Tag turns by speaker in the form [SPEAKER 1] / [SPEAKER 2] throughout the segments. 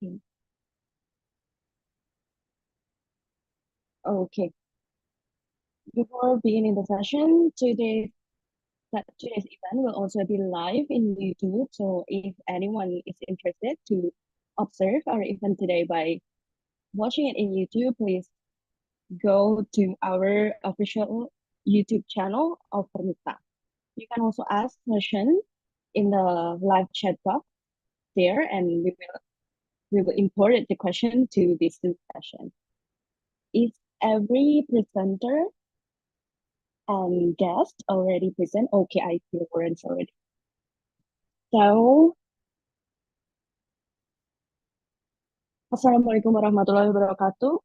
[SPEAKER 1] Okay. Okay. Before beginning the session, today's event will also be live in YouTube. So if anyone is interested to observe our event today by watching it in YouTube, please go to our official YouTube channel of Permita. You can also ask questions in the live chat box there, and we will import the question to this discussion. Is every presenter guest already present? Okay, I feel words already. So, Assalamualaikum warahmatullahi wabarakatuh.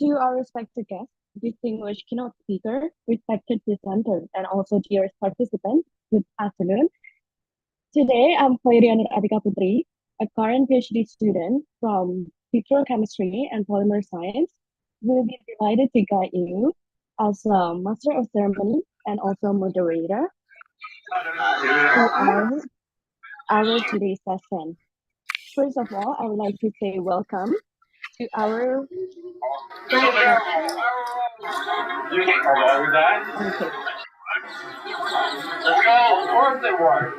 [SPEAKER 1] To our respected guests, distinguished keynote speaker, respected presenter, and also dear participants, good afternoon. Today, I'm Khairianur Atika Putri, a current PhD student from Petrochemistry and Polymer Science. We'll be delighted to guide you as a Master of Ceremony and also moderator throughout our today's session. First of all, I would like to say welcome to our
[SPEAKER 2] You can come over that.
[SPEAKER 1] okay.
[SPEAKER 2] Let's go. Of course it worked.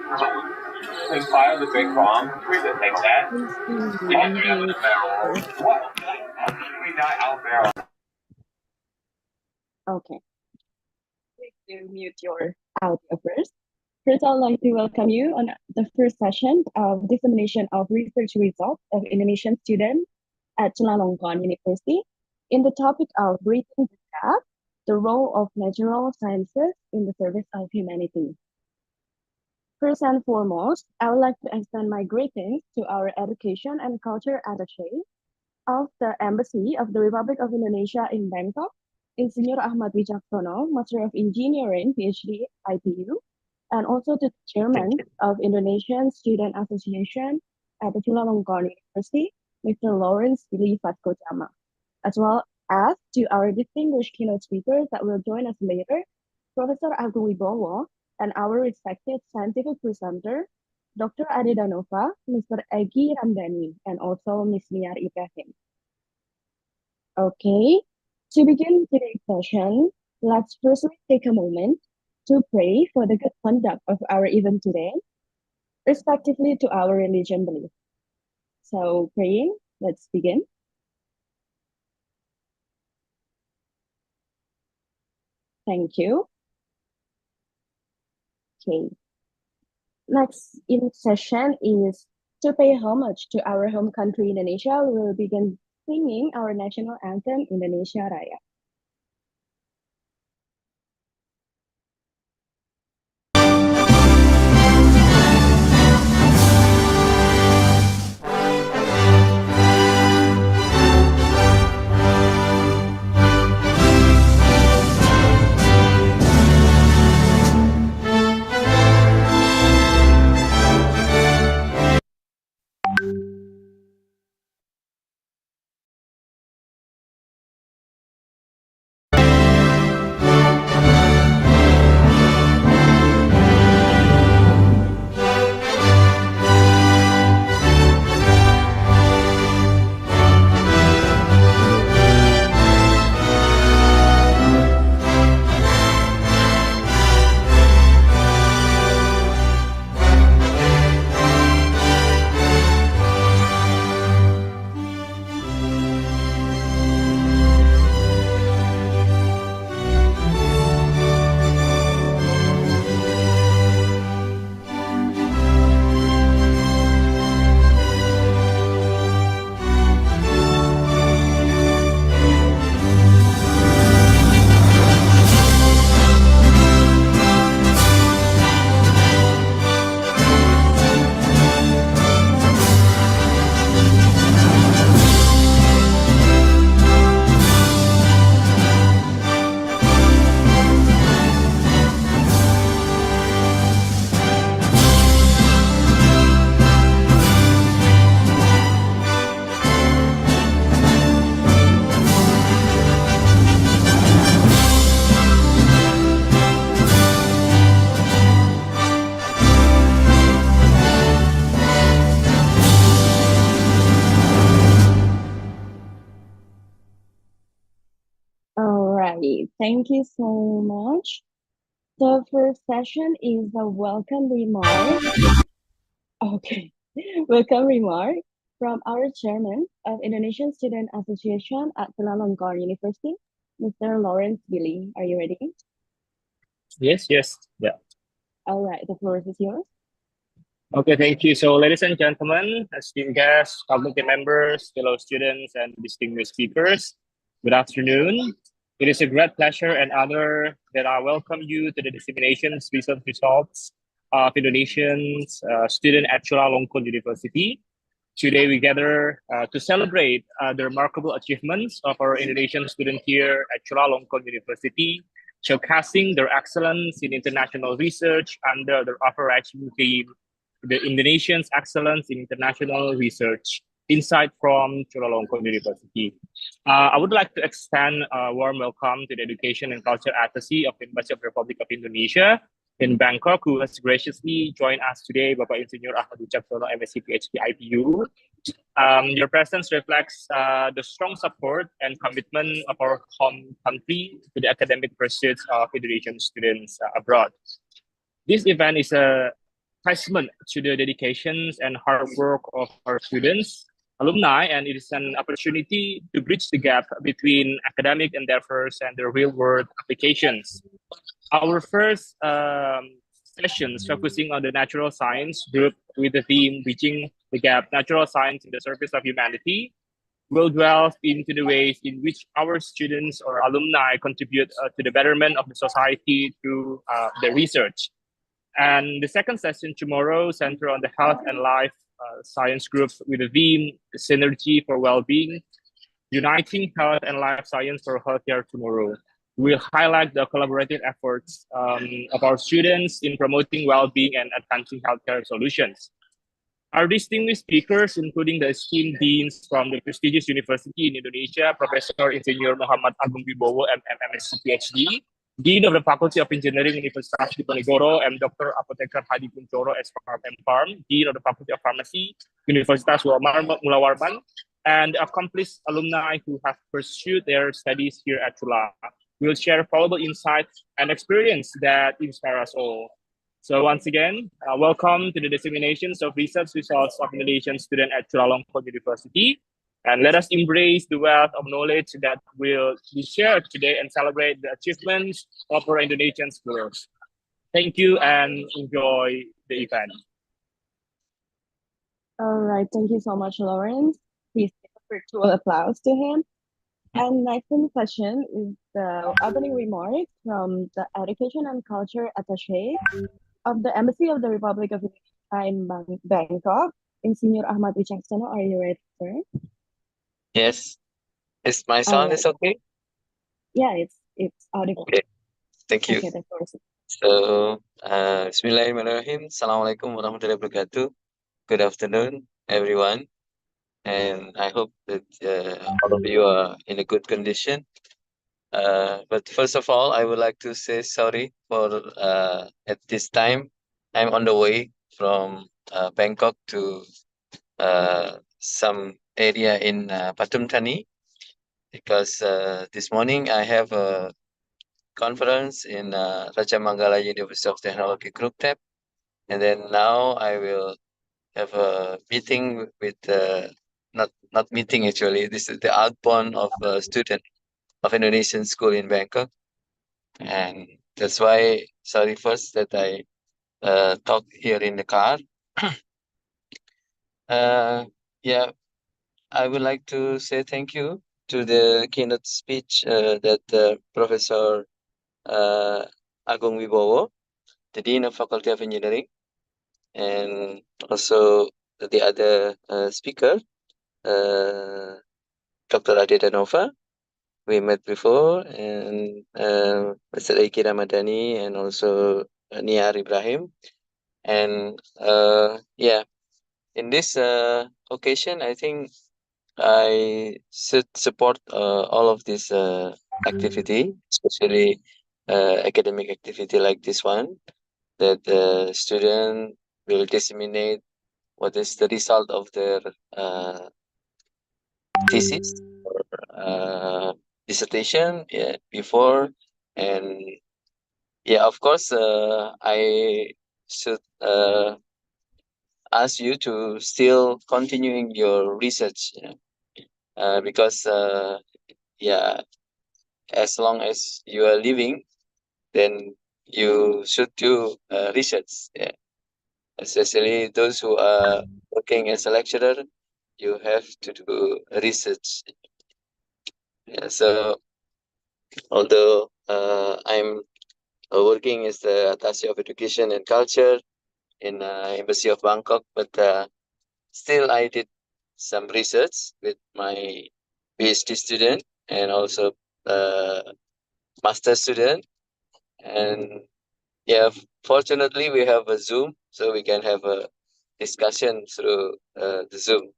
[SPEAKER 2] Please file the big bomb. We can take that.
[SPEAKER 1] Please be
[SPEAKER 2] What? We have
[SPEAKER 1] muted.
[SPEAKER 2] a barrel. What? How can we not out barrel?
[SPEAKER 1] Okay, please do mute your audio first. First, I'd like to welcome you on the first session of dissemination of research results of Indonesian students at Chulalongkorn University in the topic of bridging the gap, the role of natural sciences in the service of humanity. First and foremost, I would like to extend my greetings to our Education and Culture Attaché of the Embassy of the Republic of Indonesia in Bangkok, Insinyur Ahmad Wijaksono, Master of Engineering, PhD, IPU, and also to the Chairman of Indonesian Student Association at the Chulalongkorn University, Mr. Lawrence Billy Fatko-Jama, as well as to our distinguished keynote speakers that will join us later, Professor Agung Wibowo, and our respected scientific presenter, Dr. Ade Danova, Mr. Egi Ramdhani, and also Ms. Niar Ibrahim. Okay, to begin today's session, let's firstly take a moment to pray for the good conduct of our event today, respectively to our religion belief. So praying, let's begin. Thank you. Okay. Next in session is to pay homage to our home country, Indonesia. We will begin singing our national anthem, Indonesia Raya. right, thank you so much. The first session is a welcome remark. Okay, welcome remark from our chairman of Indonesian Student Association at Chulalongkorn University, Mr. Lawrence Billy. Are you ready?
[SPEAKER 3] Yes, yes. Yeah.
[SPEAKER 1] All right, the floor is yours.
[SPEAKER 3] Okay, thank you. So, ladies and gentlemen, esteemed guests, faculty members, fellow students, and distinguished speakers, good afternoon. It is a great pleasure and honor that I welcome you to the dissemination research results of Indonesians student at Chulalongkorn University. Today, we gather to celebrate the remarkable achievements of our Indonesian students here at Chulalongkorn University, showcasing their excellence in international research under the overarching theme, the Indonesians' excellence in international research, insight from Chulalongkorn University. I would like to extend a warm welcome to the Education and Culture Agency of the Embassy of the Republic of Indonesia in Bangkok, who has graciously joined us today, Bapak Insinyur Ahmad Wicaksono, MSc PhD IPU. Your presence reflects the strong support and commitment of our home country to the academic pursuits of Indonesian students abroad. This event is a testament to the dedications and hard work of our students, alumni, and it is an opportunity to bridge the gap between academic endeavors and the real world applications. Our first session is focusing on the natural science group with the theme Bridging the Gap, Natural Science in the Service of Humanity. Will delve into the ways in which our students or alumni contribute to the betterment of the society through their research. And the second session tomorrow center on the health and life science group with the theme Synergy for Wellbeing, Uniting Health and Life Science for a Healthier Tomorrow. We'll highlight the collaborative efforts of our students in promoting well-being and advancing healthcare solutions. Our distinguished speakers, including the esteemed deans from the prestigious university in Indonesia, Professor Insinyur Muhammad Agung Wibowo, MSc PhD, Dean of the Faculty of Engineering, Universitas Diponegoro, and Dr. Apoteker Hadi Kunchoro, S.Farm M.Farm, Dean of the Faculty of Pharmacy, Universitas Mula Warman, and accomplished alumni who have pursued their studies here at Chula. We'll share valuable insights and experience that inspire us all. So once again, welcome to the disseminations of research results of Indonesian student at Chulalongkorn University. And let us embrace the wealth of knowledge that will be shared today and celebrate the achievements of our Indonesian scholars. Thank you and enjoy the event.
[SPEAKER 1] All right, thank you so much, Lawrence. Please give a virtual applause to him. And next in session is the opening remarks from the Education and Culture Attaché of the Embassy of the Republic of Indonesia in Bangkok. Insinyur Ahmad Wicaksono, are you ready, sir?
[SPEAKER 4] Yes. Is my
[SPEAKER 1] All
[SPEAKER 4] sound
[SPEAKER 1] right.
[SPEAKER 4] is okay?
[SPEAKER 1] Yeah, it's audible.
[SPEAKER 4] Okay. Thank you.
[SPEAKER 1] Okay, the floor is
[SPEAKER 4] So, Bismillahirrahmanirrahim. Assalamualaikum warahmatullahi wabarakatuh. Good afternoon, everyone. And I hope that all of you are in a good condition. But first of all, I would like to say sorry for at this time. I'm on the way from Bangkok to some area in Pathum Thani because this morning I have a conference in Raja Mangala University of Technology Group Tab, and then now I will have a meeting with not meeting actually. This is the outbound of a student of Indonesian school in Bangkok, and that's why sorry first that I talk here in the car. Yeah, I would like to say thank you to the keynote speech that Professor Agung Wibowo, the Dean of Faculty of Engineering, and also the other speaker, Dr. Ade Danova. We met before, and Mr. Eki Ramadhani, and also Niar Ibrahim. And yeah, in this occasion, I think I should support all of this activity, especially academic activity like this one, that the student will disseminate what is the result of their thesis or dissertation before, and yeah, of course, I should ask you to still continuing your research, because yeah, as long as you are living, then you should do research. Yeah. Especially those who are working as a lecturer, you have to do research. Yeah, so although I'm working as the attaché of education and culture in Embassy of Bangkok, but still I did some research with my PhD student and also uh, master student. And yeah, fortunately we have a Zoom, so we can have a discussion through the Zoom,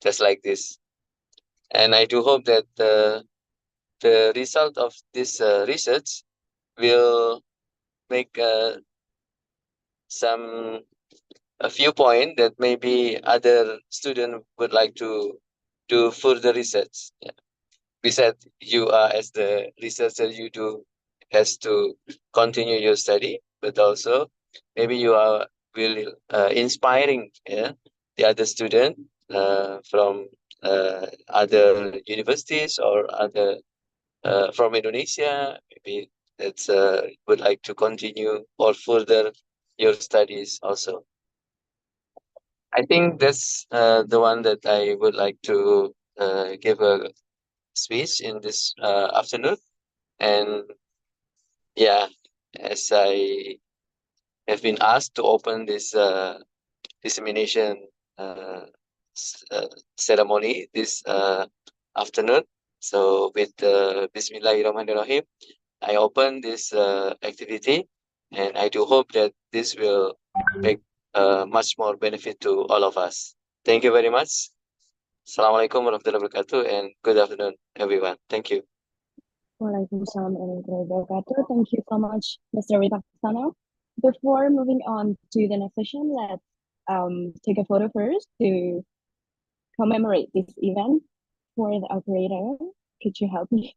[SPEAKER 4] just like this. And I do hope that the result of this research will make some a few point that maybe other student would like to do further research. Yeah. Besides, you are as the researcher, you do has to continue your study, but also maybe you are really inspiring, yeah, the other student from other universities or other from Indonesia, maybe that's would like to continue or further your studies also. I think that's the one that I would like to give a speech in this afternoon. And yeah, as I have been asked to open this dissemination uh, ceremony this afternoon. So with Bismillahirrahmanirrahim, I open this activity, and I do hope that this will make much more benefit to all of us. Thank you very much. Assalamualaikum warahmatullahi wabarakatuh, and good afternoon, everyone. Thank you.
[SPEAKER 1] Waalaikumsalam warahmatullahi wabarakatuh. Thank you so much, Mr. Witaksana. Before moving on to the next session, let's take a photo first to commemorate this event. For the operator, could you help me?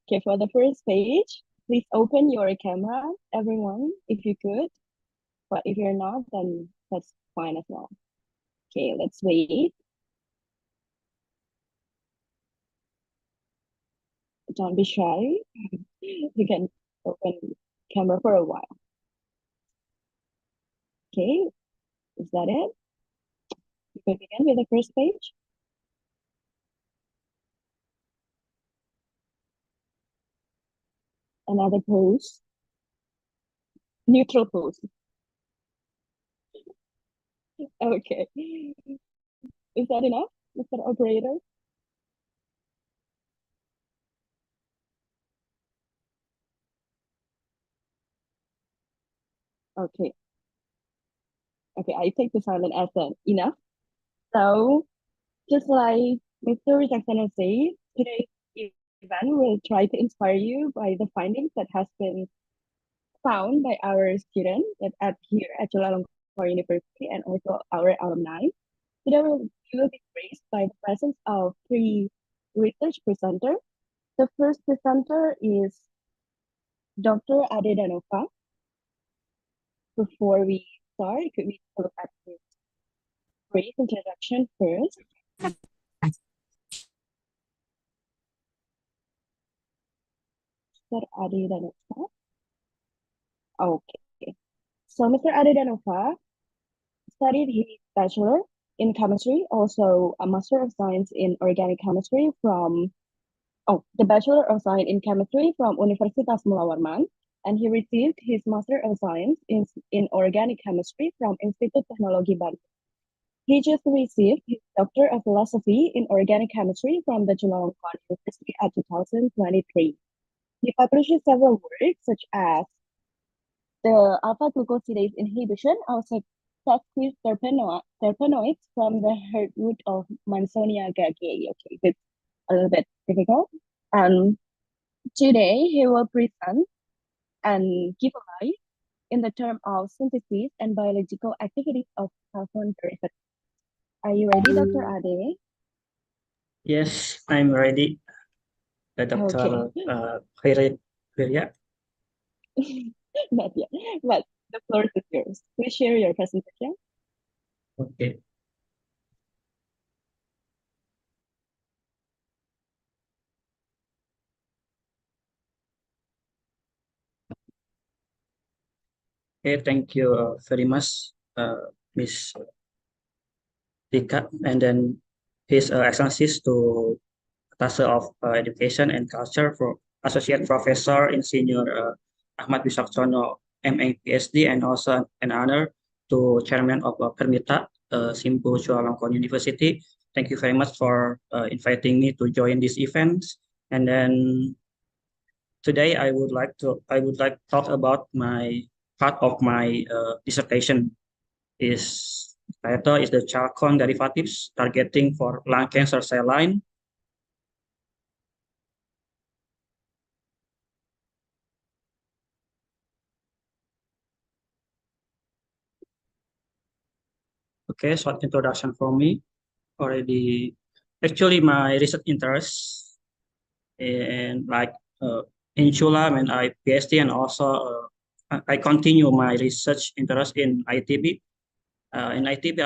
[SPEAKER 1] Okay, for the first page, please open your camera, everyone, if you could. But if you're not, then that's fine as well. Okay, let's wait. Don't be shy. You can open camera for a while. Okay, is that it? You can begin with the first page. Another pose. Neutral pose. Okay. Is that enough, Mr. Operator? Okay. Okay, I take the silent as enough. So, just like Mr. Jackson said, today's event will try to inspire you by the findings that has been found by our students at here at Chulalongkorn University and also our alumni. Today you will be graced by the presence of three research presenters. The first presenter is Dr. Ade Danova. Before we start, could we look at his brief introduction first? Mr. Ade Danova. Okay. So Mr. Ade Danova studied his bachelor in chemistry, also a master of science in organic chemistry from the Bachelor of Science in Chemistry from Universitas Mula Warman, and he received his Master of Science in Organic Chemistry from Institut Teknologi Bandung. He just received his Doctor of Philosophy in Organic Chemistry from the Chulalongkorn University at 2023. He published several works such as the alpha-glucosidase inhibition of terpenoids from the heartwood of Mansonia gaggai. Okay, it's a little bit difficult. Today he will present and give a life in the term of synthesis and biological activities of carbon derivatives. Are you ready, Dr. Ade?
[SPEAKER 5] Yes, I'm ready. Dr.
[SPEAKER 1] Okay.
[SPEAKER 5] Wirya.
[SPEAKER 1] Not yet, but the floor is yours. Please share your presentation.
[SPEAKER 5] Okay. Okay, thank you very much, Miss Dika, and then His Excellencies to Attaché of Education and Culture for Associate Professor Insinyur Ahmad Wisaksono, MA PhD, and also an honor to Chairman of Permita, Simpu Chulalongkorn University. Thank you very much for inviting me to join this event. And then today I would like to talk about my part of my dissertation. Is title is the chalcone derivatives targeting for lung cancer cell line. Okay, short introduction from me. Already, actually, my research interests in like insula and I PhD, and also I continue my research interest in ITB. In ITB,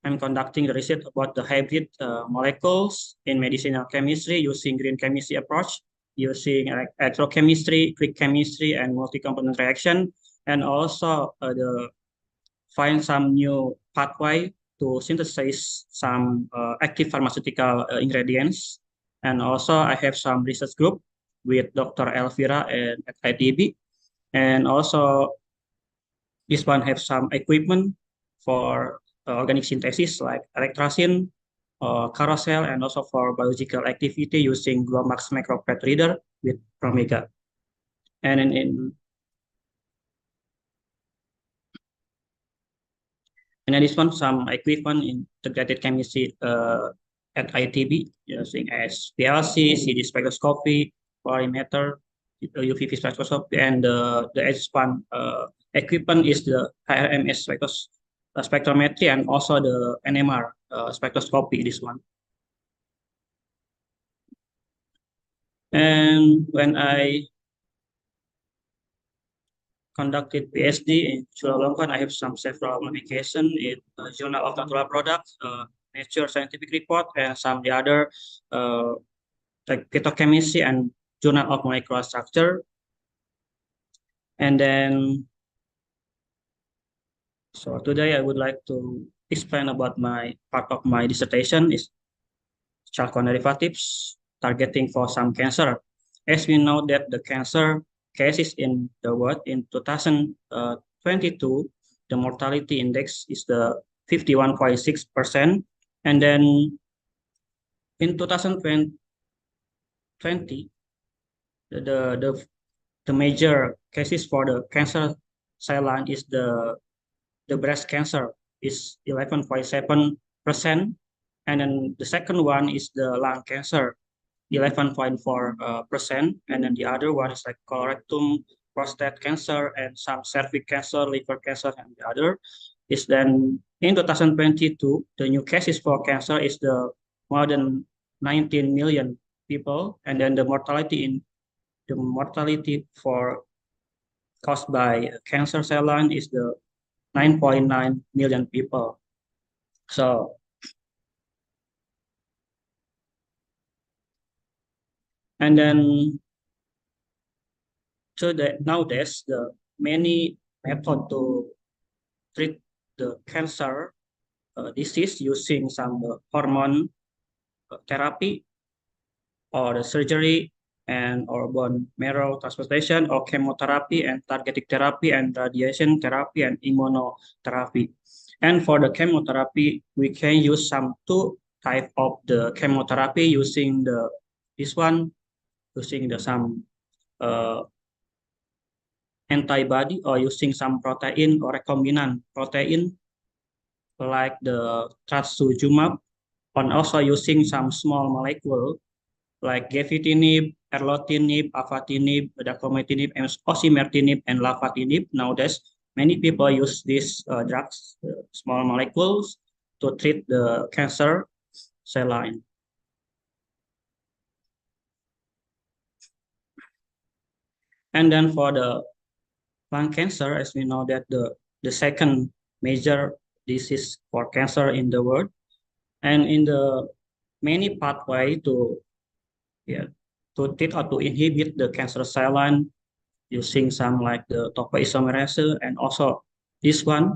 [SPEAKER 5] I'm conducting the research about the hybrid molecules in medicinal chemistry using green chemistry approach, using electrochemistry, quick chemistry, and multi-component reaction, and also the find some new pathway to synthesize some active pharmaceutical ingredients. And also I have some research group with Dr. Elvira at ITB. And also this one have some equipment for organic synthesis like electrosin, carousel, and also for biological activity using Glomax micropet reader with Promega. And in addition, some equipment in integrated chemistry at ITB using as PLC, CD spectroscopy, polarimeter, UVV spectroscopy, and the H1 equipment is the HRMS spectrometry and also the NMR spectroscopy, this one. And when I conducted PhD in Chulalongkorn, I have several publications in Journal of Natural Products, Nature Scientific Report, and some the other like phytochemistry and Journal of Molecular Structure. And then, so today I would like to explain about my part of my dissertation is chalcone derivatives targeting for some cancer. As we know that the cancer cases in the world in 2022, the mortality index is the 51.6%. And then in 2020, the major cases for the cancer cell line is the breast cancer is 11.7%. And then the second one is the lung cancer, 11.4%. And then the other one is like colorectal, prostate cancer, and some cervix cancer, liver cancer, and the other is then in 2022, the new cases for cancer is the more than 19 million people. And then the mortality for caused by cancer cell line is the 9.9 million people. So, and then nowadays the many method to treat the cancer disease using some hormone therapy or the surgery and or bone marrow transplantation or chemotherapy and targeted therapy and radiation therapy and immunotherapy. And for the chemotherapy, we can use some two type of the chemotherapy using this one using some antibody or using some protein or recombinant protein like the trastuzumab, and also using some small molecule like gefitinib, erlotinib, afatinib, dacometinib, and osimertinib, and lafatinib. Nowadays, many people use these drugs, small molecules, to treat the cancer cell line. And then for the lung cancer, as we know that the second major disease for cancer in the world, and in the many pathway to treat or to inhibit the cancer cell line using some like the topoisomerase, and also this one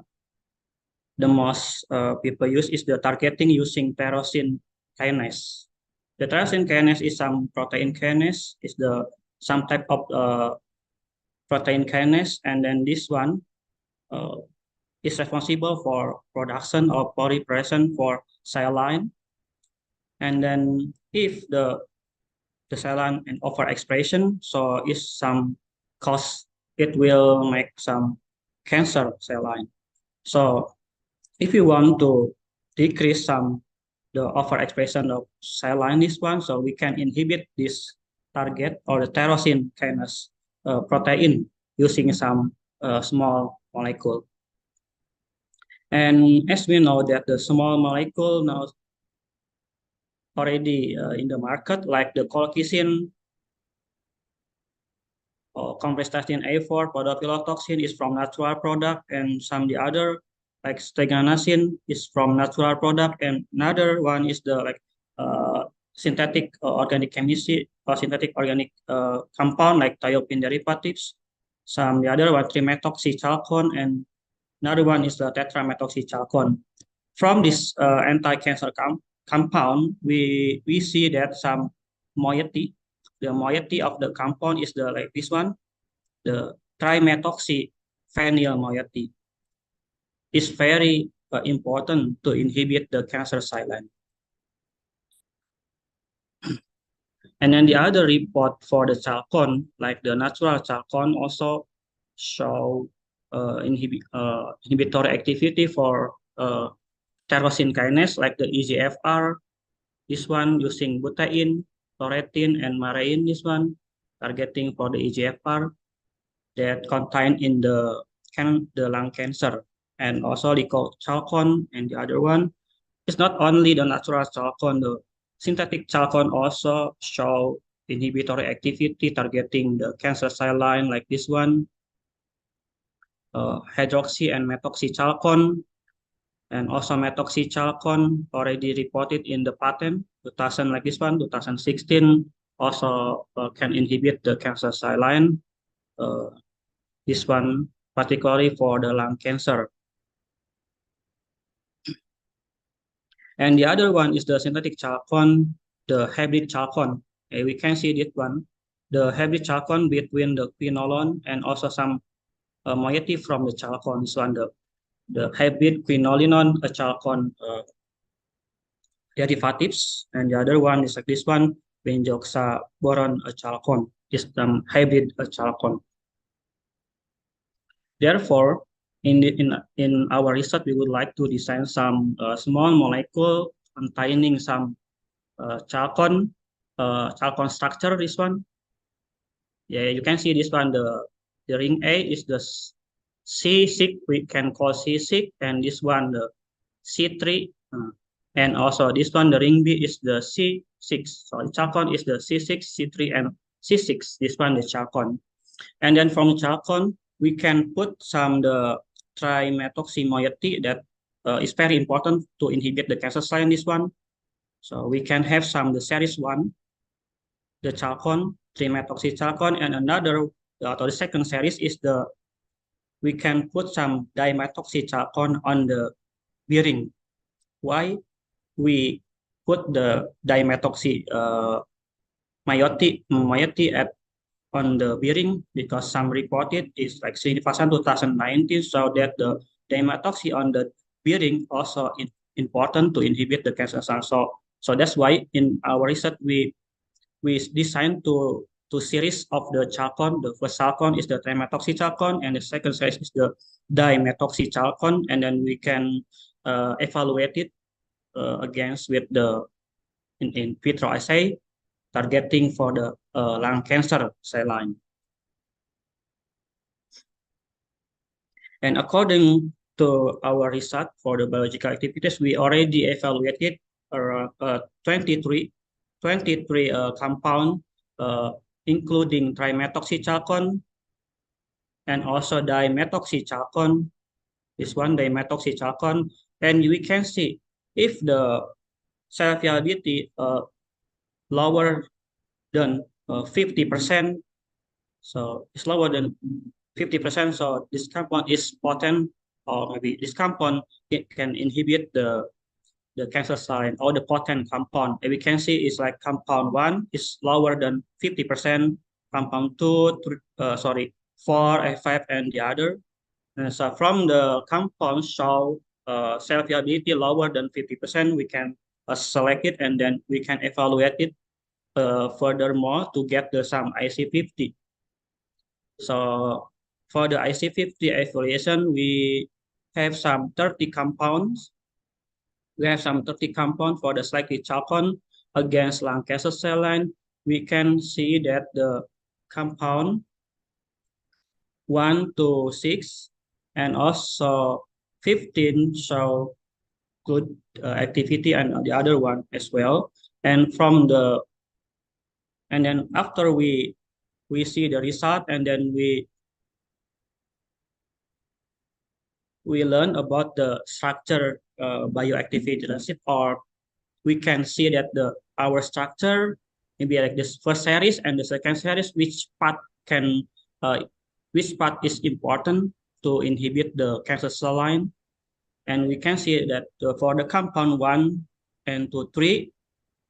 [SPEAKER 5] the most people use is the targeting using tyrosine kinase. The tyrosine kinase is some protein kinase, is the some type of protein kinase, and then this one uh, is responsible for production of proliferation for cell line. And then if the cell line and overexpression, so is some cause it will make some cancer cell line. So if you want to decrease some the overexpression of cell line this one, so we can inhibit this target or the tyrosine kinase protein using some small molecule. And as we know that the small molecule now already in the market, like the colchicine or compensating A4, podophylotoxin is from natural product, and some the other like steganacin is from natural product, and another one is the like synthetic organic chemistry or synthetic organic compound like thiophene derivatives. Some the other one trimethoxychalcone, and another one is the tetramethoxychalcone. From this anti-cancer compound, we see that some moiety, the moiety of the compound is the like this one, the trimethoxyphenyl moiety is very important to inhibit the cancer cell line. And then the other report for the chalcone, like the natural chalcone, also show inhibitory activity for tyrosine kinase, like the EGFR, this one using butane, loretin, and marain, this one targeting for the EGFR that contained in the lung cancer, and also the chalcone, and the other one is not only the natural chalcone, the synthetic chalcone also show inhibitory activity targeting the cancer cell line, like this one, hydroxy and methoxychalcone, and also methoxychalcone already reported in the patent 2000, like this one, 2016, also can inhibit the cancer cell line. This one particularly for the lung cancer. And the other one is the synthetic chalcone, the hybrid chalcone. We can see this one, the hybrid chalcone between the quinolone and also some moiety from the chalcone. This one, the hybrid quinolinone chalcone derivatives, and the other one is like this one, benzoxaboron chalcone, is hybrid chalcone. Therefore, in our research, we would like to design some small molecule containing some chalcone structure. This one, yeah, you can see this one. The ring A is the C6. We can call C6, and this one the C3, and also this one the ring B is the C6. So chalcone is the C6, C3, and C6. This one the chalcone, and then from chalcone we can put some the trimethoxy moiety that is very important to inhibit the cancer cell in this one. So we can have some the series 1, the chalcone, trimethoxychalcone, and another, the second series is the, we can put some dimethoxychalcone on the bearing. Why we put the dimethoxy moiety at on the bearing? Because some reported is like 3% 2019, so that the dimethoxy on the bearing also important to inhibit the cancer cell. So that's why in our research we designed to series of the chalcone. The first chalcone is the trimethoxychalcone, and the second series is the dimethoxychalcone, and then we can evaluate it against with the in vitro assay targeting for the lung cancer cell line. And according to our research for the biological activities, we already evaluated 23 compound, including trimethoxychalcone, and also dimethoxychalcone. This one, dimethoxychalcone, and we can see if the cell viability lower than 50%, so it's lower than 50%, so this compound is potent, or maybe this compound can inhibit the cancer cell or the potent compound. And we can see it's like compound 1 is lower than 50%, compound 2, 4, and 5, and the other. And so from the compound show cell viability lower than 50%, we can select it, and then we can evaluate it furthermore to get the some IC50. So for the IC50 evaluation, we have some 30 compounds. We have some 30 compounds for the selective chalcone against lung cancer cell line. We can see that the compound 1 to 6 and also 15 show good activity, and the other one as well. And then after we see the result, and then we learn about the structure bioactivity relationship, or we can see that our structure maybe like this first series and the second series, which part is important to inhibit the cancer cell line. And we can see that for the compound 1 and 2, 3,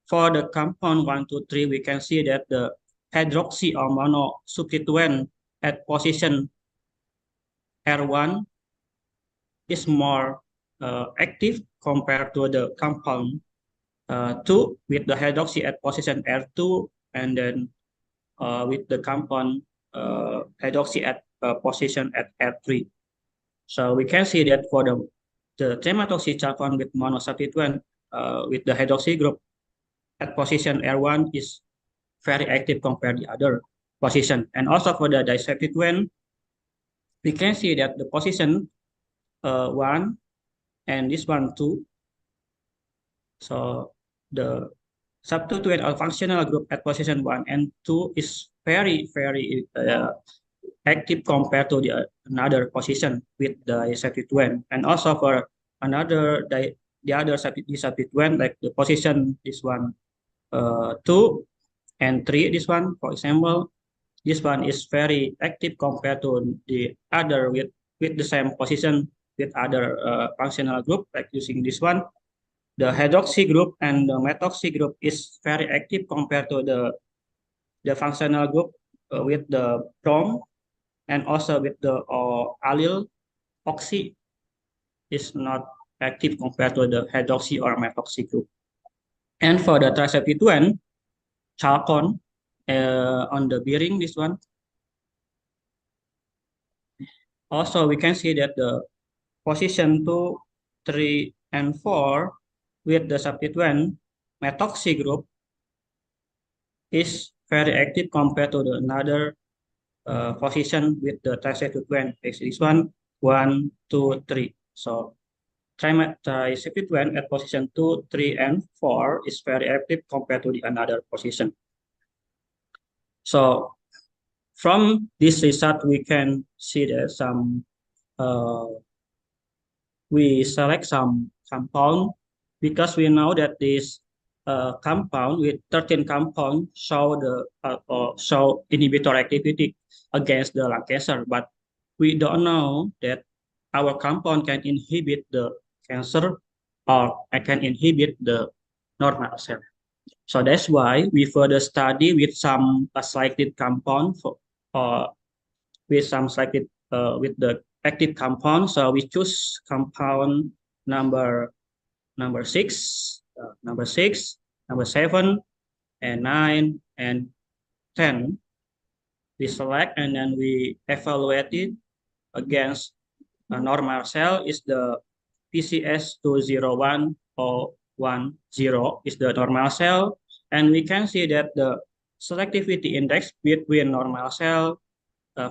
[SPEAKER 5] for the compound 1, 2, 3, we can see that the hydroxy or mono substituent at position R1 is more active compared to the compound 2 with the hydroxy at position R2, and then with the compound hydroxy at position at R3. So we can see that for the dimethoxychalcone with monosubstituent with the hydroxy group at position R1 is very active compared to the other position. And also for the disubstituent, we can see that the position 1 and this one 2. So the substituent or functional group at position 1 and 2 is very active compared to another position with the substituent. And also for the other substituent, like the position this one 2 and 3, this one, for example, this one is very active compared to the other with the same position with other functional group, like using this one. The hydroxy group and the methoxy group is very active compared to the functional group with the brom, and also with the allyl oxy is not active compared to the hydroxy or methoxy group. And for the trisubstituent, chalcone on the bearing, this one. Also, we can see that the position 2, 3, and 4 with the substituent methoxy group is very active compared to another position with the trisubstituent. This one, 1, 2, 3. So trisubstituent at position 2, 3, and 4 is very active compared to the another position. So from this result, we can see that we select some compound, because we know that this compound with 13 compounds show inhibitor activity against the lung cancer, but we don't know that our compound can inhibit the cancer or can inhibit the normal cell. So that's why we further study with some selected compound with some selected with the active compound. So we choose compound number 6, number 7, and 9, and 10. We select, and then we evaluate it against a normal cell is the PCS 201 or 10 is the normal cell, and we can see that the selectivity index between normal cell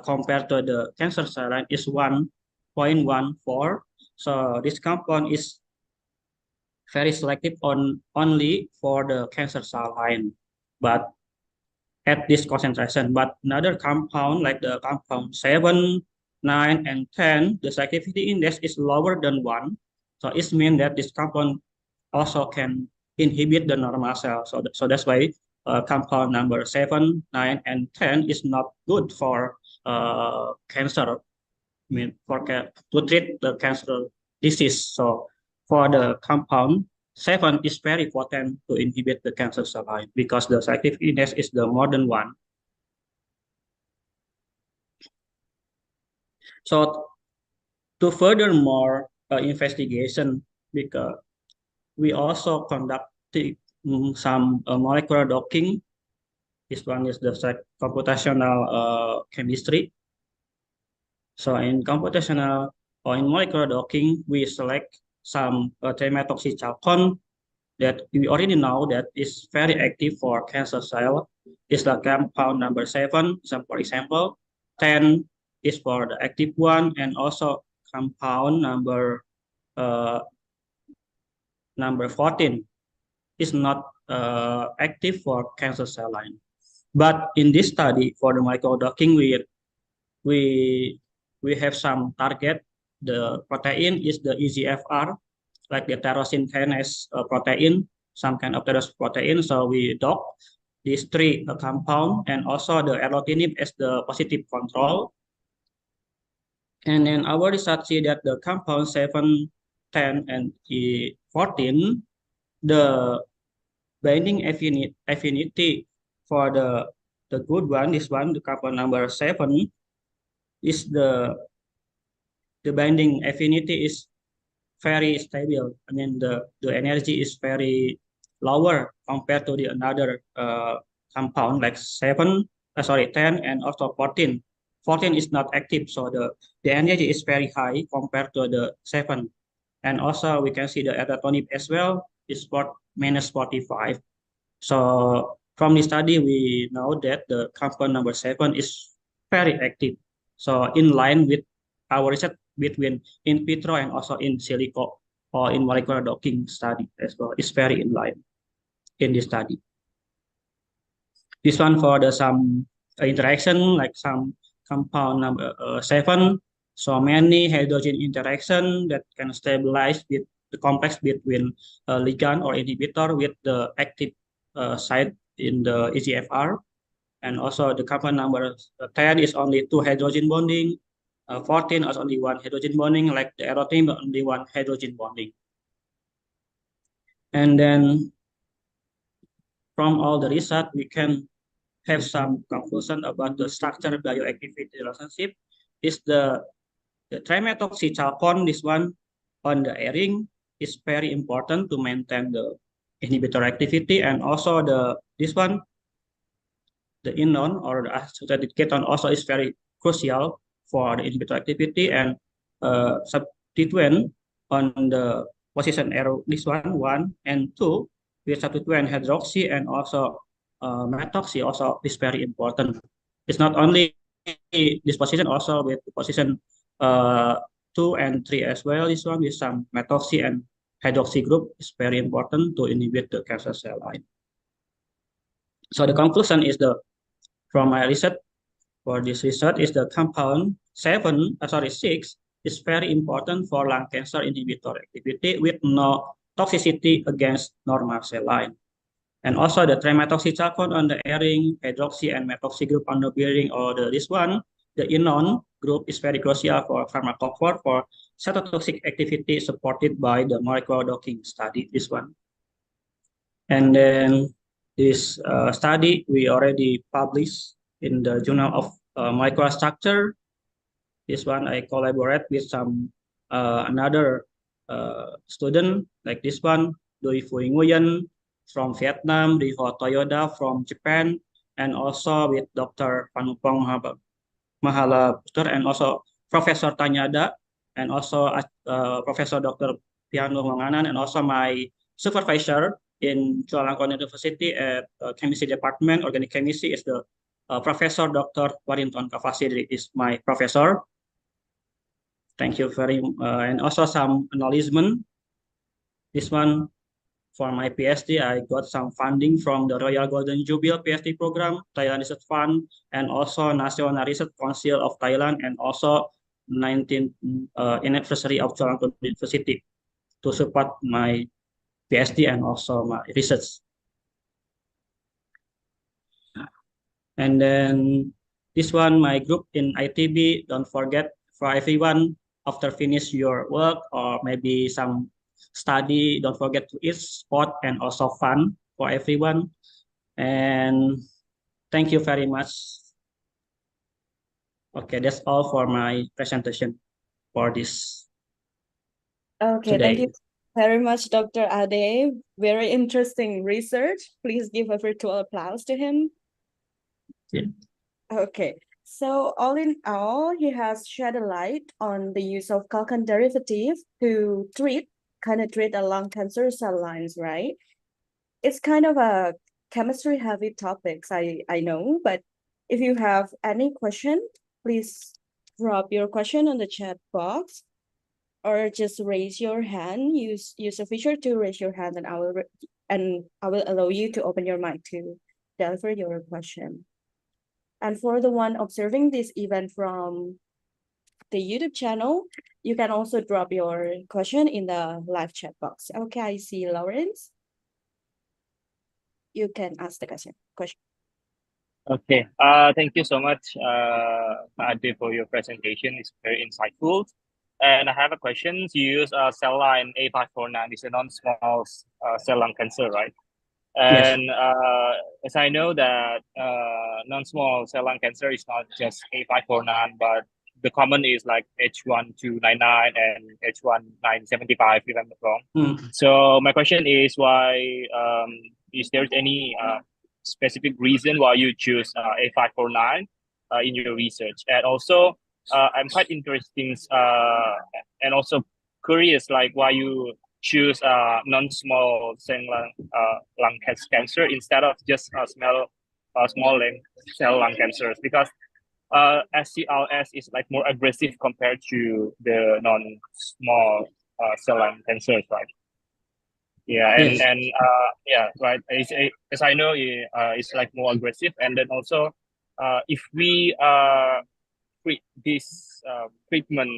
[SPEAKER 5] compared to the cancer cell line is 1.14. So this compound is very selective only for the cancer cell line, but at this concentration. But another compound like the compound 7 9, and 10, the selectivity index is lower than 1. So it means that this compound also can inhibit the normal cell. So that's why compound number 7, 9, and 10 is not good for cancer. I mean, to treat the cancer disease. So for the compound 7 is very potent to inhibit the cancer cell line because the selectivity index is the more than 1. So to further more investigation, because we also conducted some molecular docking. This one is the computational chemistry. So in computational or in molecular docking, we select some trimethoxychalcone that we already know that is very active for cancer cell. Is the compound number 7, for example. 10 is for the active one, and also compound number 14 is not active for cancer cell line. But in this study for the microdocking, we have some target. The protein is the EGFR, like the tyrosine kinase protein, some kind of tyrosine protein. So we dock these three compound and also the erlotinib as the positive control. And then our research see that the compound 7, 10, and 14, the binding affinity for the good one, this one, the compound number 7, is the binding affinity is very stable. I mean the energy is very lower compared to the another compound like 10 and also 14. 14 is not active, so the energy is very high compared to the 7. And also we can see the erlotinib as well is minus 45. So from the study, we know that the compound number 7 is very active. So in line with our research between in vitro and also in silico or in molecular docking study as well, is very in line in this study. This one for the some interaction like some compound number 7. So many hydrogen interaction that can stabilize with the complex between ligand or inhibitor with the active site in the EGFR. And also the compound number 10 is only 2 hydrogen bonding. 14 is only 1 hydrogen bonding, like the erlotinib only 1 hydrogen bonding. And then from all the research, we can have some conclusion about the structure bioactivity relationship. Is the trimethoxychalcone, this one on the ring, is very important to maintain the inhibitor activity, and also this one, the inon or the associated ketone also is very crucial for the inhibitor activity, and substituent on the position arrow, this one and 2, with substituent hydroxy and also methoxy also is very important. It's not only this position, also with the position 2 and 3 as well. This one with some methoxy and hydroxy group is very important to inhibit the cancer cell line. So the conclusion is from my research, for this research, is the compound 6 is very important for lung cancer inhibitor activity with no toxicity against normal cell line. And also the trimethoxychalcone on the ring, hydroxy and methoxy group on the bearing, or this one, the inon group is very crucial for pharmacophore for cytotoxic activity supported by the molecular docking study, this one. And then this study we already published in the Journal of Molecular Structure. This one I collaborate with some another student like this one, Doi Phuy Nguyen from Vietnam, Riho Toyoda from Japan, and also with Dr. Panupong Mahala and also Professor Tanyada, and also Professor Dr. Piano Manganan, and also my supervisor in Chulalongkorn University at chemistry department, organic chemistry, is the Professor Dr. Warrington Kavasidri is my professor. Thank you very much. And also some acknowledgement. This one, for my PhD, I got some funding from the Royal Golden Jubilee PhD program, Thailand Research Fund, and also National Research Council of Thailand, and also 19th anniversary of Chulalongkorn University to support my PhD and also my research. And then this one, my group in ITB, don't forget for everyone, after finish your work or maybe some study, don't forget to eat sport and also fun for everyone. And thank you very much. Okay, that's all for my presentation for this
[SPEAKER 1] Okay, thank you
[SPEAKER 5] today.
[SPEAKER 1] very much, Dr. Ade. Very interesting research. Please give a virtual applause to him.
[SPEAKER 5] Yeah.
[SPEAKER 1] Okay, so all in all, he has shed a light on the use of calcan derivative to treat a lung cancer cell lines, right? It's kind of a chemistry heavy topics, I know, but if you have any question, please drop your question on the chat box or just raise your hand. Use a feature to raise your hand, and I will allow you to open your mic to deliver your question. And for the one observing this event from the YouTube channel, you can also drop your question in the live chat box. Okay, I see Lawrence. You can ask the question.
[SPEAKER 3] Okay. Thank you so much, Ade, for your presentation. It's very insightful. And I have a question. You use cell line A549. It's a non-small cell lung cancer, right?
[SPEAKER 5] Yes.
[SPEAKER 3] And as I know that non-small cell lung cancer is not just A549, but the common is like H1299 and H1975, if I'm not wrong. So my question is why is there any specific reason why you choose A549 in your research? And also, I'm quite interested and also curious, like why you choose non-small cell lung cancer instead of just small cell lung cancers, because SCLS is like more aggressive compared to the non-small cell lung cancers, right? Yeah,
[SPEAKER 5] Yes.
[SPEAKER 3] and yeah, right. As I know, it's like more aggressive, and then also, if we treat this treatment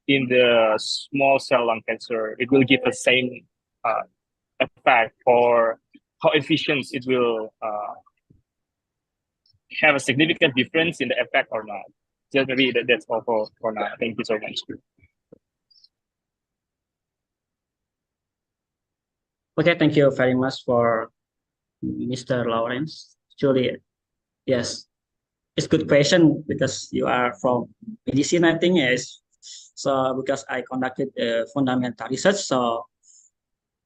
[SPEAKER 3] in the small cell lung cancer, it will give the same effect, or how efficient it will have a significant difference in the effect or not. Just maybe that's all for now. Thank you so much.
[SPEAKER 5] Okay, thank you very much for Mr. Lawrence. Actually, yes, it's a good question because you are from medicine, I think, yes. So because I conducted fundamental research, so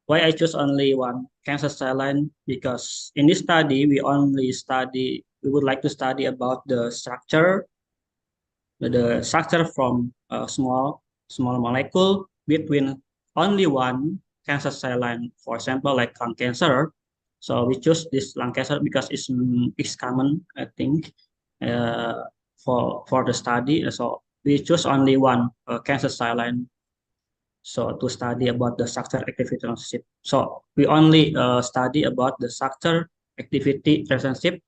[SPEAKER 5] why I choose only one cancer cell line? Because in this study, we would like to study about the structure from a small molecule between only one cancer cell line. For example, like lung cancer. So we choose this lung cancer because it's common, I think, for the study. So we choose only one cancer cell line. So to study about the structure activity relationship. So we only study about the structure activity relationship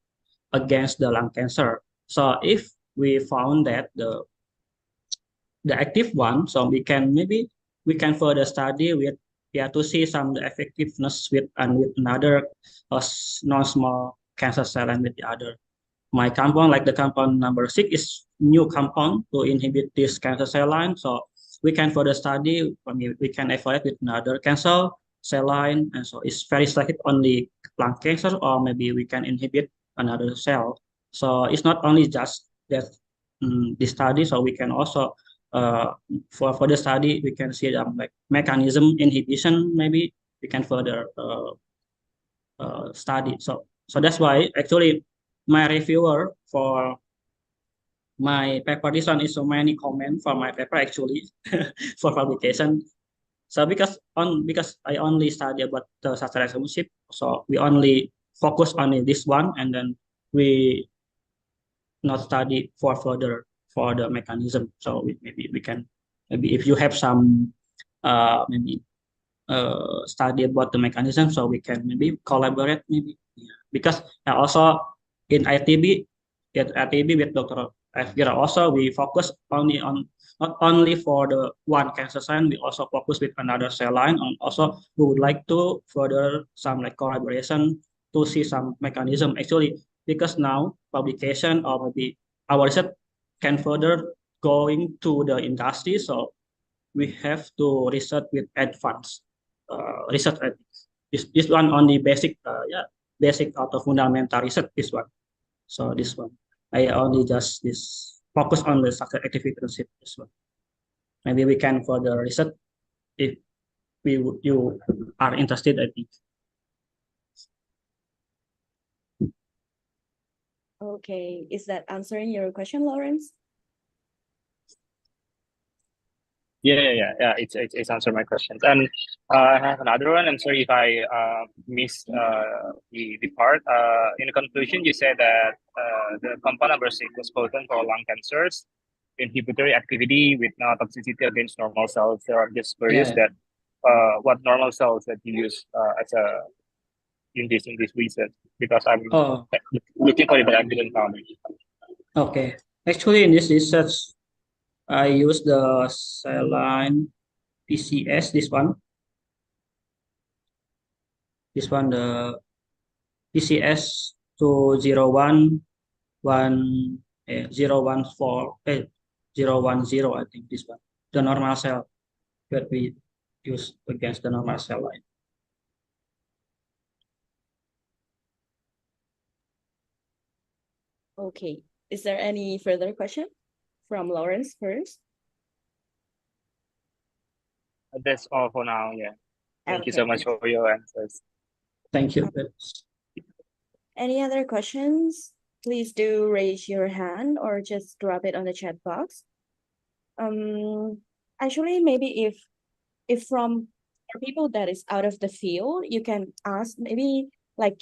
[SPEAKER 5] against the lung cancer. So if we found that the active one, so we can further study with to see some effectiveness with another non-small cancer cell and with the other. My compound, like the compound number 6, is new compound to inhibit this cancer cell line. So we can further study. We can evaluate with another cancer cell line, and so it's very selective only lung cancer, or maybe we can inhibit another cell. So it's not only just that this study. So we can also for the study we can see like mechanism inhibition. Maybe we can further study. So that's why actually my reviewer for my paper, this one is so many comments for my paper actually for publication. So because I only study about the structure relationship, so we only focus on this one, and then we not study for further for the mechanism. So maybe we can, maybe if you have some maybe study about the mechanism, so we can maybe collaborate maybe. Yeah. Because also in ITB with Dr. Fgira also we focus only on not only for the one cancer cell, we also focus with another cell line, and also we would like to further some like collaboration to see some mechanism actually, because now publication or maybe our research can further going to the industry, so we have to research with advanced research ethics. This one on the basic basic atau fundamental research, this one. So this one I only just this focus on the structured activity concept, this one. Maybe we can further research if you are interested, I think.
[SPEAKER 1] Okay, is that answering your question, Lawrence?
[SPEAKER 3] Yeah. It's answered my questions. And I have another one. I'm sorry if I missed the part. In the conclusion, you said that the compound number 6 was potent for lung cancers, inhibitory activity with no toxicity against normal cells. So I'm just curious
[SPEAKER 5] Yeah.
[SPEAKER 3] that what normal cells that you use as a in this research, because I'm
[SPEAKER 5] Oh,
[SPEAKER 3] looking for it, but I didn't found it.
[SPEAKER 5] okay. Actually, in this research, I use the cell line PCS, this one, the PCS 010, I think this one, the normal cell that we use against the normal cell line.
[SPEAKER 1] Okay, is there any further question from Lawrence first?
[SPEAKER 3] That's all for now. Yeah. Thank you
[SPEAKER 1] Okay.
[SPEAKER 3] so much for your answers.
[SPEAKER 5] Thank you.
[SPEAKER 1] Any other questions? Please do raise your hand or just drop it on the chat box. Actually, maybe if from for people that is out of the field, you can ask maybe like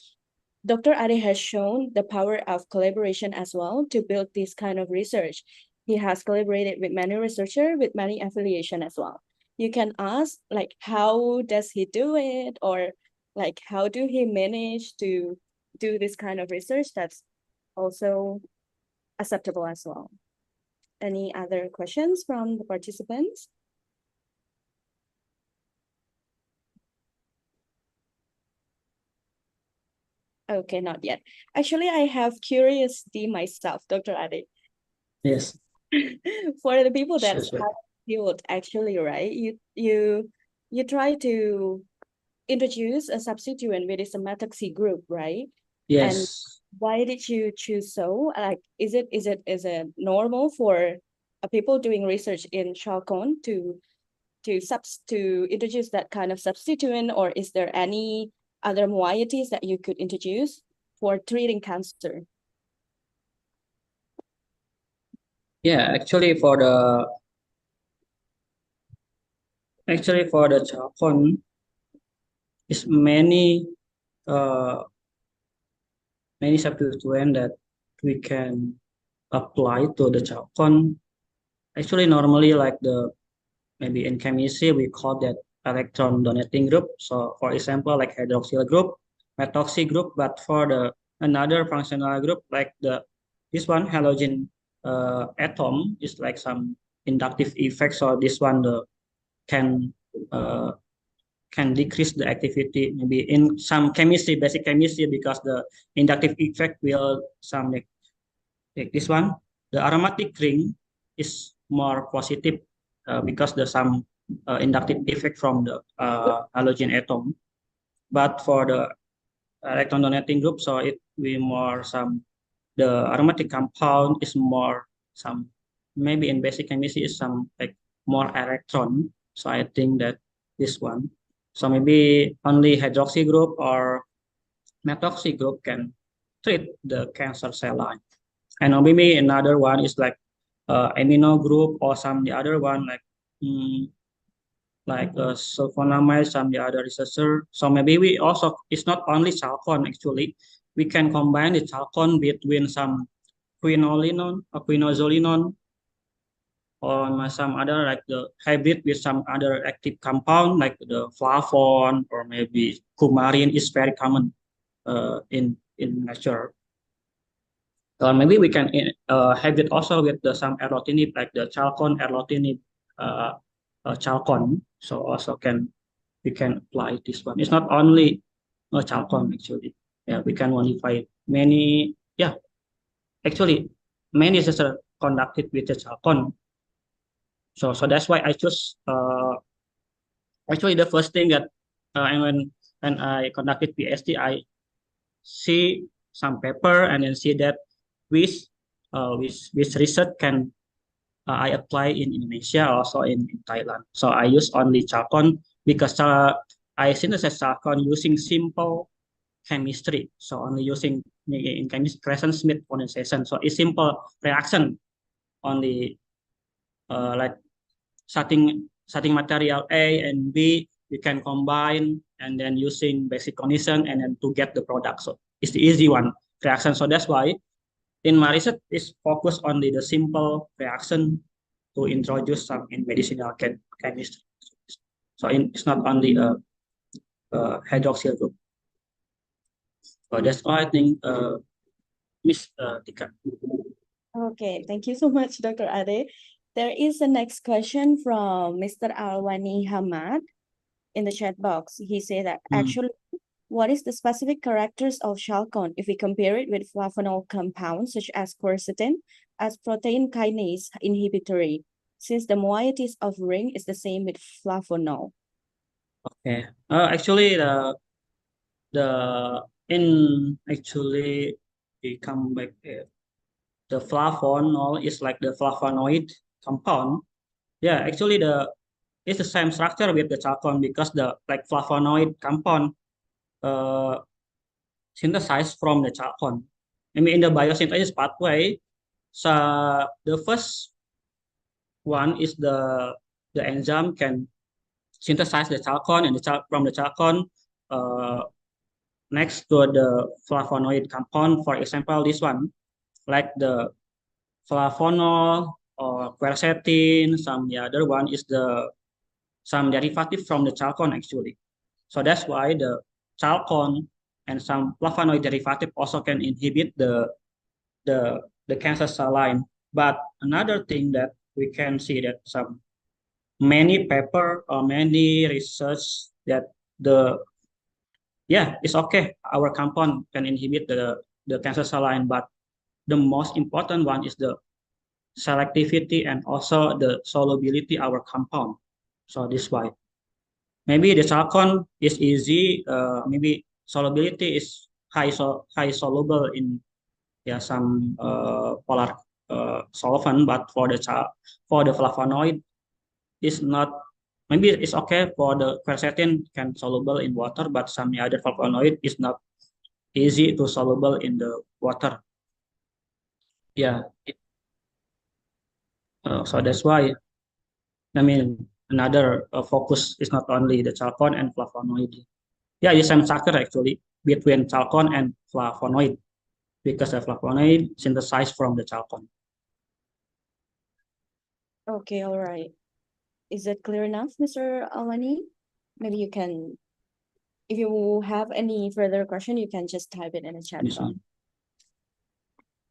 [SPEAKER 1] Dr. Ade has shown the power of collaboration as well to build this kind of research. He has collaborated with many researchers with many affiliation as well. You can ask like how does he do it, or like how do he manage to do this kind of research? That's also acceptable as well. Any other questions from the participants? Okay, not yet. Actually, I have curiosity myself, Dr. Ade.
[SPEAKER 5] Yes.
[SPEAKER 1] For the people
[SPEAKER 5] Sure,
[SPEAKER 1] that's
[SPEAKER 5] sure.
[SPEAKER 1] out of the field, actually, right? You try to introduce a substituent with a methoxy group, right? And
[SPEAKER 5] Yes.
[SPEAKER 1] why did you choose so? Like, is it normal for people doing research in chalcone to introduce that kind of substituent, or is there any other moieties that you could introduce for treating cancer?
[SPEAKER 5] Yeah, actually for the chalcone is many substituent that we can apply to the chalcone. Actually, normally like the maybe in chemistry we call that electron donating group. So for example, like hydroxyl group, methoxy group, but for the another functional group like this one halogen atom is like some inductive effect. So this one can uh, can decrease the activity maybe in some chemistry, basic chemistry, because the inductive effect will some like this one. The aromatic ring is more positive because there's some inductive effect from the halogen atom. But for the electron donating group, so it will more some the aromatic compound is more some maybe in basic chemistry is some like more electron. So I think that this one. So maybe only hydroxy group or methoxy group can treat the cancer cell line. And maybe another one is like amino group or some the other one like sulfonamide, some the other researcher. So maybe we also it's not only chalcone actually. We can combine the chalcone between some quinolinone or quinozolinone or some other like the hybrid with some other active compound like the flavon or maybe coumarin is very common in nature. Or maybe we can have it also with some erlotinib like the chalcone erlotinib chalcone. So also we can apply this one. It's not only chalcone actually. Yeah, we can modify many. Yeah, actually many research are conducted with the chalcone. So that's why I choose. Actually, the first thing that when I conducted PhD, I see some paper and then see that which which research can I apply in Indonesia, also in Thailand. So I use only chalcone because I synthesize chalcone using simple chemistry. So only using in chemistry Crescent-Smith condensation. So it's simple reaction only like setting material A and B, we can combine and then using basic condition and then to get the product. So it's the easy one reaction. So that's why in my research is focused on the simple reaction to introduce some in medicinal chemistry. So it's not only a hydroxyl group. So that's why I think Miss Tika.
[SPEAKER 1] Okay, thank you so much, Dr. Ade. There is a next question from Mr. Alwani Hamad in the chat box. He said that actually, what is the specific characters of chalcone if we compare it with flavonol compounds such as quercetin as protein kinase inhibitory, since the moieties of ring is the same with flavonol?
[SPEAKER 5] Okay. Actually, the in actually we come back. The flavonol is like the flavonoid compound. Yeah, actually it's the same structure with the chalcone because the like flavonoid compound uh, synthesized from the chalcone. I mean, in the biosynthesis pathway, so the first one is the enzyme can synthesize the chalcone and from the chalcone uh, next to the flavonoid compound. For example, this one, like the flavonol or quercetin. Some the other one is the some derivative from the chalcone actually. So that's why the chalcone and some flavonoid derivative also can inhibit the cancer cell line. But another thing that we can see that some many paper or many research that the yeah it's okay our compound can inhibit the cancer cell line, but the most important one is the selectivity and also the solubility our compound. So this why maybe the chalcone is easy, maybe solubility is high soluble in yeah some polar solvent, but for the flavonoid is not, maybe it's okay for the quercetin can soluble in water, but some other flavonoid is not easy to soluble in the water. Yeah, so that's why I mean, another focus is not only the chalcone and flavonoid. Yeah, it's some structure actually between chalcone and flavonoid because the flavonoid synthesized from the chalcone.
[SPEAKER 1] Okay, all right. Is it clear enough, Mr. Alwani? Maybe you can, if you have any further question, you can just type it in the chat
[SPEAKER 5] This
[SPEAKER 1] box.
[SPEAKER 5] one.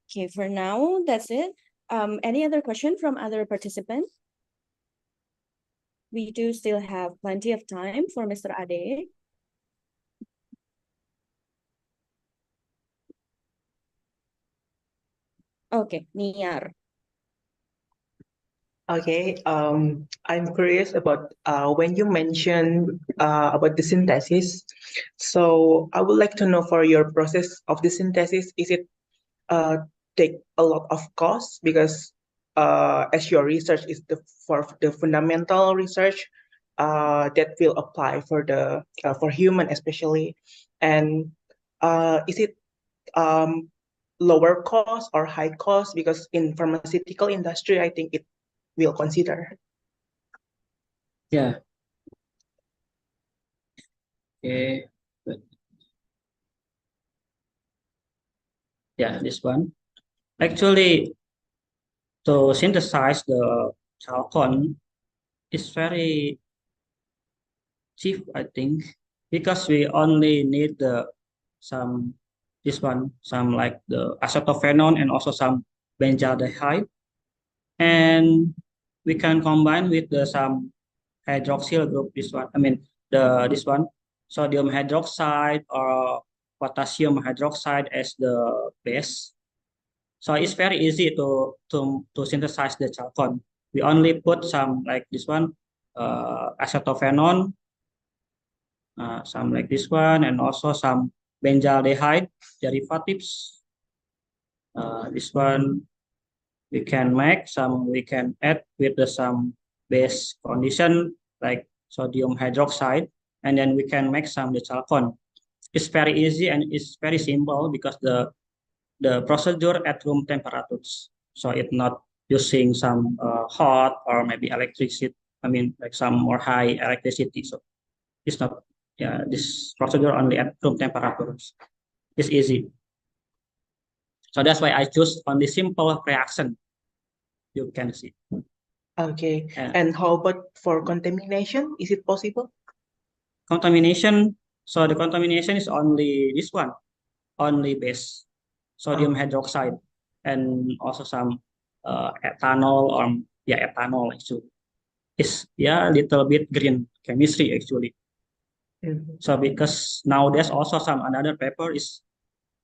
[SPEAKER 1] Okay, for now, that's it. Any other question from other participants? We do still have plenty of time for Mr. Ade. Okay, Niar.
[SPEAKER 6] Okay, I'm curious about when you mentioned about the synthesis. So I would like to know for your process of the synthesis, is it take a lot of cost because as your research is for the fundamental research that will apply for human especially, and is it lower cost or high cost? Because in pharmaceutical industry, I think it will consider.
[SPEAKER 5] Yeah. Okay. Good. Yeah, this one. Actually, to synthesize the chalcone is very cheap, I think, because we only need some this one, some like the acetophenone and also some benzaldehyde. And we can combine with the some hydroxyl group, this one. I mean, this one, sodium hydroxide or potassium hydroxide as the base. So it's very easy to synthesize the chalcone. We only put some like this one, acetophenone, some like this one, and also some benzaldehyde derivatives. This one we can make some, we can add with the some base condition like sodium hydroxide, and then we can make some the chalcone. It's very easy and it's very simple because the procedure at room temperatures. So it's not using some hot or maybe electricity. I mean, like some more high electricity. So it's not, yeah, this procedure only at room temperatures. It's easy. So that's why I choose only simple reaction. You can see.
[SPEAKER 6] Okay.
[SPEAKER 5] Yeah.
[SPEAKER 6] And how about for contamination? Is it possible?
[SPEAKER 5] Contamination. So the contamination is only this one, only base, sodium hydroxide, and also some ethanol or ethanol actually. It's a little bit green chemistry actually.
[SPEAKER 6] Mhm.
[SPEAKER 5] So because nowadays also some another paper is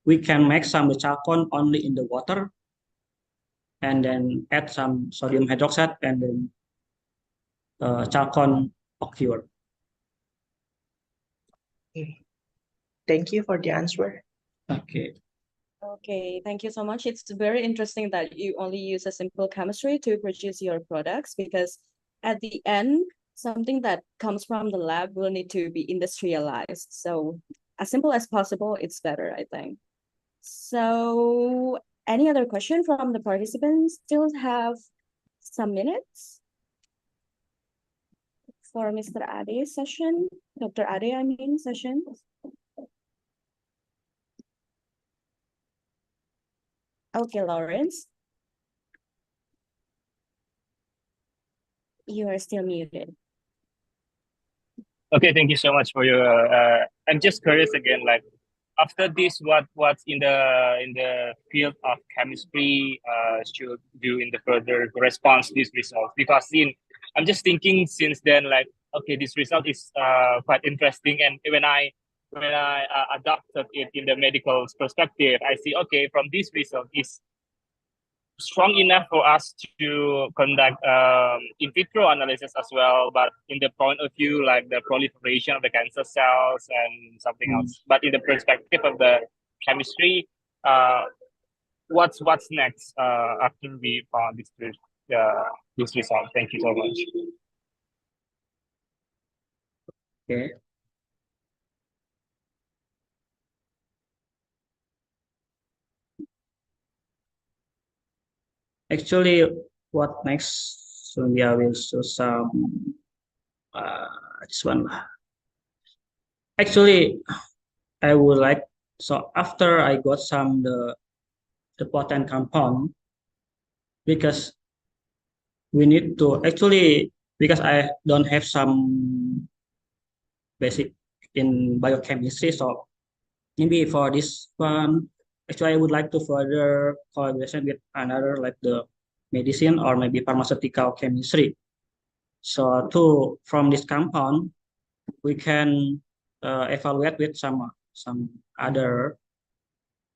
[SPEAKER 5] we can make some chalcone only in the water and then add some sodium hydroxide and then chalcone occur.
[SPEAKER 6] Okay. Thank you for the answer.
[SPEAKER 5] Okay.
[SPEAKER 1] Okay, thank you so much. It's very interesting that you only use a simple chemistry to produce your products, because at the end, something that comes from the lab will need to be industrialized. So as simple as possible, it's better, I think. So any other question from the participants? Still have some minutes for Mr. Ade's session, Dr. Ade, I mean, session. Okay, Lawrence, you are still muted.
[SPEAKER 3] Okay, thank you so much for your. I'm just curious again, like after this, what's in the field of chemistry should do in the further response to these results? Because I'm just thinking since then, like okay, this result is quite interesting, and when I adopted it in the medical perspective, I see okay from this result is strong enough for us to conduct in vitro analysis as well, but in the point of view like the proliferation of the cancer cells and something else. But in the perspective of the chemistry, uh, what's next after we found this result? Thank you so much.
[SPEAKER 5] Okay. Actually, what next? So we will show some this one. Actually, I would like, so after I got some the potent compound, because we need to actually, because I don't have some basic in biochemistry, so maybe for this one, actually I would like to further collaboration with another like the medicine or maybe pharmaceutical chemistry. So from this compound, we can evaluate with some other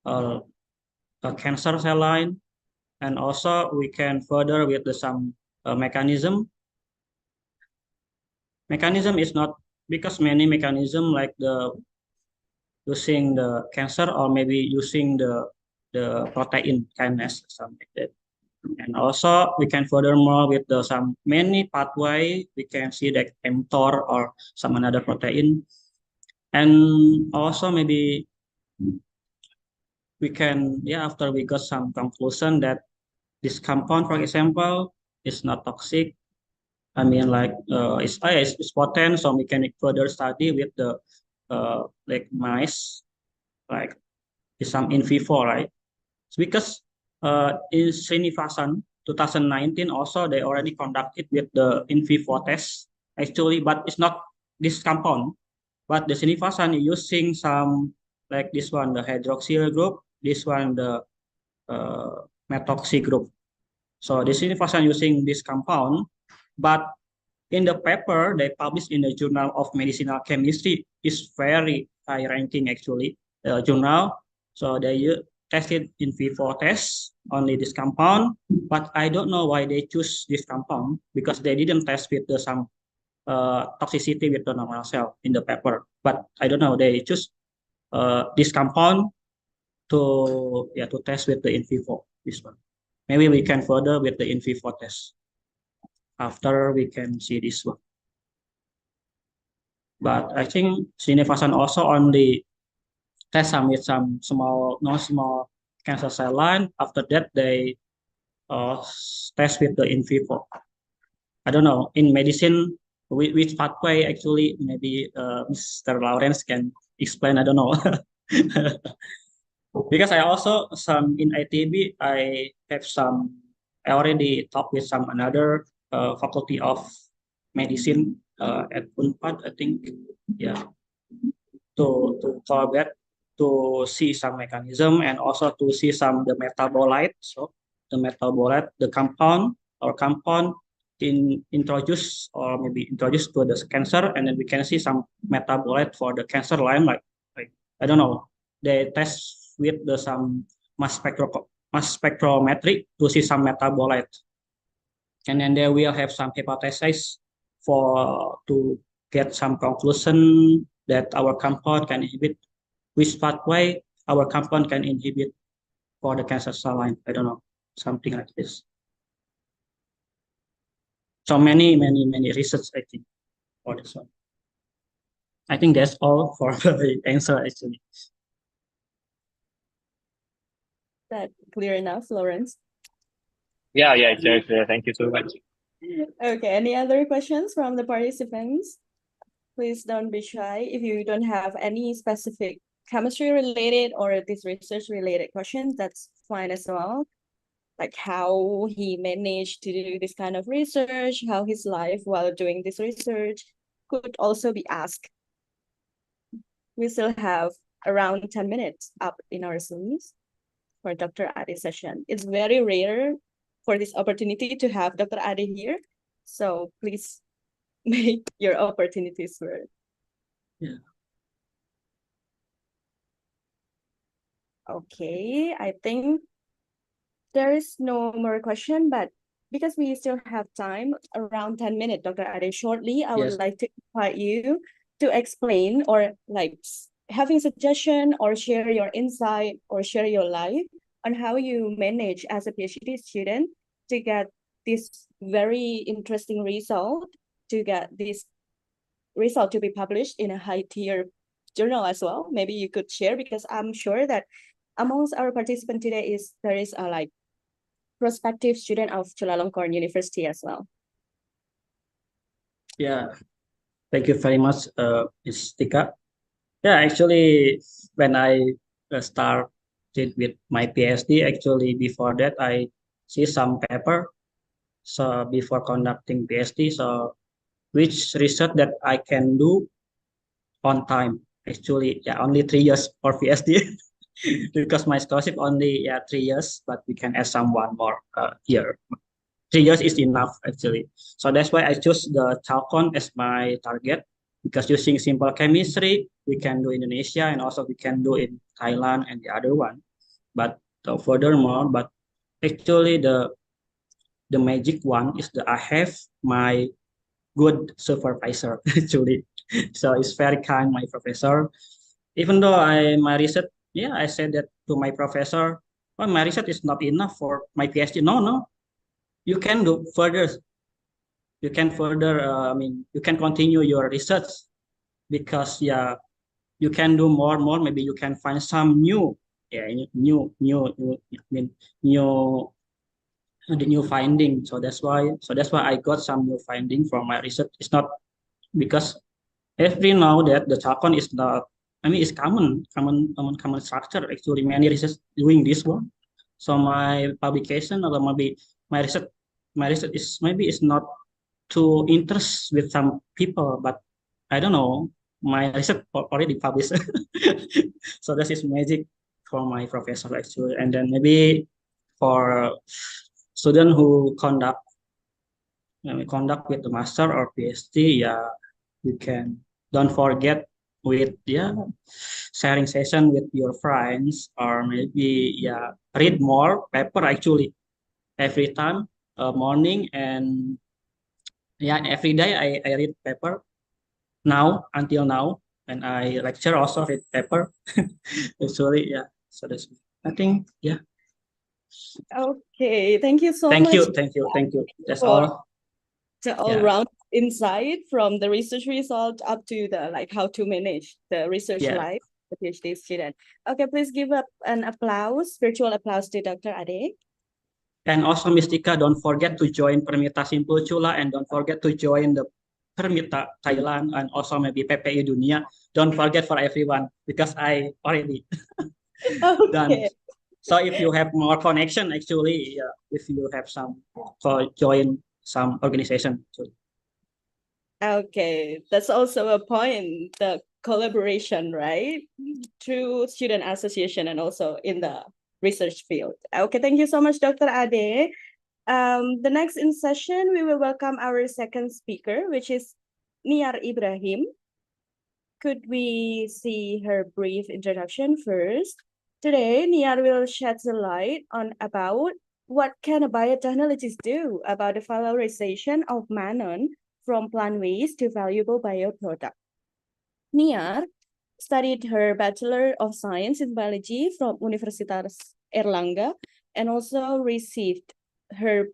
[SPEAKER 5] uh, cancer cell line, and also we can further with some mechanism. Mechanism is not because many mechanism like the using the cancer or maybe using the protein kinase something like that. And also we can furthermore with some many pathway we can see that mTOR or some another protein, and also maybe we can after we got some conclusion that this compound for example is not toxic. I mean like it's potent, so we can further study with the like mice, like some in vivo, right? Because in Srinivasan 2019 also they already conducted with the in vivo test actually, but it's not this compound, but the Srinivasan using some like this one, the hydroxyl group, this one, the methoxy group. So disinfection using this compound, but in the paper they published in the Journal of Medicinal Chemistry is very high ranking actually journal. So they tested in vivo test only this compound, but I don't know why they choose this compound because they didn't test with the some toxicity with the normal cell in the paper. But I don't know, they choose this compound to test with the in vivo this one. Maybe we can further with the in vivo test after we can see this one. But I think Srinivasan also only test some with some small, no small cancer cell line. After that, they test with the in vivo. I don't know, in medicine, which pathway actually, maybe Mr. Lawrence can explain, I don't know. Because I also, some in ITB, I have some, I already talked with some another faculty of medicine at Unpad, I think, yeah, to collaborate to see some mechanism and also to see some the metabolite. So the metabolite, the compound or compound introduce or maybe introduced to the cancer, and then we can see some metabolite for the cancer line, like I don't know. They test with the some mass spectrometry to see some metabolite, and then they will have some hypothesis for to get some conclusion that our compound can inhibit which pathway our compound can inhibit for the cancer cell line. I don't know, something like this. So many research, I think, for this one. I think that's all for the answer, actually.
[SPEAKER 1] That clear enough, Lawrence?
[SPEAKER 3] Yeah, it's very clear. Thank you so much.
[SPEAKER 1] Okay, any other questions from the participants? Please don't be shy. If you don't have any specific chemistry related or this research related questions, that's fine as well. Like how he managed to do this kind of research, how his life while doing this research could also be asked. We still have around 10 minutes up in our Zooms for Dr. Adi session. It's very rare for this opportunity to have Dr. Adi here. So please make your opportunities work.
[SPEAKER 5] Yeah.
[SPEAKER 1] Okay, I think there is no more question, but because we still have time, around 10 minutes, Dr. Ade, shortly, I would
[SPEAKER 5] Yes.
[SPEAKER 1] like to invite you to explain or like having suggestion or share your insight or share your life on how you manage as a PhD student to get this very interesting result, to get this result to be published in a high tier journal as well. Maybe you could share, because I'm sure that amongst our participants today there is a like prospective student of Chulalongkorn University as well.
[SPEAKER 5] Yeah. Thank you very much, Ms. Tika. Yeah, actually, when I started with my PhD, actually before that I see some paper. So before conducting PhD, so which research that I can do on time. Actually, yeah, only 3 years for PhD because my scholarship only 3 years, but we can add some one more year. 3 years is enough actually. So that's why I choose the Chalcon as my target, because using simple chemistry, we can do Indonesia and also we can do in Thailand and the other one. But furthermore, but actually the magic one is that I have my good supervisor actually. So it's very kind, my professor. Even though my research, I said that to my professor, well, my research is not enough for my PhD. No, you can do further. You can further, you can continue your research because you can do more. Maybe you can find some new, new the new finding. So that's why I got some new finding from my research. It's not because every now that the Chalcon is not, it's common structure. Actually, many research doing this one. So my publication or maybe my research is maybe is not too interest with some people, but I don't know. my research already published. So this is magic for my professor actually. And then maybe for student who conduct with the master or PhD, yeah, you can don't forget with sharing session with your friends, or maybe read more paper actually every time, morning, and every day I read paper now until now, and I lecture also read paper. Actually, so that's, I think,
[SPEAKER 1] Okay, thank you so much
[SPEAKER 5] thank you, that's
[SPEAKER 1] for
[SPEAKER 5] all.
[SPEAKER 1] the all-round insight from the research result up to the how to manage the research life of the PhD student. Okay, please give up an applause, virtual applause to Dr. Ade.
[SPEAKER 5] And also, Mistika, don't forget to join Permita Simpul Chula, and don't forget to join the Permita Thailand, and also maybe PPI Dunia. Don't forget for everyone, because I already done.
[SPEAKER 1] Okay.
[SPEAKER 5] So if you have more connection, actually, if you have some, so join some organization.
[SPEAKER 1] Okay, that's also a point, the collaboration, right? Through student association and also in the research field. Okay, thank you so much, Dr. Ade. The next in session, we will welcome our second speaker, which is Niar Ibrahim. Could we see her brief introduction first? Today, Niar will shed the light on about what can biotechnologies do about the valorization of mannan from plant waste to valuable bioproduct. Niar studied her Bachelor of Science in Biology from Universitas Erlangga and also received her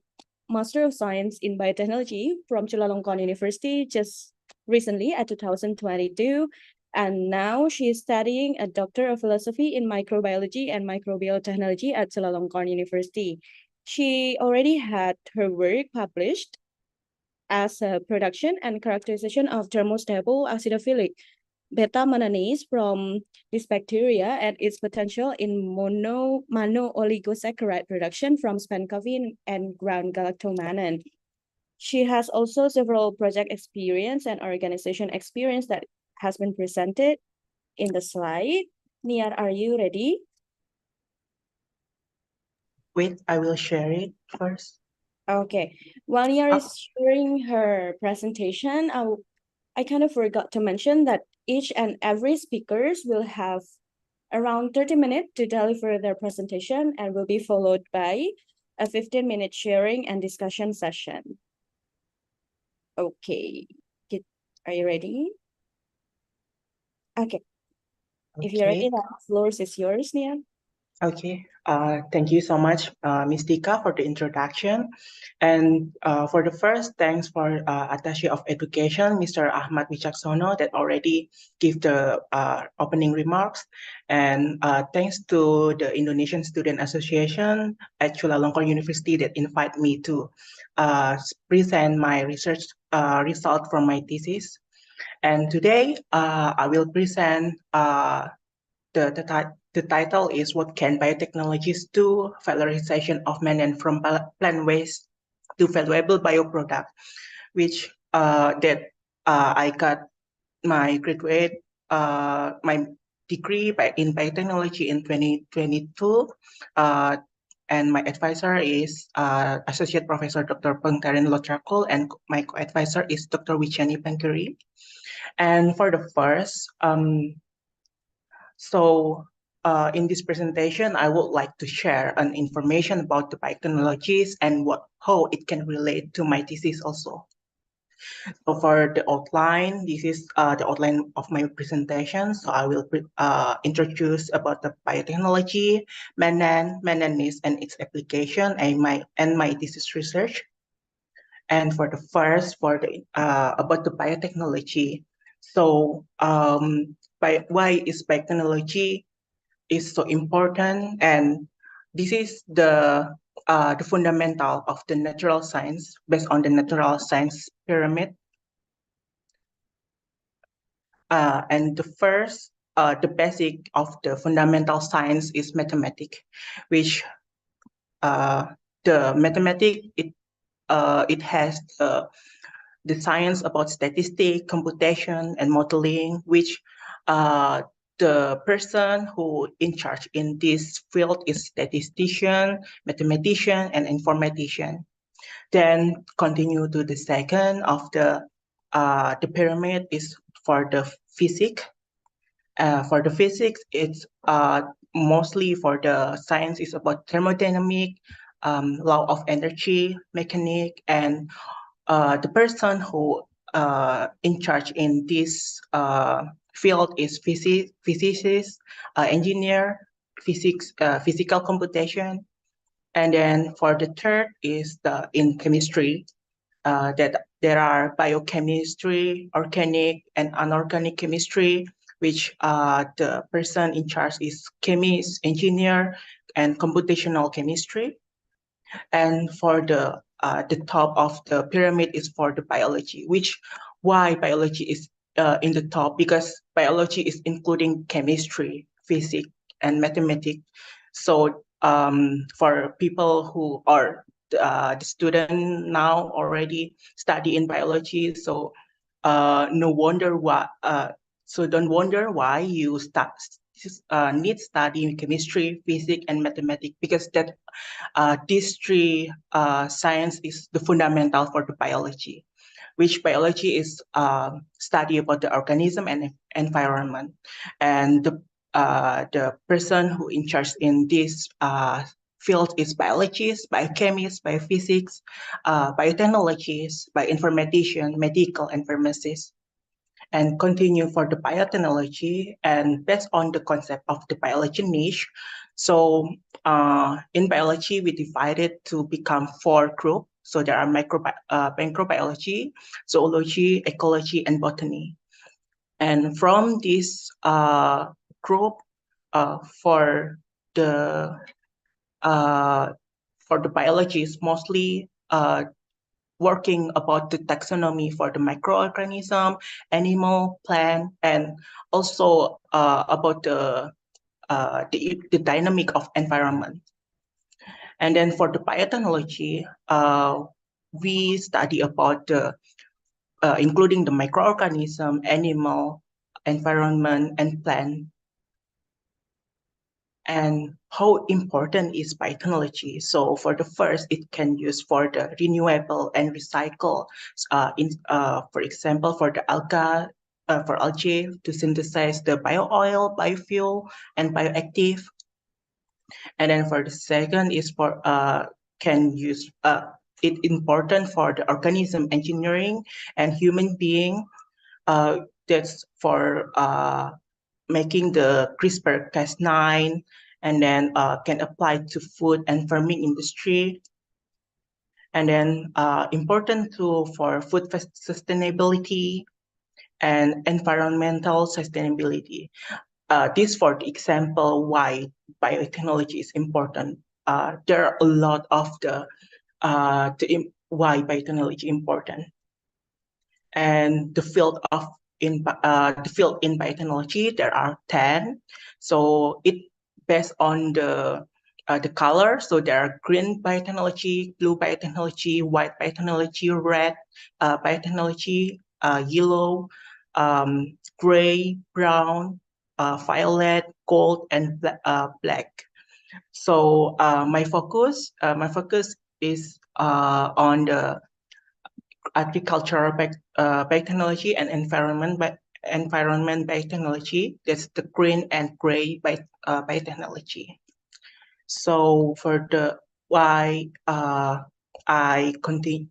[SPEAKER 1] Master of Science in Biotechnology from Chulalongkorn University just recently at 2022. And now she is studying a Doctor of Philosophy in Microbiology and Microbial Technology at Chulalongkorn University. She already had her work published as a production and characterization of thermostable acidophilic beta-manganese from this bacteria and its potential in mono-oligosaccharide production from spent coffee and ground galactomannan. She has also several project experience and organization experience that has been presented in the slide. Niar, are you ready?
[SPEAKER 6] Wait, I will share it first.
[SPEAKER 1] Okay. While Niar is sharing her presentation, I kind of forgot to mention that each and every speakers will have around 30 minutes to deliver their presentation and will be followed by a 15-minute sharing and discussion session. Okay, are you ready? Okay. If you're ready, the floor is yours, Nia.
[SPEAKER 6] Okay, thank you so much, Ms. Tika, for the introduction. And for the first, thanks for Attaché of Education, Mr. Ahmad Wicaksono, that already give the opening remarks. And thanks to the Indonesian Student Association at Chulalongkorn University that invite me to present my research result from my thesis. And today, I will present the title is What Can Biotechnologies Do? Valorization of Mannan from Plant Waste to Valuable Bioproduct, which I got my graduate my degree in biotechnology in 2022. And my advisor is Associate Professor Dr. Pengtaren Lotrakul, and my co-advisor is Dr. Wichani Pankiri. And for the first, in this presentation, I would like to share an information about the biotechnologies and how it can relate to my thesis also. So for the outline, this is the outline of my presentation. So I will introduce about the biotechnology, manganese and its application, and my thesis research. And for the first, about the biotechnology. So why is biotechnology is so important, and this is the fundamental of the natural science based on the natural science pyramid. And the first, the basic of the fundamental science is mathematics, which the mathematics it has the science about statistics, computation, and modeling, which the person who in charge in this field is statistician, mathematician, and informatician. Then continue to the second of the pyramid is for the physics. For the physics, it's mostly for the science is about thermodynamic, law of energy, mechanic, and the person who in charge in this field is physicist, engineer, physical computation, and then for the third is the in chemistry. That there are biochemistry, organic and inorganic chemistry, which the person in charge is chemist, engineer, and computational chemistry. And for the top of the pyramid is for the biology, which why biology is in the top, because biology is including chemistry, physics, and mathematics. So for people who are the student now already study in biology, so no wonder why. So don't wonder why you need study chemistry, physics, and mathematics, because that these three science is the fundamental for the biology, which biology is study about the organism and environment. And the person who in charge in this field is biologists, biochemists, biophysics, biotechnologists, bioinformatician, medical, and pharmacists. And continue for the biotechnology, and based on the concept of the biology niche. So in biology, we divided to become 4 groups. So there are microbiology, zoology, ecology, and botany. And from this group, for the biology is mostly working about the taxonomy for the microorganism, animal, plant, and also about the dynamic of environment. And then for the biotechnology, we study about the including the microorganism, animal, environment, and plant. And how important is biotechnology? So for the first, it can use for the renewable and recycle. For example, for the algae to synthesize the bio-oil, biofuel, and bioactive. And then for the second is for can use it important for the organism engineering and human being. That's for making the CRISPR-Cas9, and then can apply to food and farming industry. And then important tool for food sustainability and environmental sustainability. This for the example why biotechnology is important. There are a lot of why biotechnology important. And the field in biotechnology, there are 10. So it based on the color. So there are green biotechnology, blue biotechnology, white biotechnology, red biotechnology, yellow, gray, brown, violet, gold, and black. So my focus is on the agricultural biotechnology and environment biotechnology. That's the green and gray biotechnology. So for the why I continue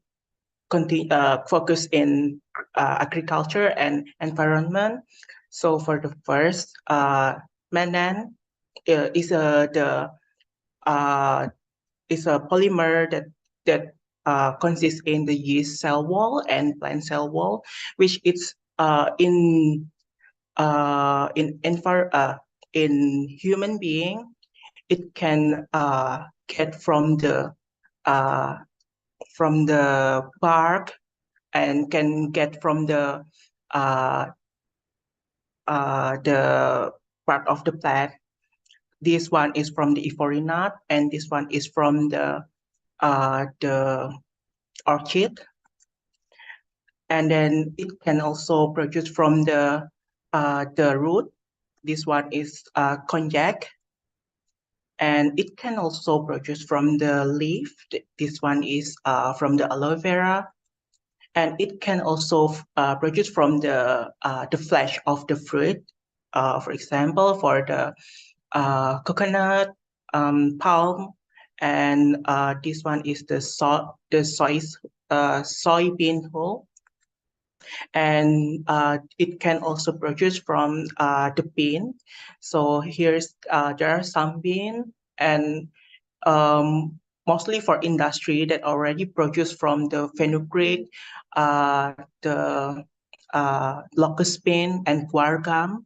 [SPEAKER 6] focus in agriculture and environment. So for the first, Manan is a polymer that consists in the yeast cell wall and plant cell wall, which is in human being. It can get from the bark, and can get from the part of the plant. This one is from the euphorinat, and this one is from the orchid. and then it can also produce from the root. This one is cognac, and it can also produce from the leaf. This one is from the aloe vera, and it can also produce from the flesh of the fruit. For example, for the coconut, palm, and this one is the soybean hull, and it can also produce from the bean. So here's there are some bean, and mostly for industry that already produce from the fenugreek, the locust bean and guar gum,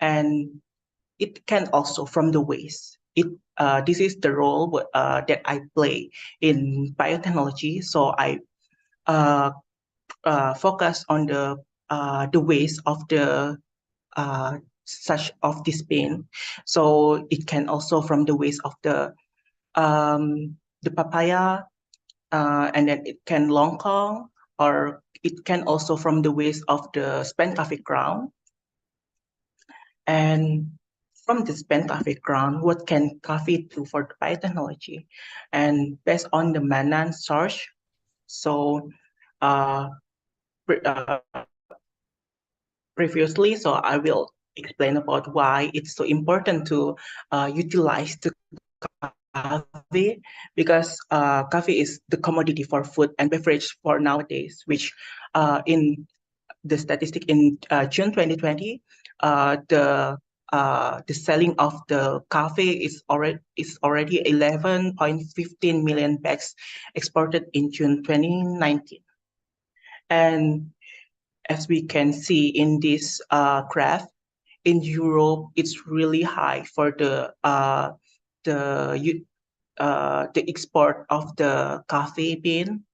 [SPEAKER 6] and it can also from the waste. This is the role that I play in biotechnology. So I focus on the waste of the such of this bean. So it can also from the waste of the papaya, and then it can longkong, or it can also from the waste of the spent coffee ground. And from the spent coffee ground, what can coffee do for the biotechnology? And based on the Manan source, so uh, pre- uh, previously, so I will explain about why it's so important to utilize the coffee, because coffee is the commodity for food and beverage for nowadays, which in the statistic in June 2020, the selling of the coffee is already 11.15 million bags exported in June 2019. And as we can see in this graph, in Europe, it's really high for the export of the coffee bean.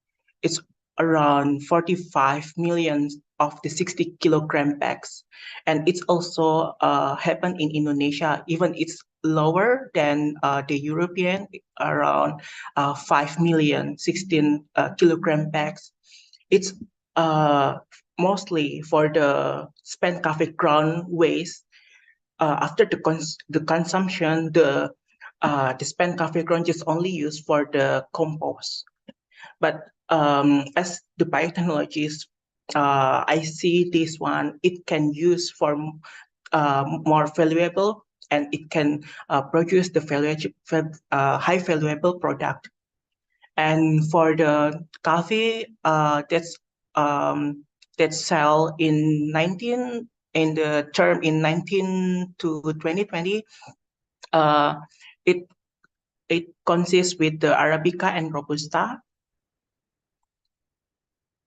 [SPEAKER 6] It's around 45 million of the 60 kilogram bags, and it's also happened in Indonesia. Even it's lower than the European, around 5 million 16 kilogram bags. It's mostly for the spent coffee ground waste. After the consumption, the spent coffee ground is only used for the compost. But as the biotechnologies, I see this one, it can use for more valuable, and it can produce the high valuable product. And for the coffee that sell in 19 in the term in 19 to 2020, uh, it it consists with the Arabica and Robusta.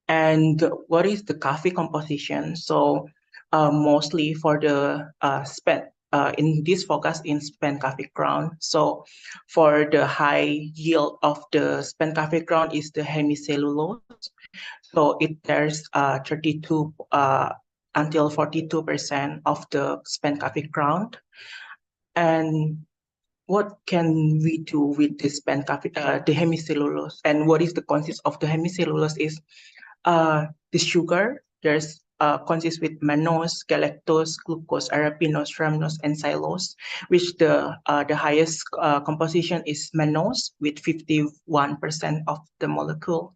[SPEAKER 6] And what is the coffee composition? So mostly for the spent in this focus in spent coffee ground. So for the high yield of the spent coffee ground is the hemicellulose. So there's 32 until 42% of the spent coffee ground. And what can we do with the spent coffee, the hemicellulose? And what is the consist of the hemicellulose is the sugar. There's consists with mannose, galactose, glucose, arabinose, rhamnose, and xylose, which the highest composition is mannose with 51% of the molecule.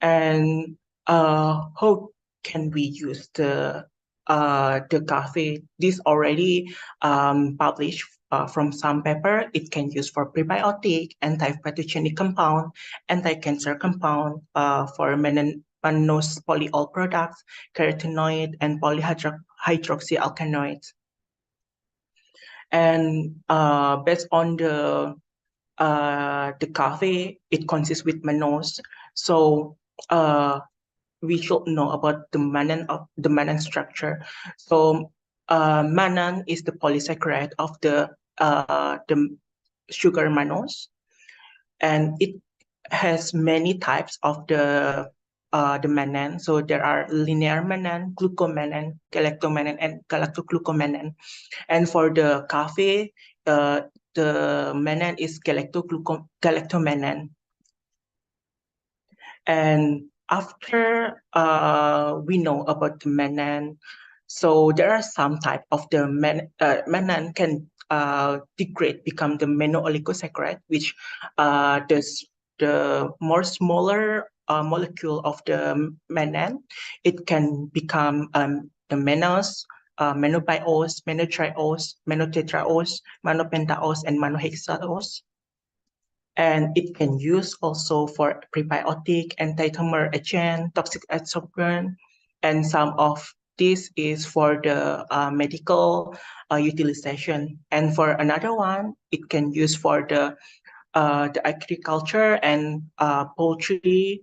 [SPEAKER 6] And how can we use the coffee? This already published from some paper. It can use for prebiotic, anti-pathogenic compound, anti-cancer compound, for mannose polyol products, carotenoid, and polyhydroxyalkanoids. And based on the coffee, it consists with mannose. So we should know about the Manan structure. So Manan is the polysaccharide of the sugar mannose, and it has many types of the Manan. So there are linear Manan, glucomanan, galactomanan, and galactoglucomanan. And for the coffee, the Manan is galactomanan. And after we know about the menin, so there are some type of the menin can degrade, become the monooligosaccharide, which the more smaller molecule of the menin, it can become the mannose, monobiose, monotriose, monotetraose, monopentaose, and monohexaose. And it can use also for prebiotic, anti-tumor agent, toxic adsorbent, and some of this is for the medical utilization. And for another one, it can use for the agriculture and poultry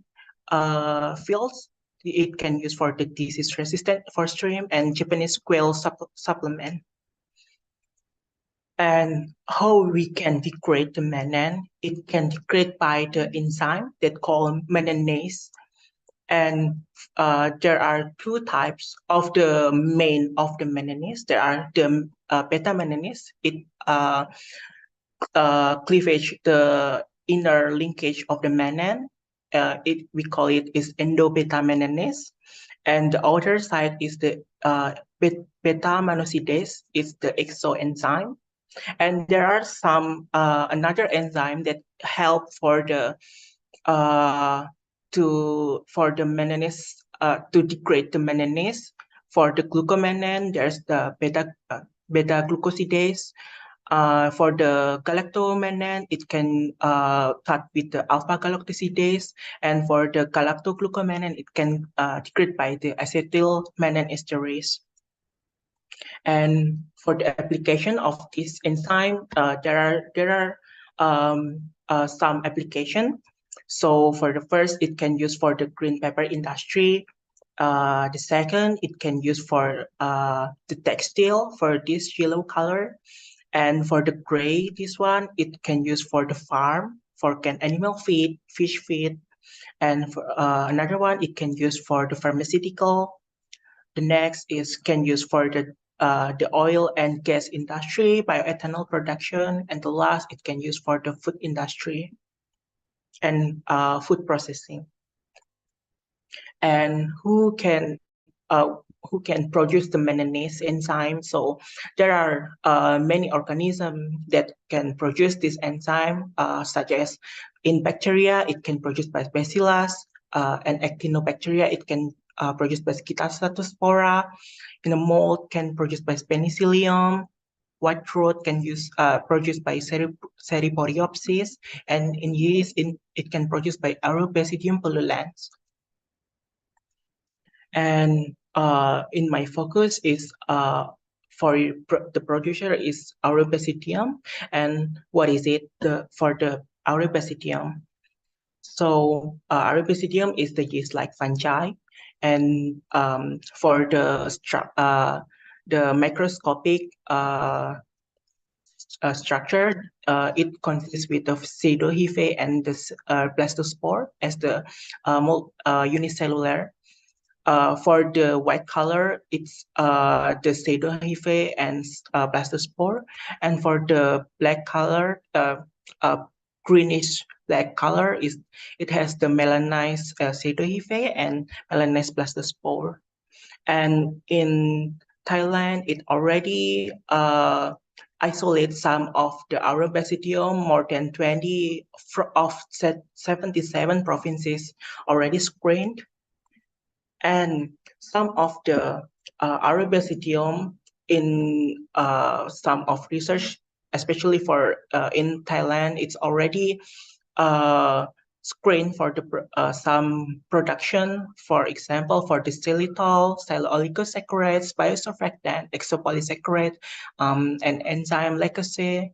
[SPEAKER 6] fields. It can use for the disease-resistant for shrimp and Japanese quail supplement. And how we can degrade the menin? It can degrade by the enzyme that called meninase. And there are two types of the main of the meninase. There are the beta meninase. It cleavage the inner linkage of the menin. We call it is endo-beta meninase. And the other side is the beta manosidase. It's the exoenzyme. And there are some another enzyme that help for the meninase to degrade the meninase. For the glucomenin, there's the beta glucosidase. For the galactomenin, it can cut with the alpha galactosidase, and for the galactoglucomenin, it can degrade by the acetylmenin esterase. And for the application of this enzyme, there are some application. So for the first, it can use for the green pepper industry. The second, it can use for the textile for this yellow color. And for the gray, this one, it can use for the farm, for animal feed, fish feed. And for another one, it can use for the pharmaceutical. The next is can use for the oil and gas industry, bioethanol production, and the last it can use for the food industry and food processing. And who can produce the meninase enzyme? So there are many organisms that can produce this enzyme, such as in bacteria, it can produce by bacillus, and actinobacteria, it can produced by Cytostatospora. In a mold, can produce by Penicillium. White throat can use produced by Seriporiopsis, and in yeast, it can produce by Aurobasidium pullulans. And in my focus is for the producer is Aurobasidium. And what is it for the Aurobasidium? So Aurobasidium is the yeast-like fungi, and for the microscopic structure, it consists with of pseudohyphae and the blastospore as the unicellular. For the white color, it's the pseudohyphae and blastospore, and for the black color, greenish black color it has the melanized pseudohyphae and melanized blastospore. And in Thailand, it already isolates some of the Aurobasidium. More than 20 of 77 provinces already screened. And some of the Aurobasidium in some of research, especially for in Thailand, it's already screened for the some production. For example, for the xylitol, sialoligosaccharides, biosurfactant, exopolysaccharide, and enzyme lactase,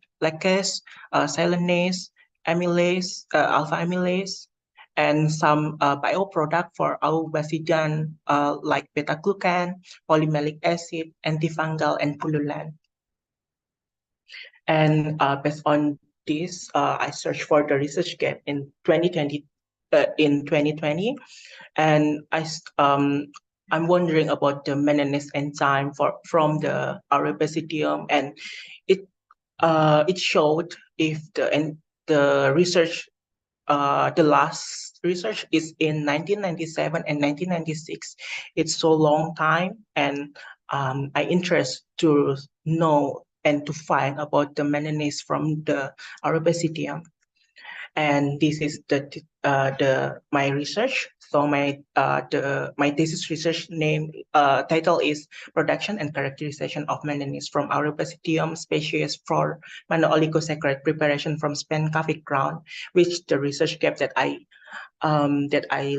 [SPEAKER 6] silanase, amylase, alpha amylase, and some bioproduct for Aurobasidium like beta-glucan, polymalic acid, antifungal, and pullulan. And based on this, I searched for the research gap in 2020. And I'm wondering about the meninase enzyme from the Aurobasidium, and it showed if the research the last research is in 1997 and 1996. It's so long time, and I interest to know and to find about the manganese from the Arabicidium. And this is the my research. So my thesis research name title is Production and Characterization of Manganese from Arabicidium species for Monooligosaccharide preparation from spent café ground, which the research gap that I um, that I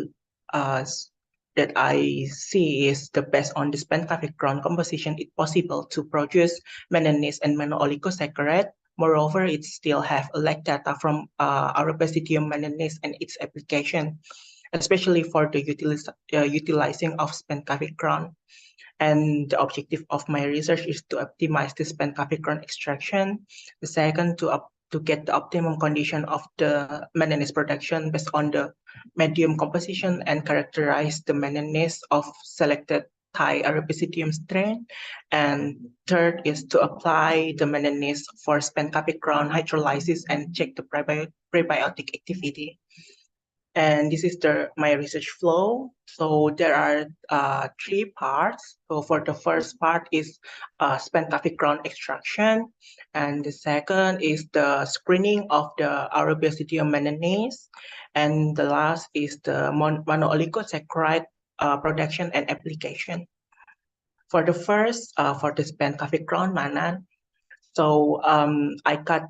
[SPEAKER 6] uh, s- that I see is the best on the spent café ground composition. It's possible to produce manganese and monooligosaccharide. Moreover, it still have a lack data from Arabicidium manganese and its application, especially for the utilizing of spent café ground. And the objective of my research is to optimize the spent café ground extraction. The second, to get the optimum condition of the manganese production based on the medium composition and characterize the manganese of selected Thai Arabicidium strain. And third is to apply the manganese for spent café ground hydrolysis and check the prebiotic activity. And this is my research flow. So there are three parts. So for the first part is spent café ground extraction, and the second is the screening of the Arabicidium manganese, and the last is the monooligosaccharide production and application. For the first, for the spent café ground mannan, so I got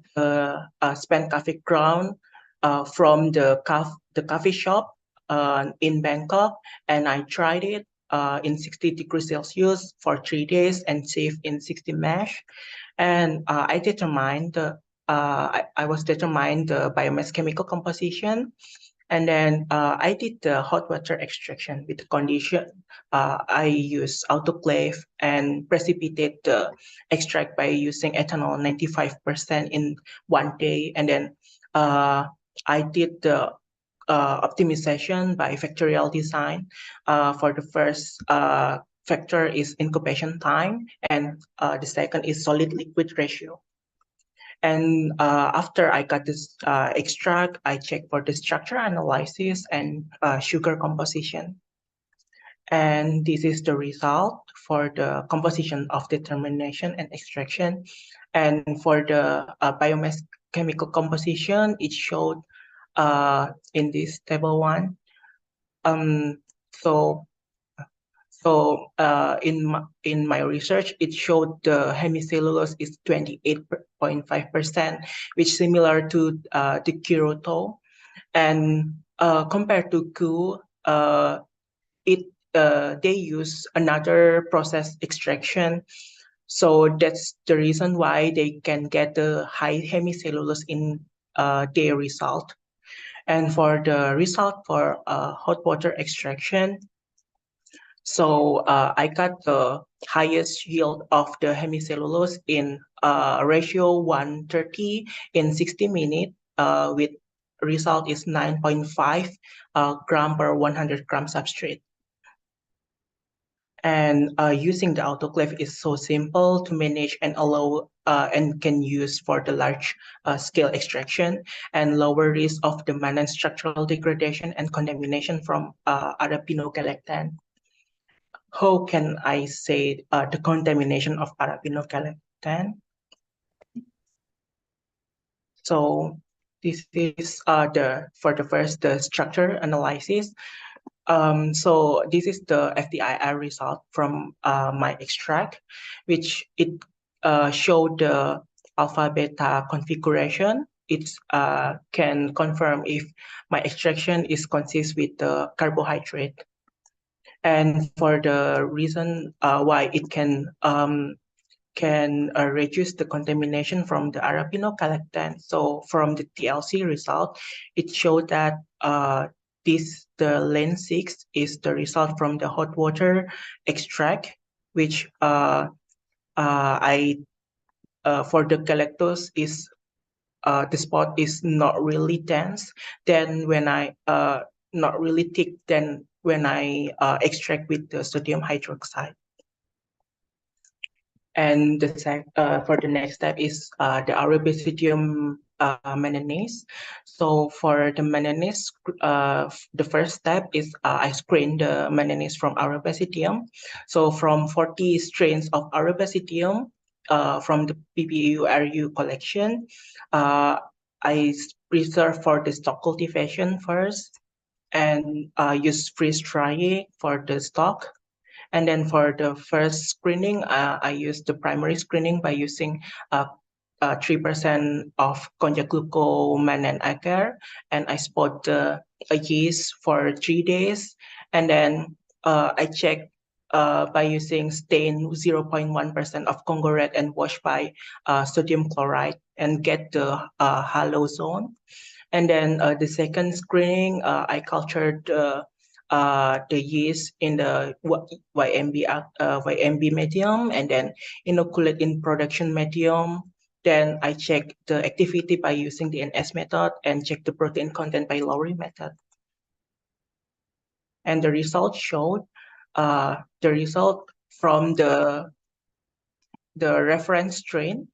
[SPEAKER 6] spent coffee ground from the coffee shop in Bangkok, and I tried it in 60 degrees Celsius for 3 days and saved in 60 mesh. And I was determined the biomass chemical composition. And then I did the hot water extraction with the condition. I use autoclave and precipitate the extract by using ethanol 95% in 1 day. And then I did the optimization by factorial design. For the first factor is incubation time, and the second is solid liquid ratio. And after I got this extract, I check for the structure analysis and sugar composition. And this is the result for the composition of determination and extraction. And for the biomass chemical composition, it showed in this table one. So in my research, it showed the hemicellulose is 28.5%, which similar to the Kiroto. And compared to Ku, they use another process extraction. So that's the reason why they can get the high hemicellulose in their result. And for the result for hot water extraction, so I got the highest yield of the hemicellulose in ratio 130 in 60 minutes with result is 9.5 gram per 100 gram substrate. And using the autoclave is so simple to manage and allow and can use for the large scale extraction and lower risk of the mannan structural degradation and contamination from arabinogalactan. How can I say the contamination of arabinogalactan? So this is for the first the structure analysis. So this is the FTIR result from my extract, which it showed the alpha beta configuration. It can confirm if my extraction is consist with the carbohydrate. And for the reason why it can reduce the contamination from the arabinogalactan. So from the TLC result, it showed that the lane 6 is the result from the hot water extract, which I for the galactose is the spot is not really dense. Then when I not really thick, then when I extract with the sodium hydroxide. And for the next step is the Arabicidium manganese. So for the manganese, the first step is I screen the manganese from Arabasidium. So from 40 strains of Arabasidium from the PPURU collection, I preserve for the stock cultivation first and use freeze drying for the stock. And then for the first screening, I use the primary screening by using 3% of konjac glucomannan agar, and I spot the yeast for 3 days. And then I check by using stain 0.1% of Congo red and wash by sodium chloride and get the halo zone. And then the second screening, I cultured the yeast in the YMB medium and then inoculate in production medium. Then I check the activity by using the NS method and check the protein content by Lowry method. And the result showed the result from the reference strain.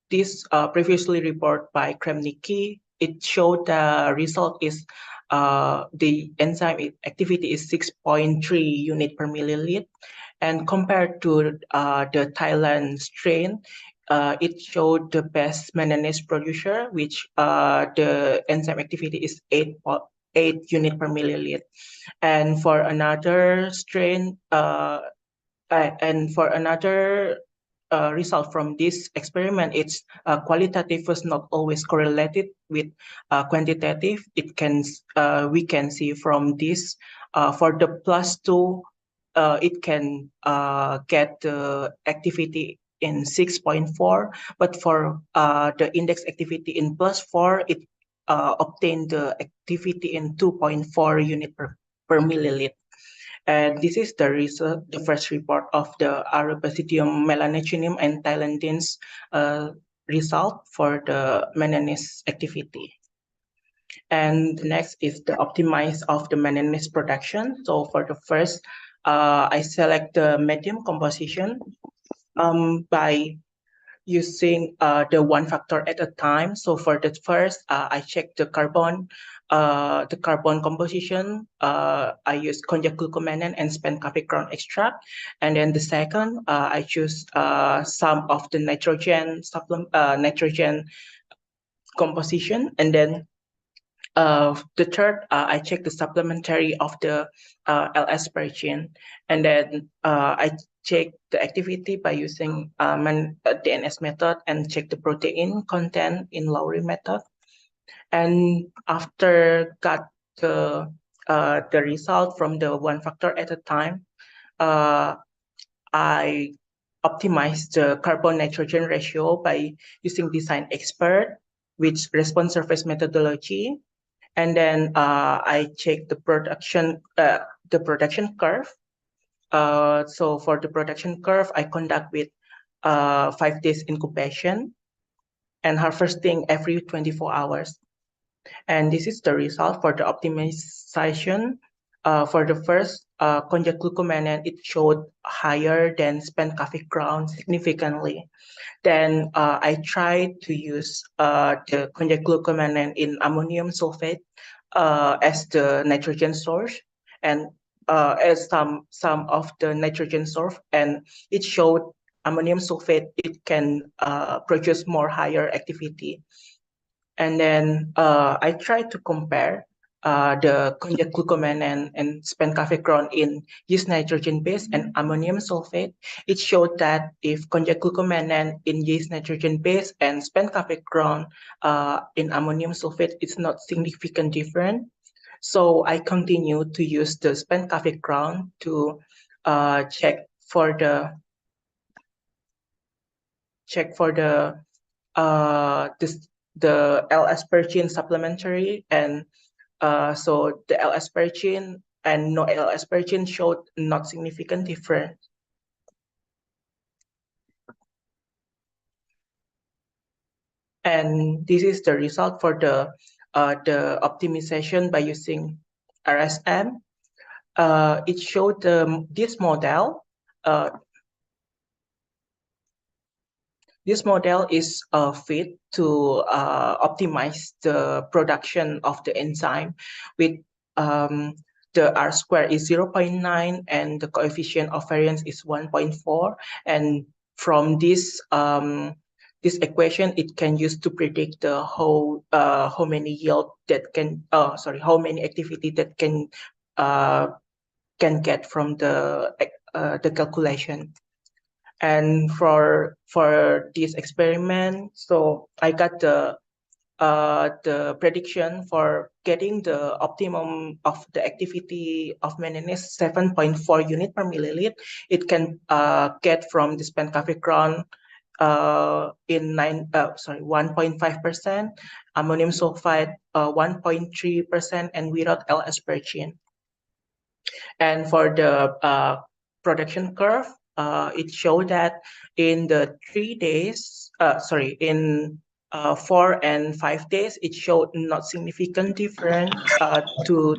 [SPEAKER 6] This previously reported by Kremnicki, it showed the result is the enzyme activity is 6.3 unit per milliliter. And compared to the Thailand strain, it showed the best manganese producer, which the enzyme activity is 8 unit per milliliter. And for another strain, result from this experiment, it's qualitative was not always correlated with quantitative. We can see from this for the +2, it can get the activity in 6.4, but for the index activity in +4, it obtained the activity in 2.4 unit per milliliter. And this is the first report of the Arabasidium melanogenum and thailandines result for the manganese activity. And the next is the optimize of the manganese production. So for the first, I select the medium composition by using the one factor at a time. So for the first, I check the carbon composition. I use konjac glucomannan and spent coffee ground extract. And then the second, I choose some of the nitrogen composition. And then the third, I check the supplementary of the L-asparagine. And then I check the activity by using DNS method and check the protein content in Lowry method. And after got the result from the one factor at a time, I optimize the carbon nitrogen ratio by using design expert with response surface methodology. And then I check the production curve. So for the production curve, I conduct with 5 days incubation and harvesting every 24 hours. And this is the result for the optimization. For the first konjac glucomannan, it showed higher than spent coffee ground significantly. Then I tried to use the konjac glucomannan in ammonium sulfate as the nitrogen source and as some of the nitrogen source, and it showed ammonium sulfate it can produce more higher activity. And then I tried to compare the konjac glucomannan and spent coffee ground in yeast nitrogen base and ammonium sulfate. It showed that if konjac glucomannan in yeast nitrogen base and spent coffee ground in ammonium sulfate, it's not significant different. So I continue to use the spent coffee ground to check for the the L-asparagine supplementary, and so the L-asparagine and no L-asparagine showed not significant difference. And this is the result for the optimization by using RSM. It showed this model. This model is fit to optimize the production of the enzyme with the R square is 0.9 and the coefficient of variance is 1.4. And from this equation, it can use to predict the how many yield that can how many activity that can get from the calculation. And for this experiment, so I got the prediction for getting the optimum of the activity of manganese 7.4 unit per milliliter. It can get from this pentacafecron in 1.5%, ammonium sulfide 1.3%, and without L-asparagine. And for the production curve, it showed that in the 3 days, in 4 and 5 days, it showed not significant difference to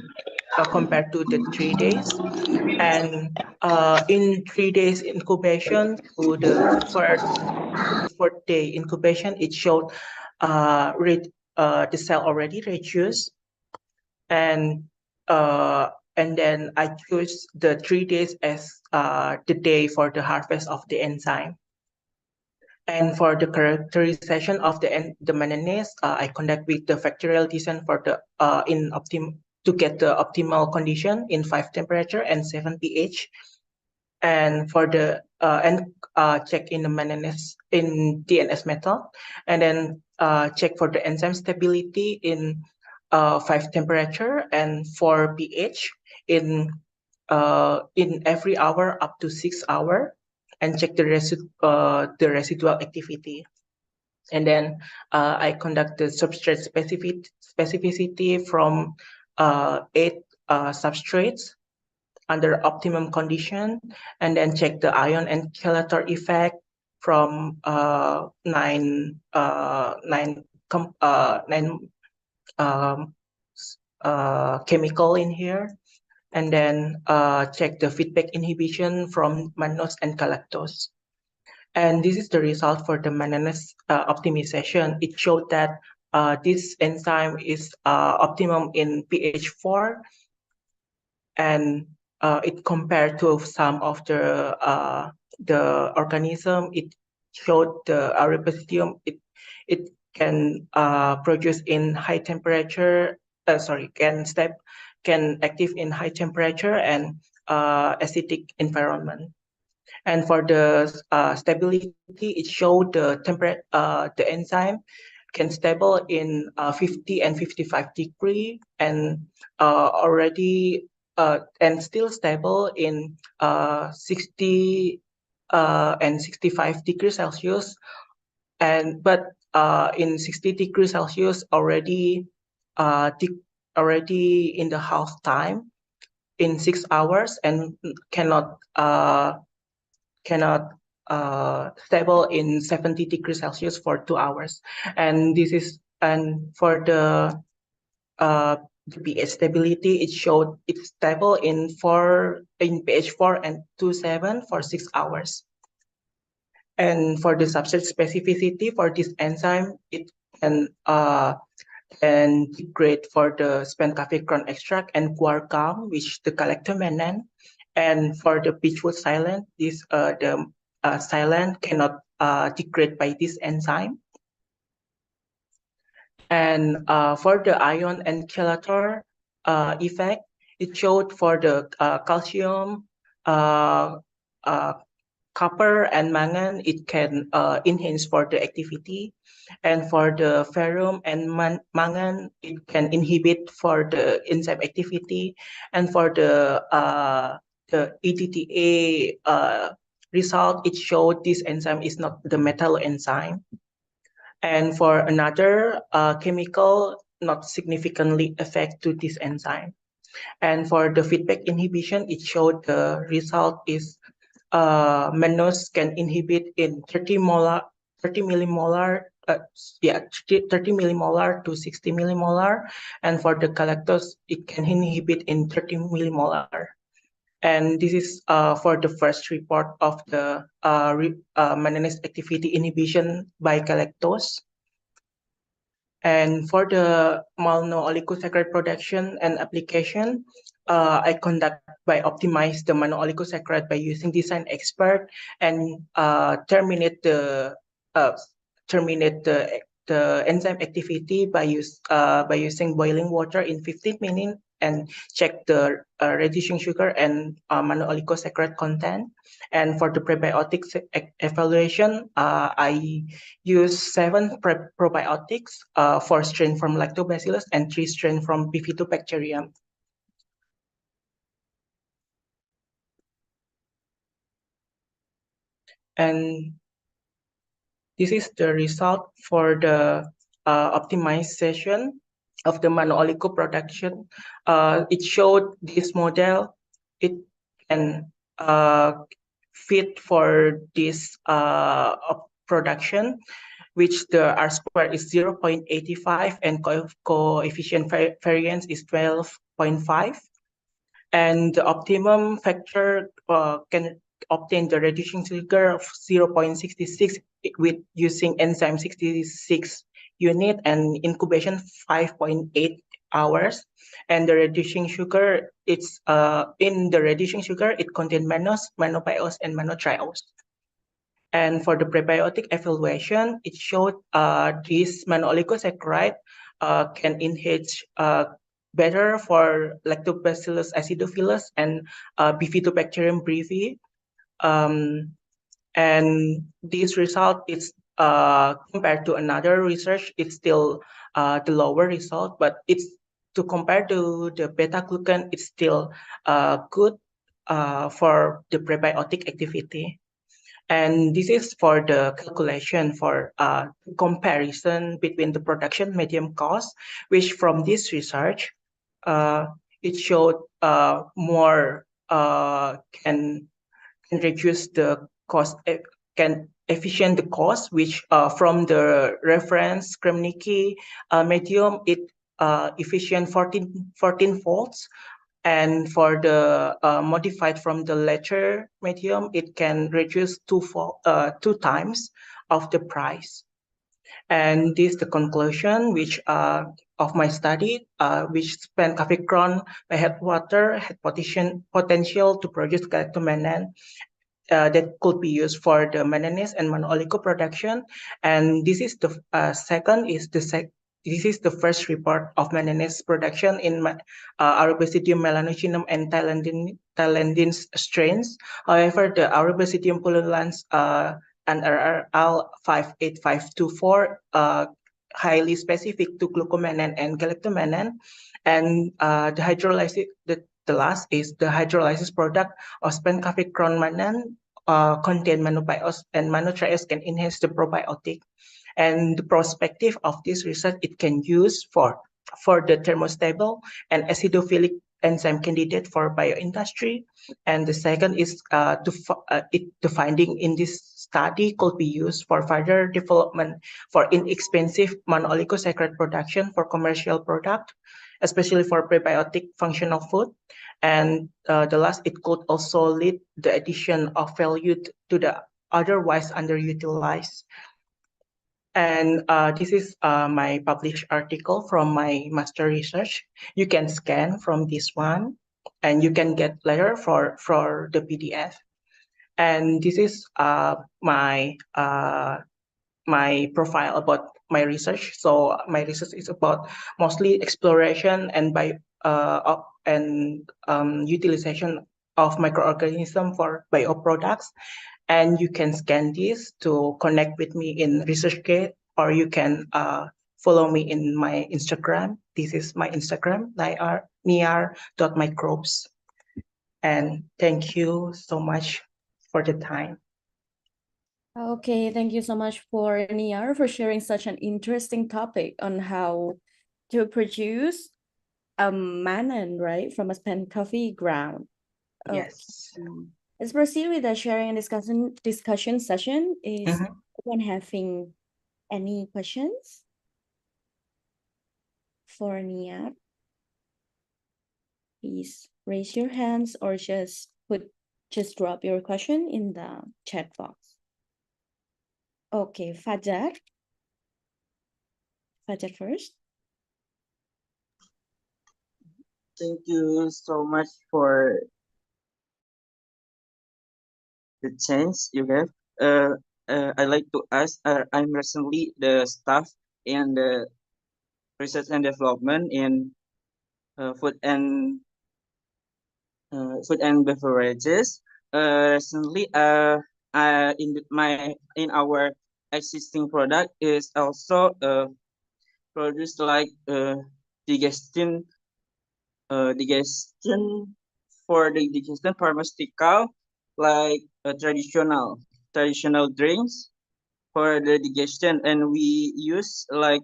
[SPEAKER 6] compared to the 3 days. And in 3 days incubation to the fourth day incubation, it showed the cell already reduced. And then I choose the 3 days as the day for the harvest of the enzyme. And for the characterization of the manganese, I conduct with the factorial design for the to get the optimal condition in 5 temperature and 7 pH. And for the check in the manganese in DNS method, and then check for the enzyme stability in 5 temperature and 4 pH in every hour up to 6 hours, and check the residual activity. And then I conduct the substrate specificity from 8 substrates under optimum condition, and then check the ion and chelator effect from 9 chemical in here, and then check the feedback inhibition from mannose and galactose. And this is the result for the manganese optimization. It showed that this enzyme is optimum in pH 4, and it compared to some of the organism. It showed the Arabidopsidium. It can produce in high temperature. Can active in high temperature and acidic environment. And for the stability, it showed the enzyme can stable in 50 and 55 degree, and already and still stable in 60 and 65 degrees Celsius, but in 60 degrees Celsius already in the half time in 6 hours, and cannot stable in 70 degrees Celsius for 2 hours. And for the pH stability, it showed it's stable in pH 4 and 2.7 for 6 hours. And for the substrate specificity for this enzyme, it can degrade for the pentacafecron extract and guar gum, which the galactomannan. And for the beechwood silane, the silane cannot degrade by this enzyme. And for the ion and chelator effect, it showed for the calcium, copper, and mangan, it can enhance for the activity. And for the ferrum and mangan, it can inhibit for the enzyme activity. And for the EDTA result, it showed this enzyme is not the metal enzyme. And for another chemical, not significantly affect to this enzyme. And for the feedback inhibition, it showed the result is mannose can inhibit in 30 millimolar to 60 millimolar, and for the galactose, it can inhibit in 30 millimolar. And this is for the first report of the manganese activity inhibition by galactose. And for the mono-oligosaccharide production and application, I conduct by optimize the mono-oligosaccharide by using design expert and terminate the enzyme activity by using boiling water in 15 minutes and check the reducing sugar and mono-oligosaccharide content. And for the prebiotics evaluation, I use 7 probiotics, 4 strain from lactobacillus and 3 strain from bifidobacterium. And this is the result for the optimization of the mono-oligo production. It showed this model, it can fit for this production, which the R square is 0.85 and coefficient variance is 12.5. And the optimum factor can obtain the reducing sugar of 0.66 with using enzyme 66 unit and incubation 5.8 hours. And the reducing sugar, it's in the reducing sugar, it contains mannose, manobiose, and manotriose. And for the prebiotic evaluation, it showed this mono-oligosaccharide can enhance better for Lactobacillus acidophilus and Bifidobacterium brevi. And this result is compared to another research, it's still the lower result, but it's to compare to the beta-glucan, it's still good for the prebiotic activity. And this is for the calculation for comparison between the production medium cost, which from this research, it showed more can reduce the cost, can efficient the cost, which from the reference Kremnicki medium, it efficient 14 volts. And for the modified from the latter medium, it can reduce two times of the price. And this is the conclusion which of my study, which spent cafecron by headwater had potential to produce galactomannan that could be used for the manganese and mono-oligo production. And this is the this is the first report of manganese production in Arabicidium melanogenum and thailandine strains. However, the Arabicidium pullulans and RRL 58524 highly specific to glucomannan and galactomannan. And the hydrolysis, the last is the hydrolysis product of spent cafecron mannan contain manobiose and manotriose can enhance the probiotic. And the perspective of this research, it can use for the thermostable and acidophilic enzyme candidate for bioindustry. And the second is the finding in this study could be used for further development for inexpensive mono-oligosaccharide production for commercial product, especially for prebiotic functional food. And the last, it could also lead the addition of value to the otherwise underutilized. And this is my published article from my master research. You can scan from this one, and you can get later for the PDF. And this is my my profile about my research. So my research is about mostly exploration and utilization of microorganisms for bioproducts. And you can scan this to connect with me in ResearchGate, or you can follow me in my Instagram. This is my Instagram, niar.microbes. And thank you so much for the time.
[SPEAKER 1] Okay, thank you so much for Niar for sharing such an interesting topic on how to produce a mannan, right, from a spent coffee ground.
[SPEAKER 6] Yes.
[SPEAKER 1] Okay. Let's proceed with the sharing and discussion session. Is anyone having any questions for Niar?
[SPEAKER 7] please raise your hands or just drop your question in the chat box. Okay, Fajar. Fajar first.
[SPEAKER 8] Thank you so much for the chance you gave. I'd like to ask, I'm recently the staff in the research and development in food and beverages. Recently, in our existing product is also produced like digestion digestion for the digestion pharmaceutical like traditional drinks for the digestion, and we use like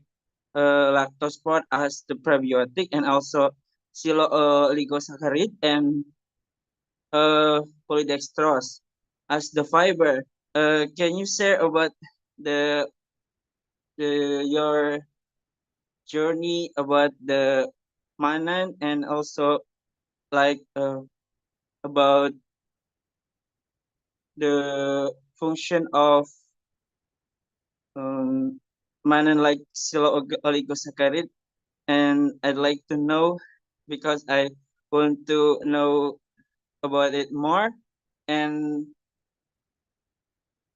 [SPEAKER 8] lactose pod as the prebiotic and also oligosaccharide and polydextrose as the fiber. Can you share about the your journey about the Manan and also like about the function of Manan like oligosaccharide, and I'd like to know because I want to know about it more, and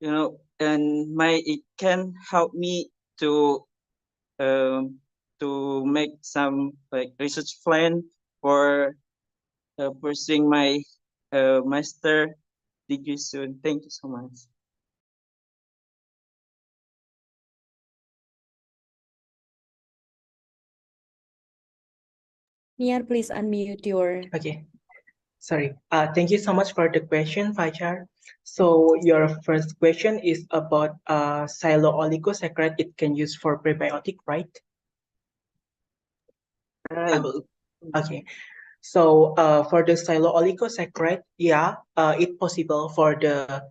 [SPEAKER 8] and it can help me um to make some like research plan for pursuing my master degree soon. Thank you so much.
[SPEAKER 7] Niar, please unmute your.
[SPEAKER 6] Okay, sorry. Thank you so much for the question, Fajar. So your first question is about silo oligosaccharide it can use for prebiotic, right?
[SPEAKER 8] Right.
[SPEAKER 6] Okay. So for the silo oligosaccharide, yeah, it's possible for the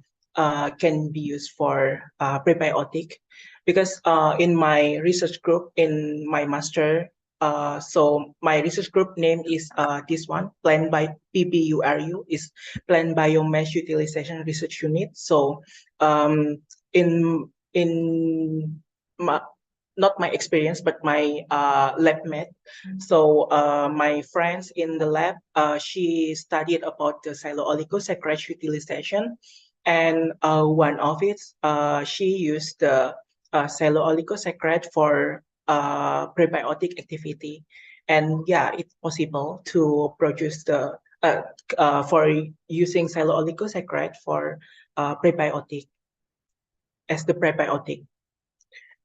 [SPEAKER 6] can be used for prebiotic, because in my research group in my master, so my research group name is this one, Plant by PBURU, is Plant Biomass Utilization Research Unit. So in my, not my experience, but my lab mate. So my friends in the lab, she studied about the silo-oligosaccharide utilization, and one of it, she used the silo-oligosaccharide for prebiotic activity, and yeah, it's possible to produce the for using silo-oligosaccharide for prebiotic as the prebiotic.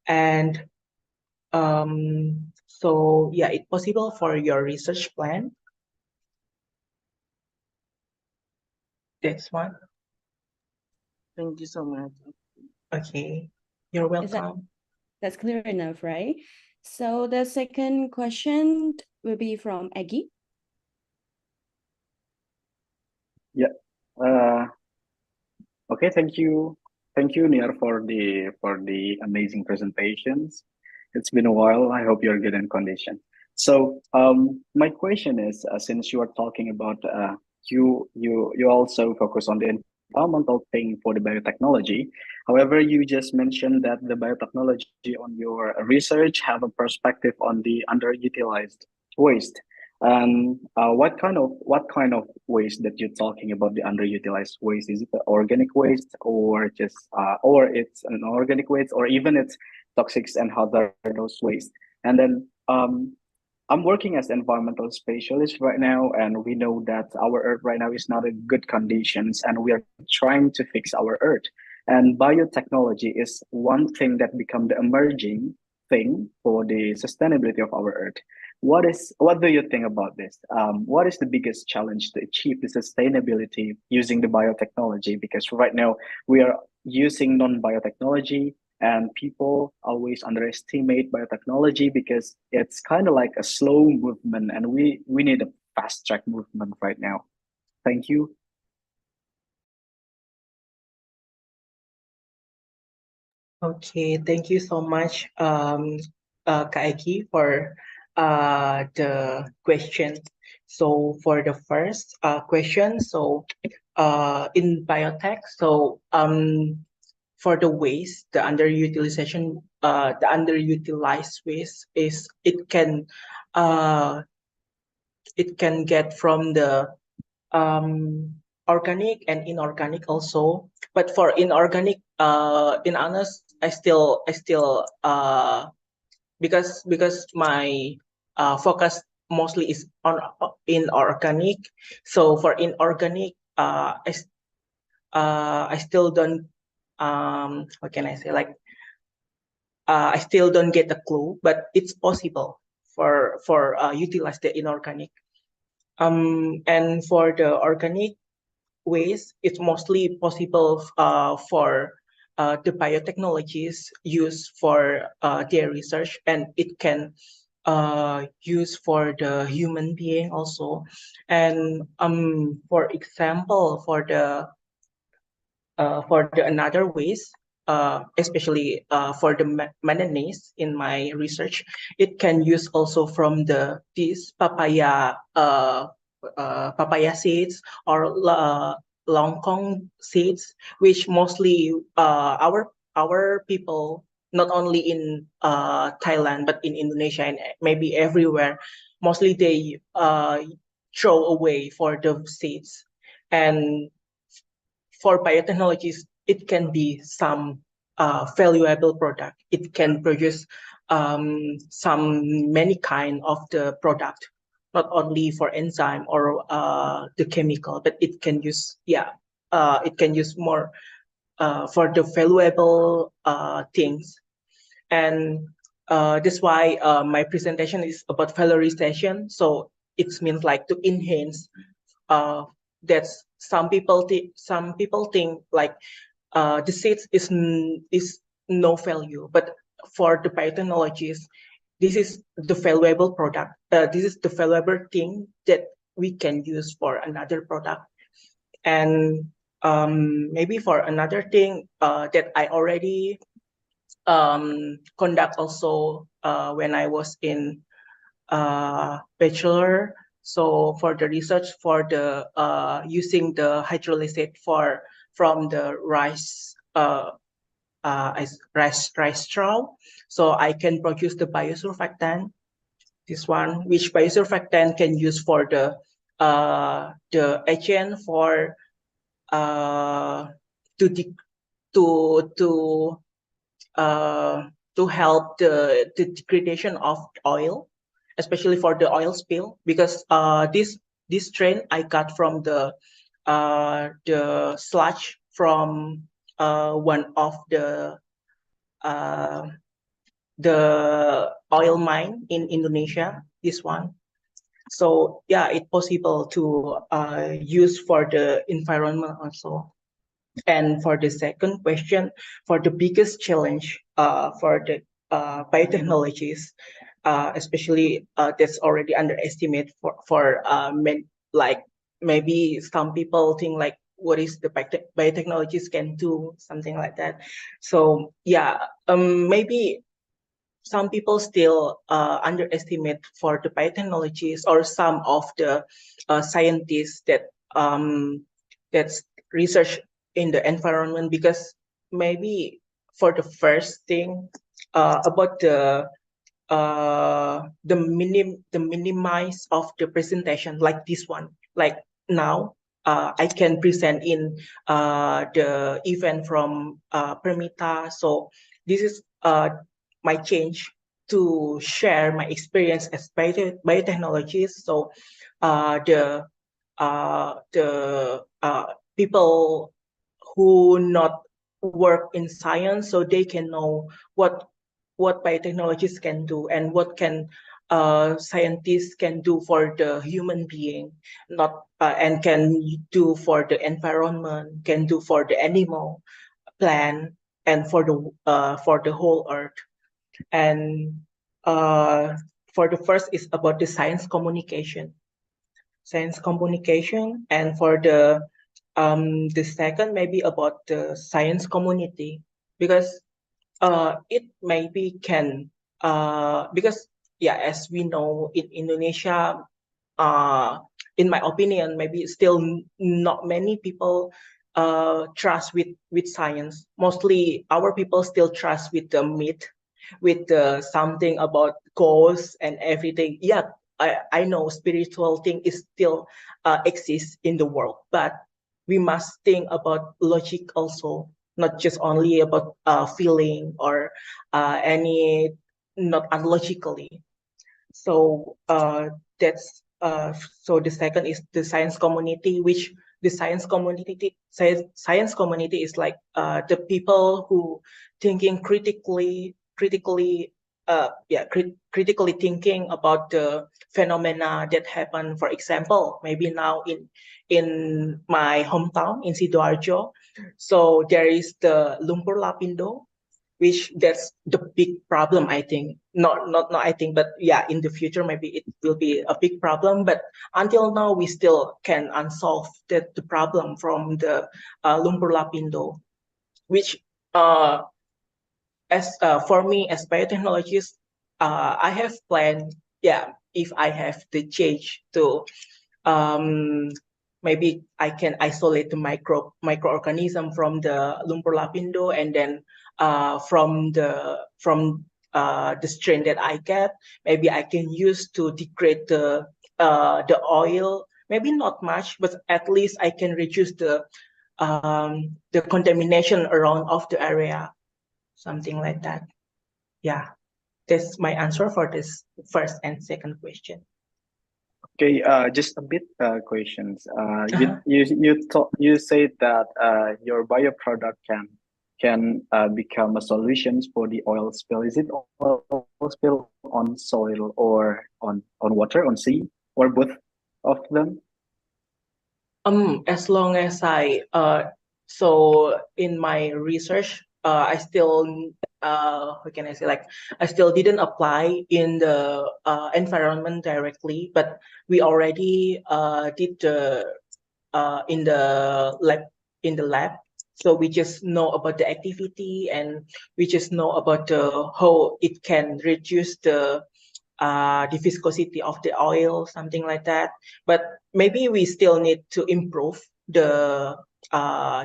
[SPEAKER 6] And so yeah, it's possible for your research plan. That's one.
[SPEAKER 8] Thank you so much.
[SPEAKER 6] Okay, you're welcome.
[SPEAKER 7] That's clear enough, right? So the second question will be from Aggie.
[SPEAKER 9] Yeah. Okay. Thank you. Thank you, Niar, for the amazing presentations. It's been a while. I hope you're good in condition. So, my question is, since you are talking about you also focus on the environmental thing for the biotechnology. However, you just mentioned that the biotechnology on your research have a perspective on the underutilized waste. What kind of waste that you're talking about, the underutilized waste? Is it the organic waste, or just or it's an organic waste, or even it's toxics and hazardous waste? And then I'm working as environmental specialist right now, and we know that our earth right now is not in good conditions, and we are trying to fix our earth. And biotechnology is one thing that become the emerging thing for the sustainability of our earth. What do you think about this? What is the biggest challenge to achieve the sustainability using the biotechnology? Because right now we are using non-biotechnology, and people always underestimate biotechnology because it's kind of like a slow movement, and we need a fast track movement right now. Thank you.
[SPEAKER 6] Okay, thank you so much, Kak Eki, for the question. So for the first question, so in biotech, so for the waste, the underutilized waste is it can get from the organic and inorganic also. But for inorganic, in honest, because my focus mostly is on inorganic. So for inorganic, I still don't what can I say, like I still don't get a clue, but it's possible for utilize the inorganic. And for the organic waste, it's mostly possible for the biotechnologies used for their research, and it can use for the human being also. And for example, for the another ways, especially for the manganese in my research, it can use also from these papaya seeds or longkong seeds, which mostly our people, not only in Thailand but in Indonesia and maybe everywhere, mostly they throw away for the seeds. And for biotechnologies, it can be some valuable product. It can produce some many kind of the product, not only for enzyme or the chemical, but it can use it can use more for the valuable things. And that's why my presentation is about valorization. So it means like to enhance uh, that some people think like the seeds is no value, but for the biotechnologies, this is the valuable product. This is the valuable thing that we can use for another product. And maybe for another thing that I already conduct also when I was in bachelor. So for the research for the using the hydrolysate from the rice straw, so I can produce the biosurfactant. This one, which biosurfactant can use for the agent for to to uh, to help the degradation of oil, especially for the oil spill, because this strain I got from the sludge from one of uh, the oil mine in Indonesia. This one. So yeah, it's possible to use for the environment also. And for the second question, for the biggest challenge for the biotechnologies, especially that's already underestimated like maybe some people think like what is the biotechnologies can do, something like that. So yeah, maybe some people still underestimate for the biotechnologies or some of the scientists that that's research in the environment, because maybe for the first thing about the minimize of the presentation like this one, like now I can present in the event from Permita. So this is my change to share my experience as biotechnologist. So the people who not work in science, so they can know what biotechnologies can do and what can scientists can do for the human being, not and can do for the environment, can do for the animal, plant, and for the whole earth. And for the first is about the science communication, and for the second maybe about the science community, because it maybe can because yeah, as we know in Indonesia, in my opinion, maybe still not many people trust with science. Mostly our people still trust with the myth, with something about ghosts and everything. Yeah, I know spiritual thing is still exists in the world, but we must think about logic also, not just only about feeling or any not unlogically. So that's so the second is the science community, which the science community is like the people who thinking critically thinking about the phenomena that happen. For example, maybe now in my hometown in Sidoarjo, so there is the lumpur lapindo, which that's the big problem. I think not I think, but yeah, in the future maybe it will be a big problem, but until now we still can unsolve the problem from the lumpur lapindo, which as for me as biotechnologist, I have planned, yeah, if I have the change to um, maybe I can isolate the microorganism from the lumpur lapindo, and then from the strain that I get, maybe I can use to degrade the oil. Maybe not much, but at least I can reduce the contamination around of the area, something like that. Yeah, that's my answer for this first and second question.
[SPEAKER 9] Okay, just a bit questions. You said that your bioproduct can become a solutions for the oil spill. Is it oil spill on soil or on water, on sea, or both of them?
[SPEAKER 6] As long as so in my research, I still how can I say, like, I still didn't apply in the environment directly, but we already did the in the lab. So we just know about the activity, and we just know about how it can reduce the viscosity of the oil, something like that. But maybe we still need to improve uh,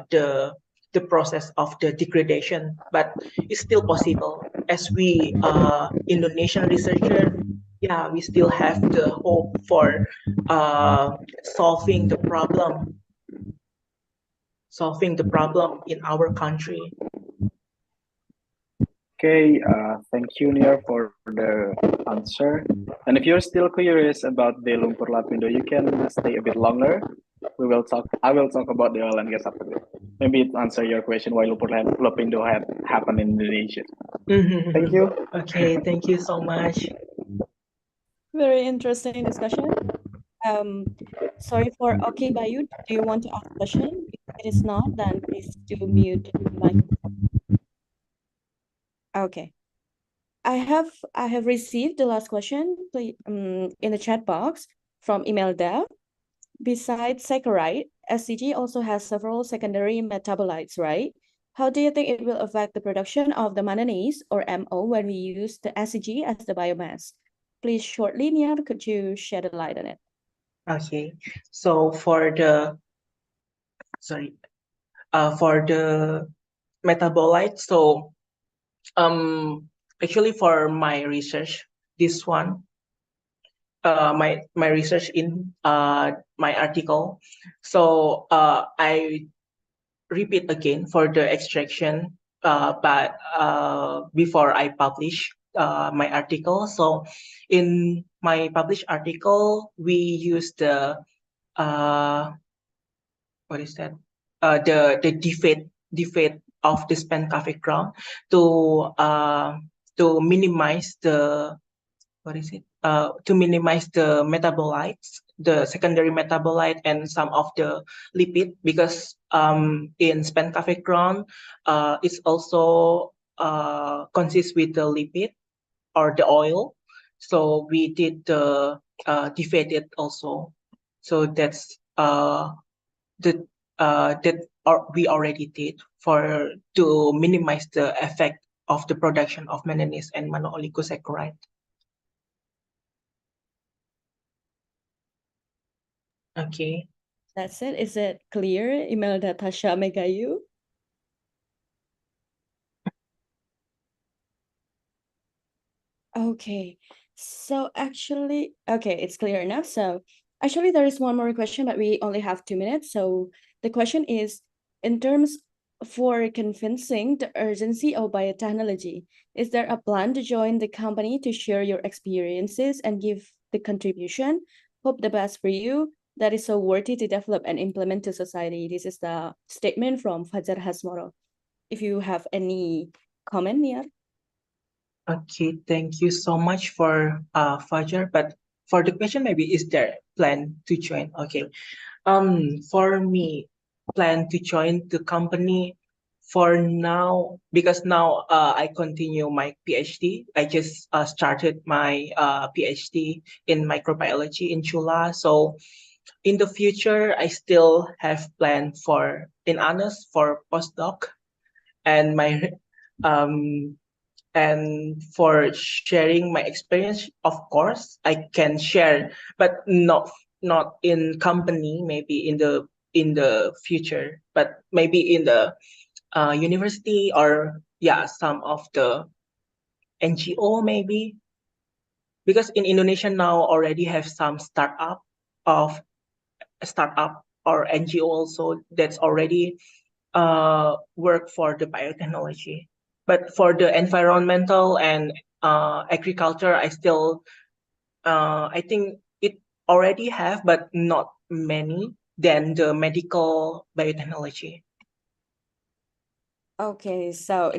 [SPEAKER 6] the the process of the degradation. But it's still possible as we Indonesian researcher. Yeah, we still have the hope for uh, solving the problem, in our country.
[SPEAKER 9] Okay, thank you, Nia, for the answer. And if you're still curious about the lumpur lapindo, you can stay a bit longer. I will talk about the oil and gas after this. Maybe it answer your question why lapindo had happened in Indonesia. Thank you.
[SPEAKER 6] Okay, thank you so much.
[SPEAKER 7] Very interesting discussion. Sorry for okay, Bayu. Do you want to ask a question? If it is not, then please do mute mic. Okay. I have received the last question in the chat box from Imelda. Besides saccharide, SCG also has several secondary metabolites, right? How do you think it will affect the production of the manganese or MO when we use the SCG as the biomass? Please shortly, Nia, could you shed a light on it?
[SPEAKER 6] Okay, so for the metabolite, so actually for my research, this one, my research in my article, so I repeat again for the extraction, but before I publish my article. So in my published article, we use the what is that? The defect of the spent ground to minimize the what is it? To minimize the metabolites, the secondary metabolite, and some of the lipid, because in spent ground, it's also consists with the lipid or the oil. So we did the defected also. So that's the that we already did for to minimize the effect of the production of manganese and monooligosaccharide. Okay.
[SPEAKER 7] That's it. Is it clear, Imelda Tasha Megayu? Okay. So actually, okay, it's clear enough. So actually, there is one more question, but we only have 2 minutes. So the question is, in terms for convincing the urgency of biotechnology, is there a plan to join the company to share your experiences and give the contribution? Hope the best for you. That is so worthy to develop and implement to society. This is the statement from Fajar Hasmoro. If you have any comment here.
[SPEAKER 6] Okay, thank you so much for Fajar. But for the question, maybe is there plan to join? Okay. For me, plan to join the company for now because now I continue my PhD. I just started my PhD in microbiology in Chula. So in the future, I still have plan for in honest for postdoc and my um and for sharing my experience. Of course I can share, but not in company, maybe in the future, but maybe in the university, or yeah, some of the NGO maybe, because in Indonesia now already have some of startup or NGO also that's already work for the biotechnology. But for the environmental and agriculture, I think it already have, but not many than the medical biotechnology.
[SPEAKER 7] Okay, so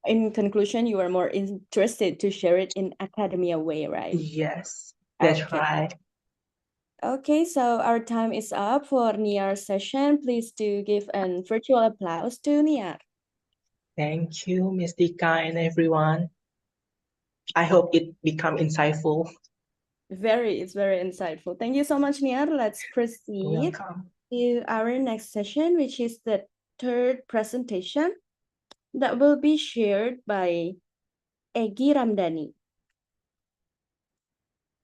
[SPEAKER 7] in conclusion, you are more interested to share it in academia way, right?
[SPEAKER 6] Yes, that's
[SPEAKER 7] Okay.
[SPEAKER 6] right.
[SPEAKER 7] Okay, so our time is up for Niar's session. Please do give a virtual applause to Niar.
[SPEAKER 6] Thank you, Ms. Dika and everyone. I hope it become insightful.
[SPEAKER 7] It's very insightful. Thank you so much, Niar. Let's proceed
[SPEAKER 6] Welcome.
[SPEAKER 7] to our next session, which is the third presentation that will be shared by Egi Ramdhani.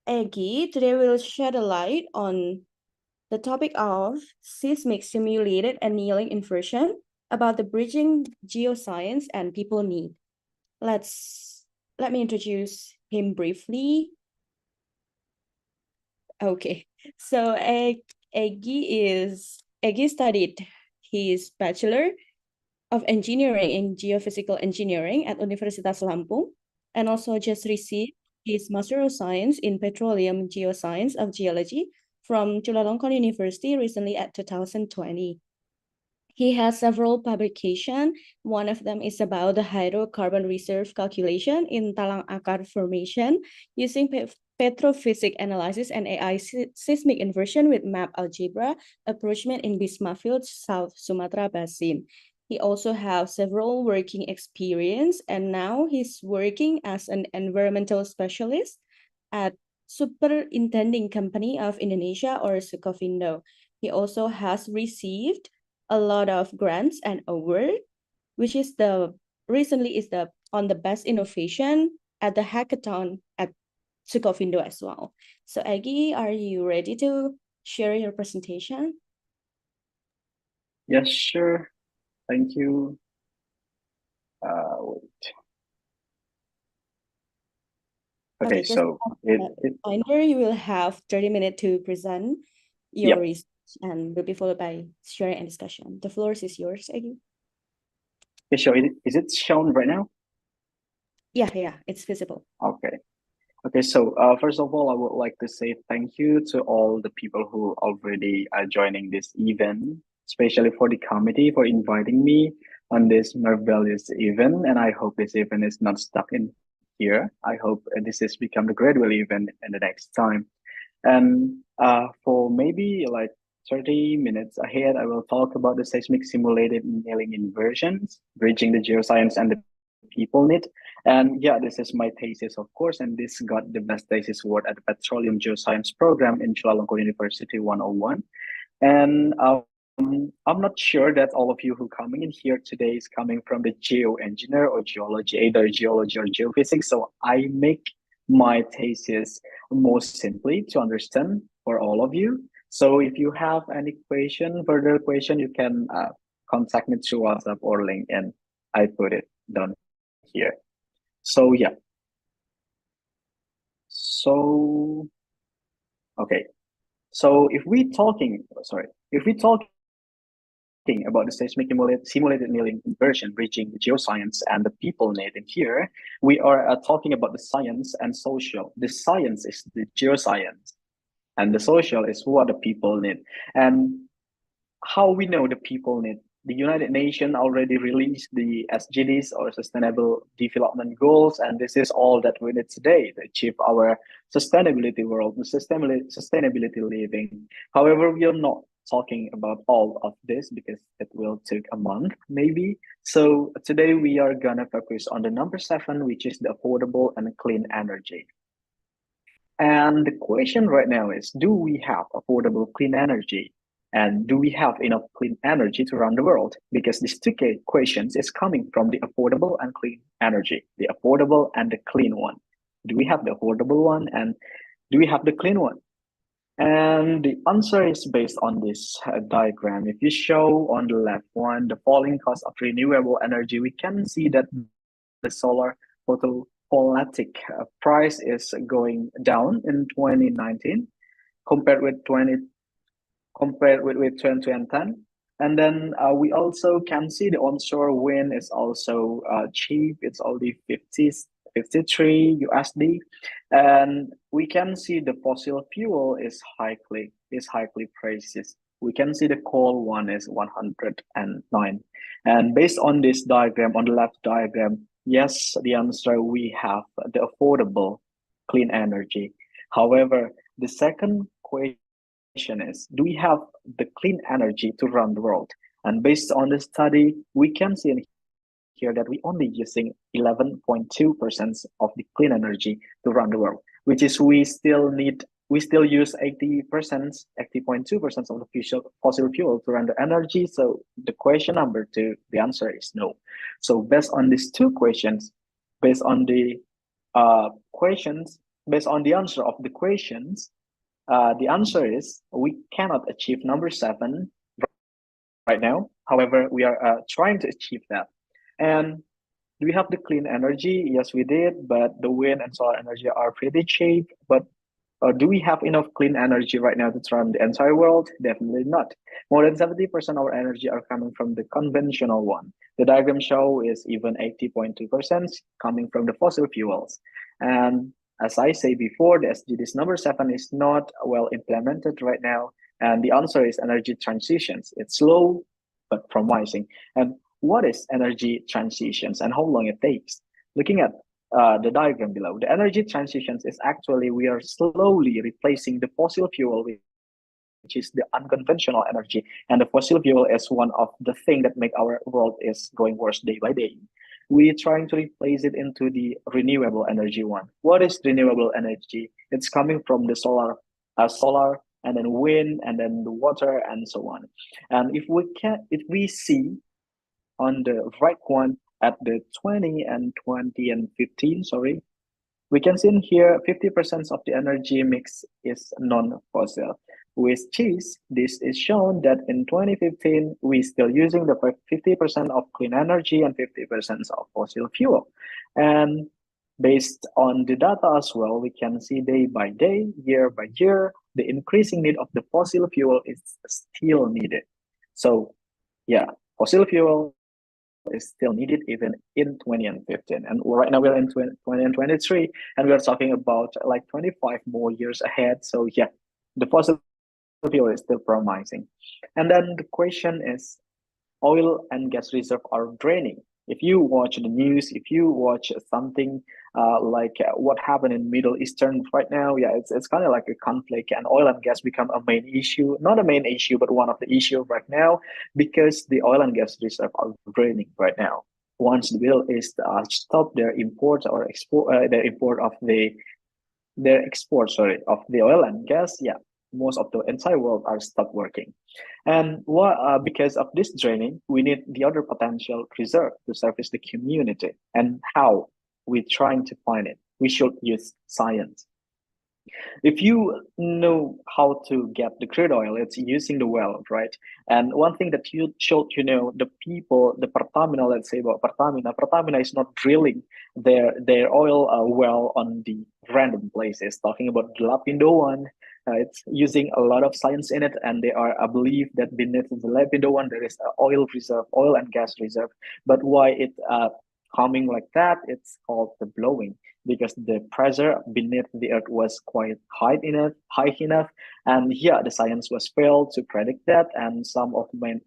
[SPEAKER 7] Egi today will shed a light on the topic of seismic simulated annealing inversion about the bridging geoscience and people need. Let me introduce him briefly. Okay, so Egi studied his Bachelor of Engineering in Geophysical Engineering at Universitas Lampung, and also just received his Master of Science in Petroleum Geoscience of Geology from Chulalongkorn University recently at 2020. He has several publications. One of them is about the hydrocarbon reserve calculation in Talang Akar formation using petrophysics analysis and AI seismic inversion with map algebra approachment in Bisma Field, South Sumatra Basin. He also has several working experience, and now he's working as an environmental specialist at Superintending Company of Indonesia, or Sukovindo. He also has received a lot of grants and award, which is recently is the on the best innovation at the hackathon at Sukovindo as well. So Egi, are you ready to share your presentation?
[SPEAKER 9] Yes, sure. Thank you. Wait. Okay,
[SPEAKER 7] just
[SPEAKER 9] so
[SPEAKER 7] reminder, you will have 30 minutes to present your
[SPEAKER 9] Yep.
[SPEAKER 7] research and will be followed by sharing and discussion. The floor is yours, Egi.
[SPEAKER 9] Okay, so is it shown right now?
[SPEAKER 7] Yeah, it's visible.
[SPEAKER 9] Okay. Okay, so first of all, I would like to say thank you to all the people who already are joining this event, especially for the committee for inviting me on this marvelous event. And I hope this event is not stuck in here. I hope this has become the gradual event in the next time. And for maybe like 30 minutes ahead, I will talk about the seismic simulated annealing inversions, bridging the geoscience and the people need. And yeah, this is my thesis, of course, and this got the best thesis award at the Petroleum Geoscience program in Chulalongkorn University 101. And I'm not sure that all of you who coming in here today is coming from the geoengineer or geology, either geology or geophysics. So I make my thesis more simply to understand for all of you. So if you have any further question, you can contact me through WhatsApp or LinkedIn. I put it down here. So yeah. So okay. So if we talking about the seismic simulated milling conversion bridging the geoscience and the people need in here, we are talking about the science and social. The science is the geoscience, and the social is what the people need. And how we know the people need. The United Nations already released the SDGs or Sustainable Development Goals, and this is all that we need today to achieve our sustainability world, the sustainability living. However, we are not talking about all of this because it will take a month maybe. So today we are gonna focus on the number 7, which is the affordable and clean energy. And the question right now is, do we have affordable clean energy? And do we have enough clean energy to run the world? Because these two questions is coming from the affordable and clean energy, the affordable and the clean one. Do we have the affordable one and do we have the clean one? And the answer is based on this diagram. If you show on the left one, the falling cost of renewable energy, we can see that the solar photovoltaic price is going down in 2019 compared with 2010. And then we also can see the onshore wind is also cheap. It's only 53 USD. And we can see the fossil fuel is highly priced. We can see the coal one is 109. And based on this diagram, on the left diagram, yes, the answer, we have the affordable clean energy. However, the second question is, do we have the clean energy to run the world? And based on the study, we can see in here that we only using 11.2% of the clean energy to run the world, which is we still use 80%, 80.2% of the fossil fuel to run the energy. So the question number 2, the answer is no. So based on these two questions, based on the answer of the questions, the answer is we cannot achieve number 7 right now. However, we are trying to achieve that. And do we have the clean energy? Yes, we did, but the wind and solar energy are pretty cheap. But do we have enough clean energy right now to run the entire world? Definitely not. More than 70% of our energy are coming from the conventional one. The diagram show is even 80.2% coming from the fossil fuels. And as I say before, the SDGs number 7 is not well implemented right now. And the answer is energy transitions. It's slow but promising. And what is energy transitions and how long it takes? Looking at the diagram below, the energy transitions is actually we are slowly replacing the fossil fuel, which is the unconventional energy, and the fossil fuel is one of the things that make our world is going worse day by day. We're trying to replace it into the renewable energy one. What is renewable energy? It's coming from the solar, and then wind, and then the water, and so on. And if we see on the right one at the 20 and 15, sorry, we can see in here 50% of the energy mix is non-fossil. With cheese, this is shown that in 2015, we're still using the 50% of clean energy and 50% of fossil fuel. And based on the data as well, we can see day by day, year by year, the increasing need of the fossil fuel is still needed. So yeah, fossil fuel is still needed even in 2015. And right now we're in 2023, and we're talking about like 25 more years ahead. So yeah, the fossil fuel is still promising. And then the question is, oil and gas reserves are draining. If you watch the news, if you watch something what happened in Middle Eastern right now, yeah, it's kind of like a conflict, and oil and gas become a main issue, not a main issue, but one of the issues right now, because the oil and gas reserves are draining right now. Once the Middle East stop their import or export, their import of their export, of the oil and gas, yeah, most of the entire world are stopped working. And because of this draining, we need the other potential reserve to service the community. And how we're trying to find it? We should use science. If you know how to get the crude oil, it's using the well, right? And one thing that you should, the people, the Pertamina, let's say about Pertamina is not drilling their oil well on the random places. Talking about the Lapindo one, it's using a lot of science in it, and they are, I believe, that beneath the Lapindo one there is an oil reserve, oil and gas reserve. But why it coming like that? It's called the blowing, because the pressure beneath the earth was quite high enough, and yeah, the science was failed to predict that, and some of man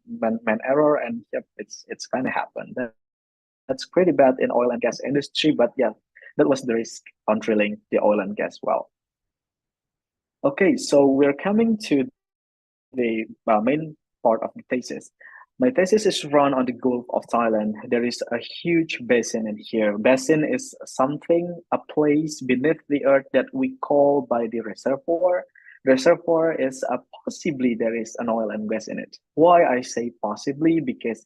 [SPEAKER 9] error, and yep, it's kind of happened. That's pretty bad in oil and gas industry, but yeah, that was the risk on drilling the oil and gas well. Okay, so we're coming to the main part of the thesis. My thesis is run on the Gulf of Thailand. There is a huge basin in here. Basin is something, a place beneath the earth that we call by the reservoir. Reservoir is possibly there is an oil and gas in it. Why I say possibly? Because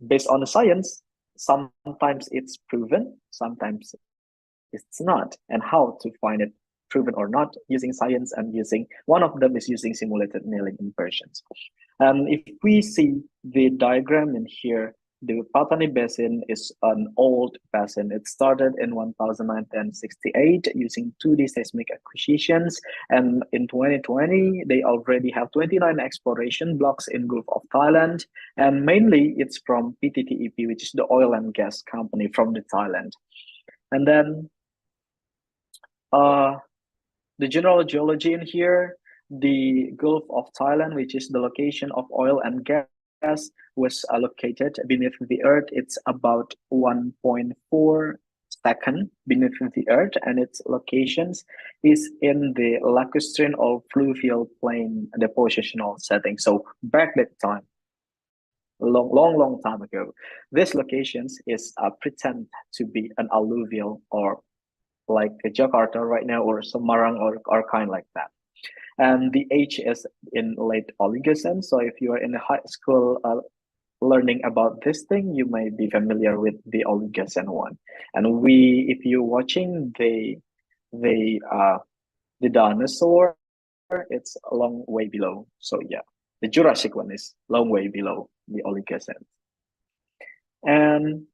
[SPEAKER 9] based on the science, sometimes it's proven, sometimes it's not, and how to find it proven or not using science, and using one of them is using simulated annealing inversions. If we see the diagram in here, the Patani Basin is an old basin. It started in 1968 using 2D seismic acquisitions, and in 2020 they already have 29 exploration blocks in Gulf of Thailand, and mainly it's from PTTEP, which is the oil and gas company from the Thailand. And then the general geology in here, the Gulf of Thailand, which is the location of oil and gas, was located beneath the earth. It's about 1.4 second beneath the earth, and its locations is in the lacustrine or fluvial plain depositional setting. So back that time, long time ago, this locations is pretend to be an alluvial, or like Jakarta right now, or Semarang, or kind like that. And the age is in late Oligocene. So if you are in a high school learning about this thing, you may be familiar with the Oligocene one. And if you're watching the dinosaur, it's a long way below. So yeah, the Jurassic one is long way below the Oligocene. And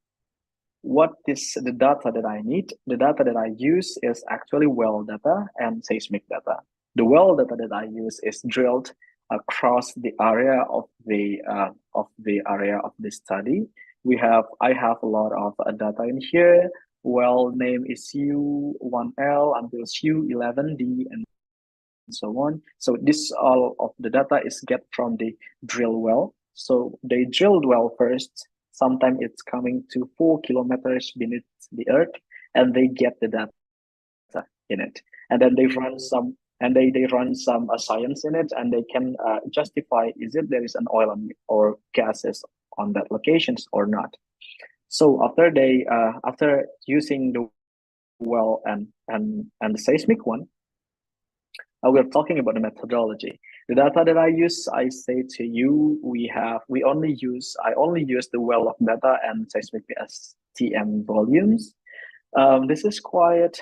[SPEAKER 9] what is the data that I need? The data that I use is actually well data and seismic data. The well data that I use is drilled across the area of the area of the study. I have a lot of data in here. Well name is U1L until U11D and so on. So this all of the data is get from the drill well. So they drilled well first. Sometimes it's coming to 4 kilometers beneath the earth, and they get the data in it. And then they run some, and they run some science in it, and they can justify is it there is an oil or gases on that locations or not. So after using the well and the seismic one, we're talking about the methodology. The data that I use, I say to you, I only use the well of data and seismic STM volumes. This is quite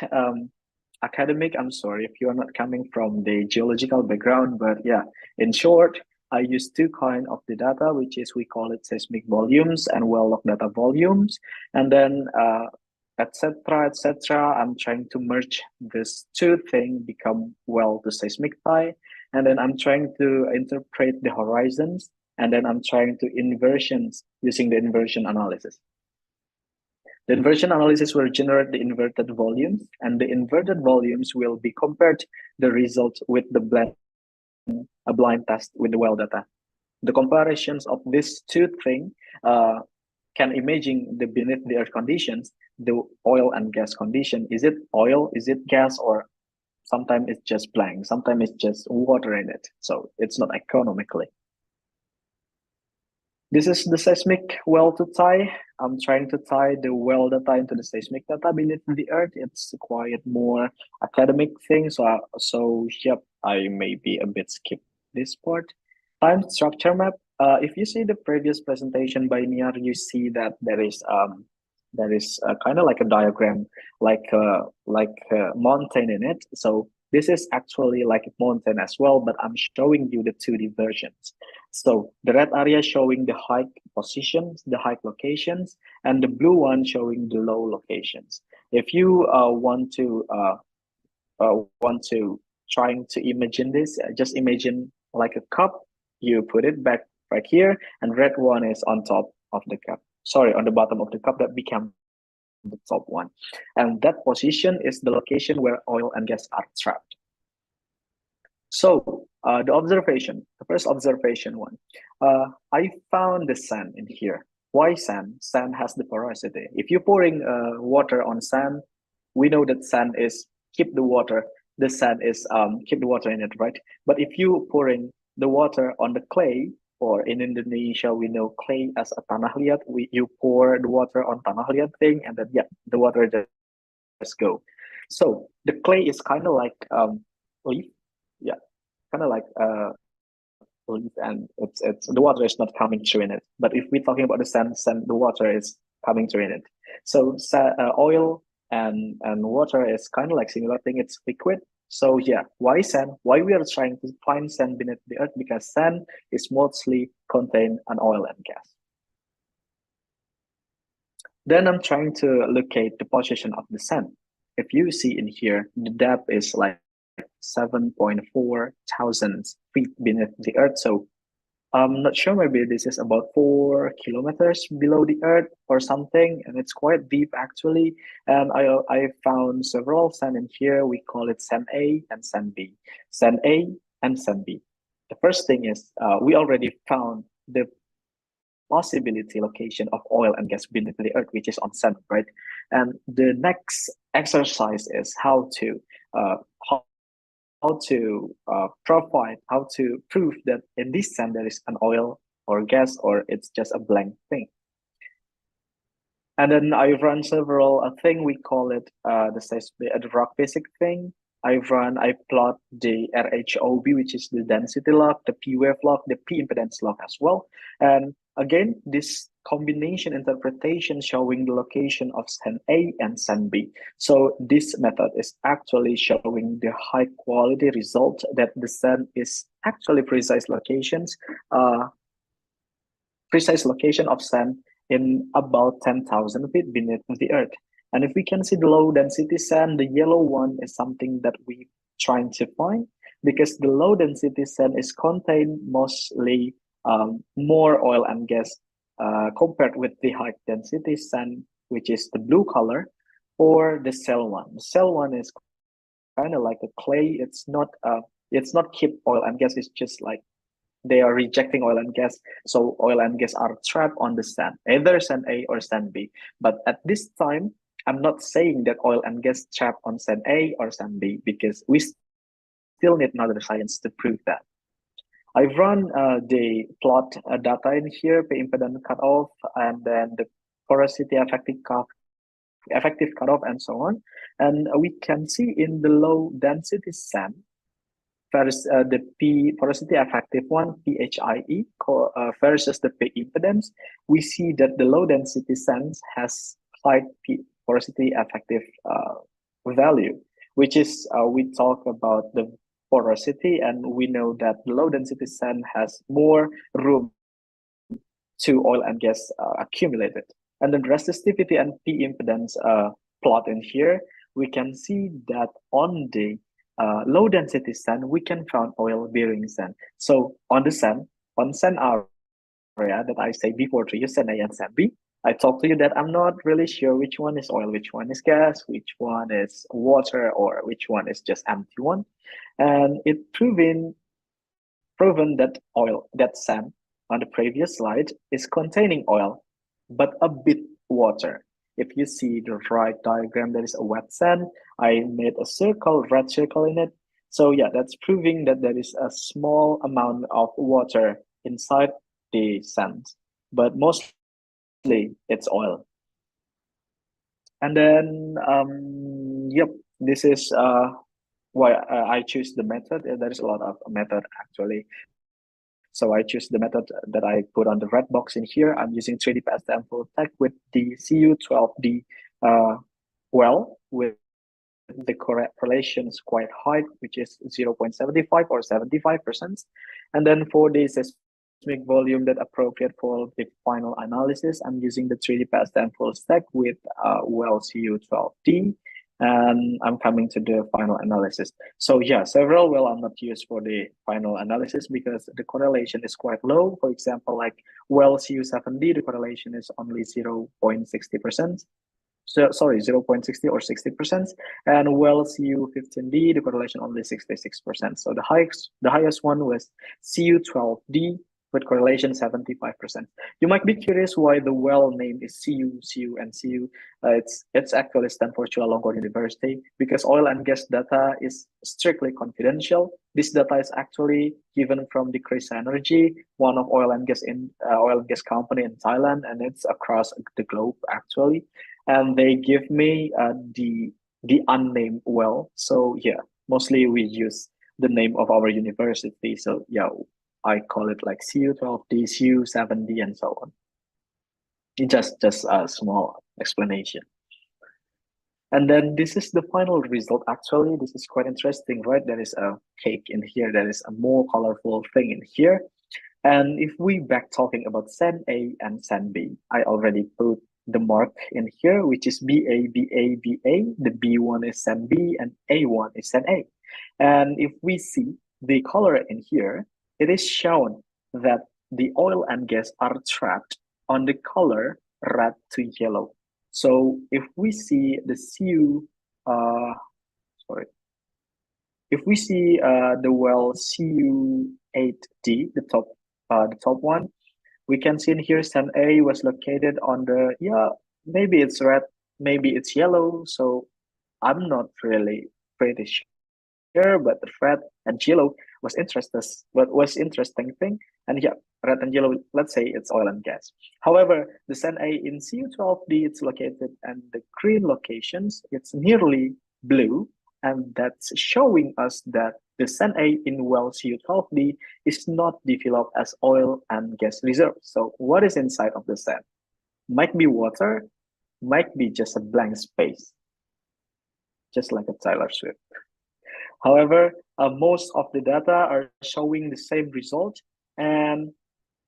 [SPEAKER 9] academic. I'm sorry if you are not coming from the geological background, but yeah, in short, I use two kind of the data, which is we call it seismic volumes and well of data volumes, and then etc. I'm trying to merge this two thing, become well to seismic pi, and then I'm trying to interpret the horizons, and then I'm trying to inversions using the inversion analysis. The inversion analysis will generate the inverted volumes, and the inverted volumes will be compared the results with the a blind test with the well data. The comparisons of these two things can imagine the beneath the earth conditions, the oil and gas condition. Is it oil? Is it gas? Or sometimes it's just blank. Sometimes it's just water in it. So it's not economically. This is the seismic well to tie. I'm trying to tie the well data into the seismic data beneath the earth. It's quite more academic thing. So yep, I maybe a bit skip this part. Time structure map. If you see the previous presentation by Niar, you see that there is kind of like a diagram, like a mountain in it. So This is actually like a mountain as well, but I'm showing you the 2D versions. So the red area showing the high positions, the high locations, and the blue one showing the low locations. If you want to trying to imagine this, just imagine like a cup. You put it back right here, and red one is on top of the cup. Sorry, on the bottom of the cup that became the top one. And that position is the location where oil and gas are trapped. So the first observation one, I found the sand in here. Why sand? Sand has the porosity. If you're pouring water on sand, we know that sand is keep the water. The sand is keep the water in it, right? But if you pouring the water on the clay, or in Indonesia we know clay as a tanah liat, you pour the water on tanah liat thing, and then the water just go. So the clay is kind of like leaf, kind of like leaf, and it's the water is not coming through in it. But if we're talking about the sand, the water is coming through in it. So oil and water is kind of like similar thing. It's liquid. So why sand? Why we are trying to find sand beneath the earth? Because sand is mostly contain an oil and gas. Then I'm trying to locate the position of the sand. If you see in here, the depth is like 7.4 thousand feet beneath the earth. So I'm not sure, maybe this is about 4 kilometers below the earth or something, and it's quite deep actually. And I found several sand in here. We call it sand A and sand B. Sand A and sand B. The first thing is we already found the possibility location of oil and gas beneath the earth, which is on sand, right? And the next exercise is how to prove that in this sand there is an oil or gas, or it's just a blank thing. And then I've run several thing, we call it the rock basic thing. I plot the RHOB, which is the density log, the P wave log, the P impedance log as well. And again, this combination interpretation showing the location of sand A and sand B. So this method is actually showing the high quality result that the sand is actually precise location of sand in about 10,000 feet beneath the earth. And if we can see the low density sand, the yellow one is something that we trying to find, because the low density sand is contain mostly more oil and gas compared with the high density sand, which is the blue color, or the cell one. The cell one is kind of like a clay. It's not keep oil and gas. It's just like they are rejecting oil and gas. So oil and gas are trapped on the sand, either sand A or sand B. But at this time, I'm not saying that oil and gas trapped on sand A or sand B, because we still need another science to prove that. I've run the plot data in here, the impedance cutoff, and then the porosity effective cutoff, and so on. And we can see in the low density sand, first the P porosity effective one, PHIE, versus the P impedance, we see that the low density sands has high P porosity effective value, which is we talk about the porosity, and we know that the low density sand has more room to oil and gas accumulated. And then resistivity and P impedance plot in here, we can see that on the low density sand, we can find oil bearing sand. So on sand area that I say before to you, sand A and sand B, I talked to you that I'm not really sure which one is oil, which one is gas, which one is water, or which one is just empty one. And it proven that sand on the previous slide is containing oil, but a bit water. If you see the right diagram, there is a wet sand. I made a circle, red circle in it. So that's proving that there is a small amount of water inside the sand, but mostly it's oil. And then, this is why I choose the method. There is a lot of method actually. So I choose the method that I put on the red box in here. I'm using 3D PSTM full tech with the CU12D well with the correlation is quite high, which is 0.75 or 75%. And then for the seismic volume that appropriate for the final analysis, I'm using the 3D PSTM full stack with well CU12D. And I'm coming to the final analysis. So yeah, several well are not used for the final analysis because the correlation is quite low. For example, like well CU7D, the correlation is only 0.60%. So sorry, 0.60 or 60%, and well CU15D, the correlation only 66%. So the highest one was CU12D with correlation 75%. You might be curious why the well name is CU, and CU. It's actually stand for Chulalongkorn University because oil and gas data is strictly confidential. This data is actually given from the Krisa Energy, one of oil and gas company in Thailand, and it's across the globe actually. And they give me the unnamed well. So yeah, mostly we use the name of our university. So yeah, I call it like CU12D, CU7D, and so on. Just a small explanation. And then this is the final result. Actually, this is quite interesting, right? There is a cake in here. There is a more colorful thing in here. And if we back talking about SAN A and SAN B, I already put the mark in here, which is BA, BA, BA. The B1 is SAN B and A1 is SAN A. And if we see the color in here, it is shown that the oil and gas are trapped on the color red to yellow. So if we see the if we see the well CU8D, the top one, we can see in here SAN A was located on the, maybe it's red, maybe it's yellow. So I'm not really pretty sure, but the red and yellow was interesting thing. And yeah, red and yellow, let's say it's oil and gas. However, the SAN A in CU12D, it's located, and the green locations, it's nearly blue. And that's showing us that the SAN A in well CU12D is not developed as oil and gas reserves. So what is inside of the sand? Might be water, might be just a blank space, just like a Taylor Swift. However, most of the data are showing the same result, and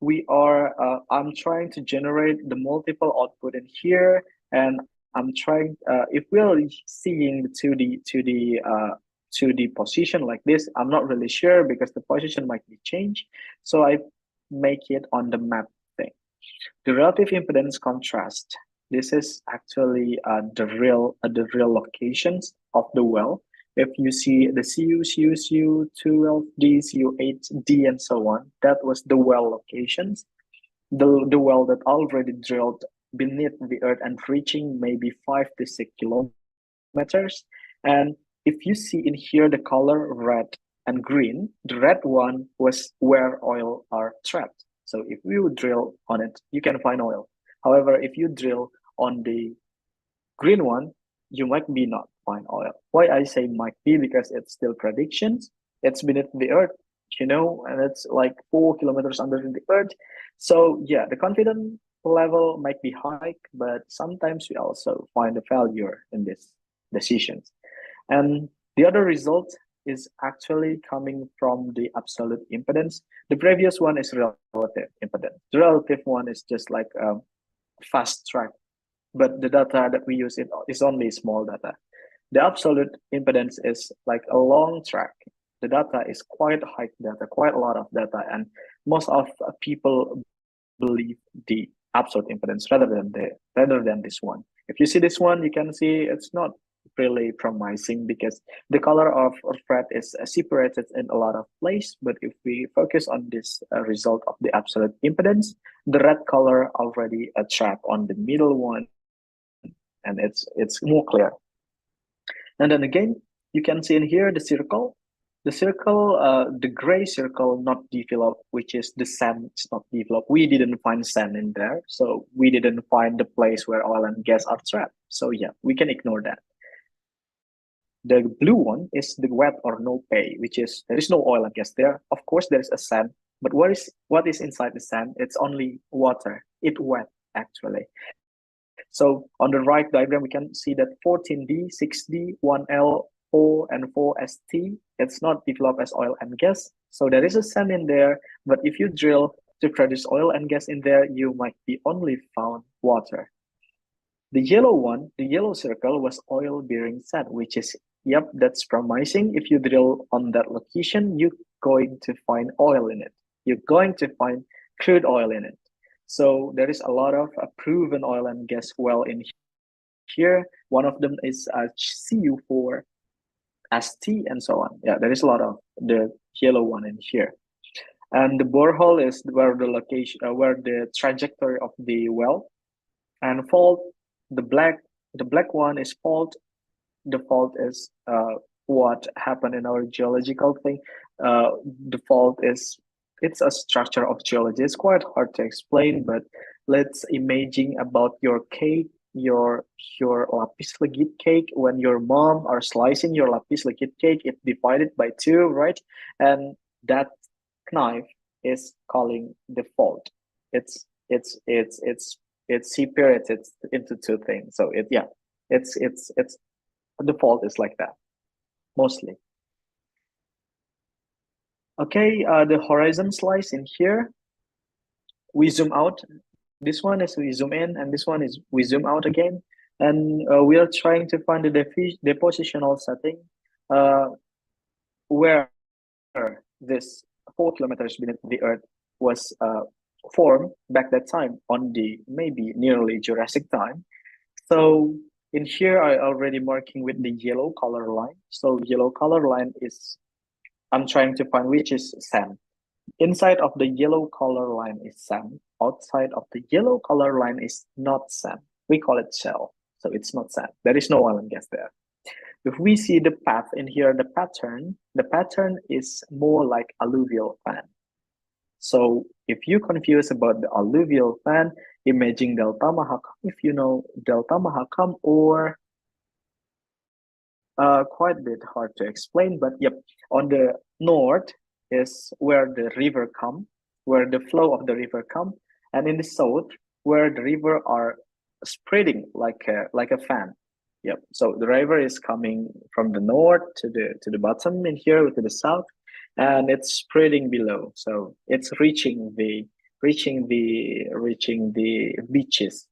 [SPEAKER 9] I'm trying to generate the multiple output in here, and I'm trying, if we're seeing to the position like this, I'm not really sure because the position might be changed. So I make it on the map thing. The relative impedance contrast. This is actually the real locations of the well. If you see the CU, 12D, CU8D, and so on, that was the well locations. The well that already drilled beneath the earth and reaching maybe 5 to 6 kilometers. And if you see in here the color red and green, the red one was where oil are trapped. So if you drill on it, you can find oil. However, if you drill on the green one, you might be not find oil. Why I say might be, because it's still predictions. It's beneath the earth, and it's like 4 kilometers under the earth. So yeah, the confidence level might be high, but sometimes we also find a failure in these decisions. And the other result is actually coming from the absolute impedance. The previous one is relative impedance. The relative one is just like a fast track, but the data that we use is only small data. The absolute impedance is like a long track. The data is quite high data, quite a lot of data, and most of people believe the absolute impedance rather than this one. If you see this one, you can see it's not really promising because the color of red is separated in a lot of places. But if we focus on this result of the absolute impedance, the red color already a trap on the middle one, and it's more clear. And then again, you can see in here the circle. The gray circle not developed, which is the sand is not developed. We didn't find sand in there, so we didn't find the place where oil and gas are trapped. So yeah, we can ignore that. The blue one is the wet or no pay, which is there is no oil and gas there. Of course, there is a sand, but what is inside the sand? It's only water. It's wet actually. So on the right diagram, we can see that 14D, 6D, 1L, 4, and 4ST, it's not developed as oil and gas. So there is a sand in there, but if you drill to produce oil and gas in there, you might be only found water. The yellow one, the yellow circle was oil-bearing sand, which is, yep, that's promising. If you drill on that location, you're going to find oil in it. You're going to find crude oil in it. So there is a lot of proven oil and gas well in here. One of them is CU4, ST, and so on. Yeah, there is a lot of the yellow one in here. And the borehole is where the location, where the trajectory of the well, and fault. The black one is fault. The fault is what happened in our geological thing. The fault is, it's a structure of geology. It's quite hard to explain, but let's imagine about your cake, your lapis legit cake. When your mom are slicing your lapis legit cake, it divided by two, right? And that knife is calling the fault. It's separated into two things. So it's the fault is like that mostly. Okay, the horizon slice in here, we zoom out. This one is we zoom in, and this one is we zoom out again. And we are trying to find the depositional setting where this 4 kilometers beneath the earth was formed back that time on the maybe nearly Jurassic time. So in here, I already marking with the yellow color line. So yellow color line is, I'm trying to find which is sand. Inside of the yellow color line is sand. Outside of the yellow color line is not sand. We call it shell. So it's not sand. There is no oil and gas there. If we see the path in here, the pattern is more like alluvial fan. So if you confuse about the alluvial fan, imagine Delta Mahakam, if you know Delta Mahakam, or quite a bit hard to explain, but yep, on the north is where the river come, where the flow of the river come, and in the south where the river are spreading like a fan. Yep. So the river is coming from the north to the bottom in here to the south, and it's spreading below. So it's reaching the beaches.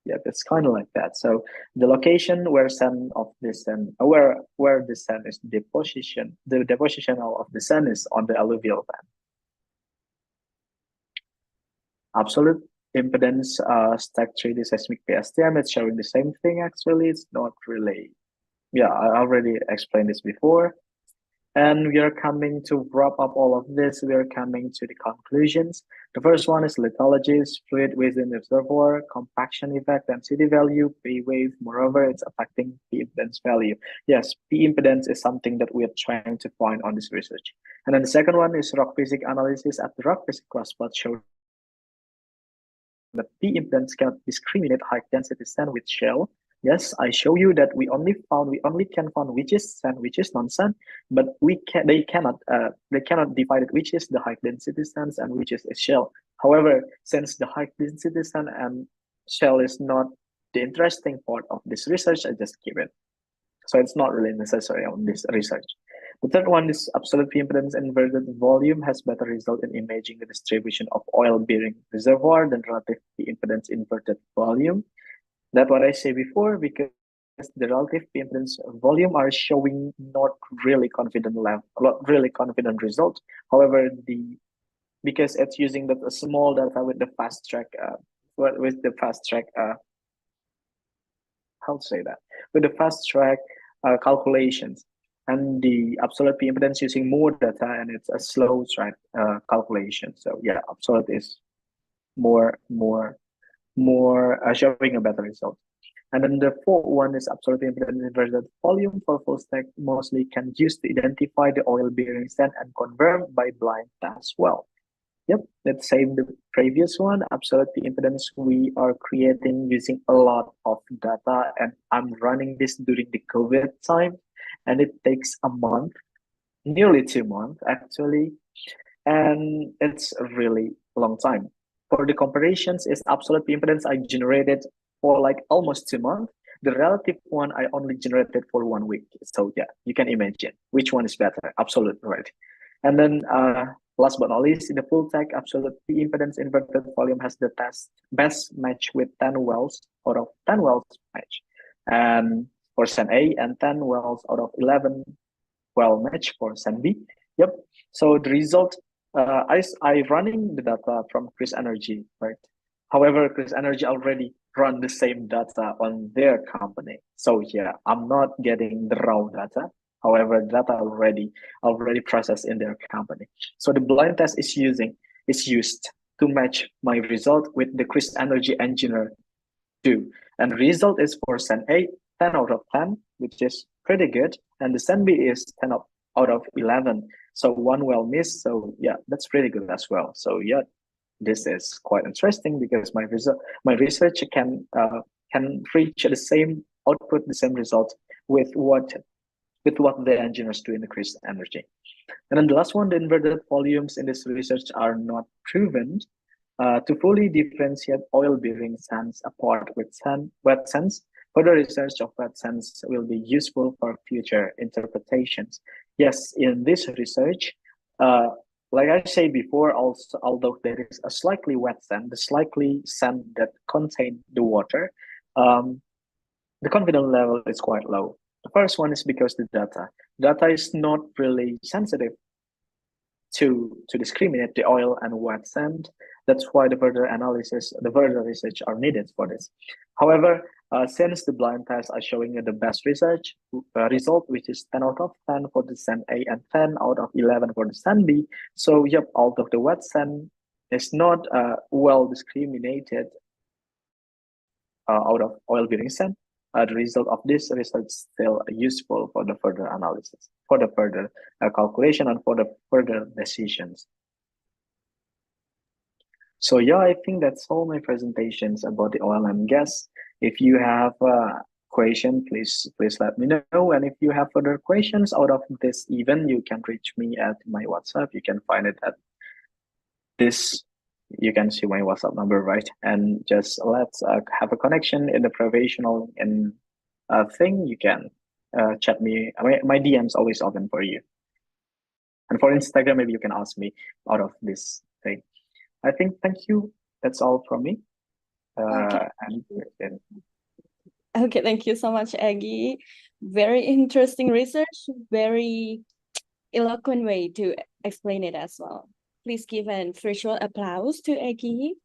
[SPEAKER 9] Yeah, it's kind of like that. So the location where sun of the sun, where the sun is the depositional of the sun is on the alluvial fan. Absolute impedance stack 3D seismic PSTM, it's showing the same thing. Actually, it's not really. Yeah, I already explained this before. And we are coming to wrap up all of this. We are coming to the conclusions. The first one is lithology, fluid within the reservoir, compaction effect, density value, P wave. Moreover, it's affecting P impedance value. Yes, P impedance is something that we are trying to find on this research. And then the second one is rock physics analysis at the rock physics class plot show that P impedance cannot discriminate high density sand with shell. Yes, I show you that we only can find which is sand, which is non-sand, but they cannot divide it which is the high density sands and which is a shell. However, since the high density sand and shell is not the interesting part of this research, I just keep it. So it's not really necessary on this research. The third one is absolute P impedance inverted volume has better result in imaging the distribution of oil-bearing reservoir than relative P impedance inverted volume. That's what I say before, because the relative P impedance volume are showing not really confident result. However, because it's using the small data with the fast track how to say that, with the fast track calculations, and the absolute P impedance using more data, and it's a slow track calculation. So yeah, absolute is more showing a better result. And then the fourth one is absolute impedance inverted volume for full stack, mostly can use to identify the oil bearing sand and confirm by blind test well. Yep, let's save the previous one. Absolute impedance we are creating using a lot of data, and I'm running this during the COVID time, and it takes a month, nearly 2 months actually, and it's a really long time. For the comparisons, is absolute impedance I generated for like almost 2 months. The relative one I only generated for 1 week. So yeah, you can imagine which one is better. Absolute right. And then last but not least, in the full tech absolute P impedance inverted volume has the best match with 10 wells out of 10 wells match. And for SEN A and 10 wells out of 11 well match for SEN B. Yep. So the result, I running the data from Chris Energy, right? However, Chris Energy already run the same data on their company. So yeah, I'm not getting the raw data. However, data already processed in their company. So the blind test is used to match my result with the Chris Energy engineer do. And the result is for SEN A, 10 out of 10, which is pretty good. And the SEN B is 10 out of 11. So one well missed. So yeah, that's pretty good as well. So yeah, this is quite interesting because my research can reach the same output, the same result with what the engineers do in the Chris Energy. And then the last one, the inverted volumes in this research are not proven to fully differentiate oil-bearing sands apart with wet sands. Further research of wet sands will be useful for future interpretations. Yes, in this research, like I said before, also although there is a slightly wet sand, the slightly sand that contain the water, the confidence level is quite low. The first one is because the data is not really sensitive to discriminate the oil and wet sand. That's why the further research are needed for this. However, since the blind tests are showing the best research result, which is 10 out of 10 for the SEN A and 10 out of 11 for the SEN B. So yep, although the wet sand is not well discriminated out of oil-bearing sand, the result of this research is still useful for the further analysis, for the further calculation, and for the further decisions. So yeah, I think that's all my presentations about the oil and gas. If you have a question, please let me know. And if you have further questions out of this event, you can reach me at my WhatsApp. You can find it at this. You can see my WhatsApp number, right? And just let's have a connection in the professional thing. You can chat me. My DM's always open for you. And for Instagram, maybe you can ask me out of this thing. I think thank you. That's all from me.
[SPEAKER 7] Okay.
[SPEAKER 9] And
[SPEAKER 7] Okay, thank you so much, Aggie. Very interesting research, very eloquent way to explain it as well. Please give a virtual applause to Aggie.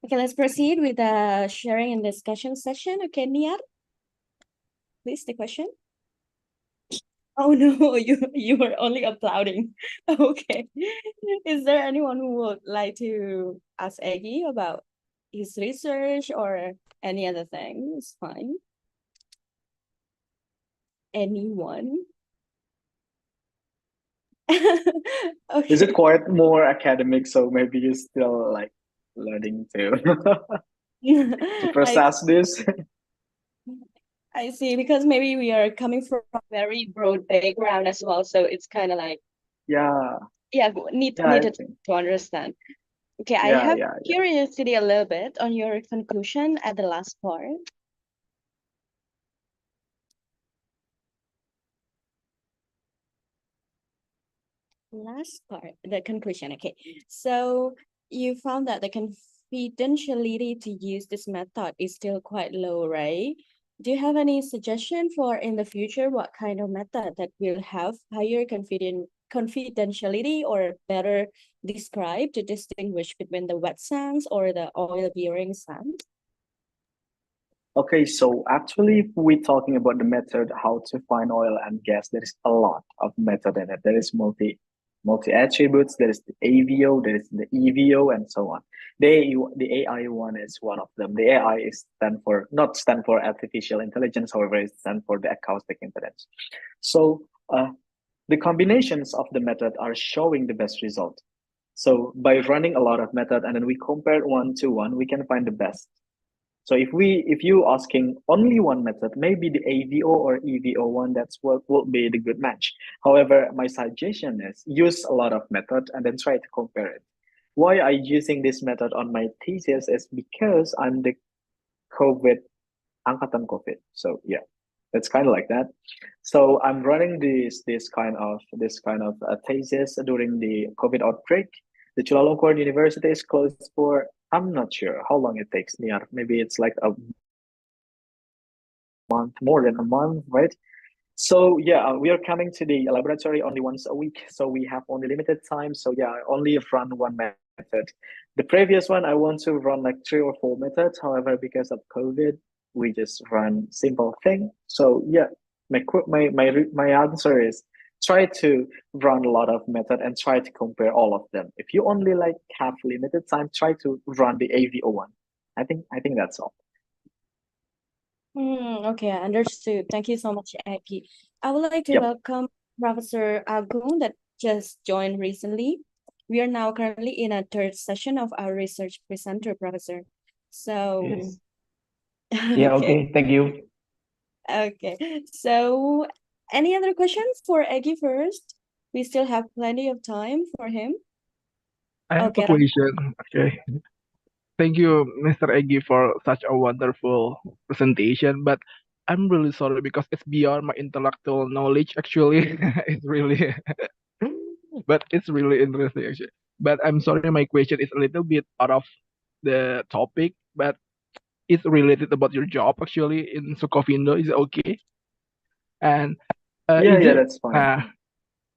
[SPEAKER 7] Okay, let's proceed with the sharing and discussion session. Okay, Niar, please the question. Oh no, you were only applauding. Okay. Is there anyone who would like to ask Aggie about his research or any other thing? It's fine. Anyone? Okay.
[SPEAKER 9] is it quite more academic? So maybe you're still like learning to process this.
[SPEAKER 7] I see, because maybe we are coming from a very broad background as well, so it's kind of like
[SPEAKER 9] Yeah,
[SPEAKER 7] needed
[SPEAKER 9] I
[SPEAKER 7] to
[SPEAKER 9] think.
[SPEAKER 7] understand. Okay, I
[SPEAKER 9] Yeah,
[SPEAKER 7] have
[SPEAKER 9] yeah.
[SPEAKER 7] curiosity a little bit on your conclusion at the last part. Last part, the conclusion. Okay, so you found that the confidentiality to use this method is still quite low, right? Do you have any suggestion for in the future what kind of method that will have higher confidentiality or better describe to distinguish between the wet sands or the oil-bearing sands?
[SPEAKER 9] Okay, so actually, if we're talking about the method how to find oil and gas, there is a lot of method in it. There is multi attributes. There is the AVO, there is the EVO, and so on. The AI one is one of them. The AI is not stand for artificial intelligence, however, it stands for the acoustic impedance. So the combinations of the method are showing the best result. So by running a lot of method and then we compare one to one, we can find the best. So if you asking only one method, maybe the AVO or EVO one, that's what will be the good match. However, my suggestion is use a lot of method and then try to compare it. why I using this method on my thesis is because I'm the COVID angkatan COVID. So yeah, it's kind of like that. So I'm running this kind of thesis during the COVID outbreak. The Chulalongkorn University is closed for, I'm not sure how long it takes, near maybe it's like a month, more than a month, right? So yeah, we are coming to the laboratory only once a week, so we have only limited time. So yeah, I only run one method. The previous one, I want to run like 3 or 4 methods. However, because of COVID, we just run simple thing. So yeah, my answer is try to run a lot of method and try to compare all of them. If you only like have limited time, try to run the AVO one. I think that's all.
[SPEAKER 7] Okay, I understood. Thank you so much, Aki. I would like to
[SPEAKER 9] Yep.
[SPEAKER 7] welcome Professor Agung that just joined recently. We are now currently in a third session of our research presenter, Professor. So,
[SPEAKER 10] Yes. Yeah, okay. Thank you.
[SPEAKER 7] Okay. So, any other questions for Aki first? We still have plenty of time for him.
[SPEAKER 11] I have a
[SPEAKER 7] Okay.
[SPEAKER 11] question. Okay. Thank you, Mr. Egi, for such a wonderful presentation. But I'm really sorry because it's beyond my intellectual knowledge, actually. It's really, but it's really interesting, actually. But I'm sorry, my question is a little bit out of the topic, but it's related about your job, actually, in Sukovindo. Is it okay? And
[SPEAKER 9] Yeah,
[SPEAKER 11] is
[SPEAKER 9] yeah,
[SPEAKER 11] it,
[SPEAKER 9] that's fine.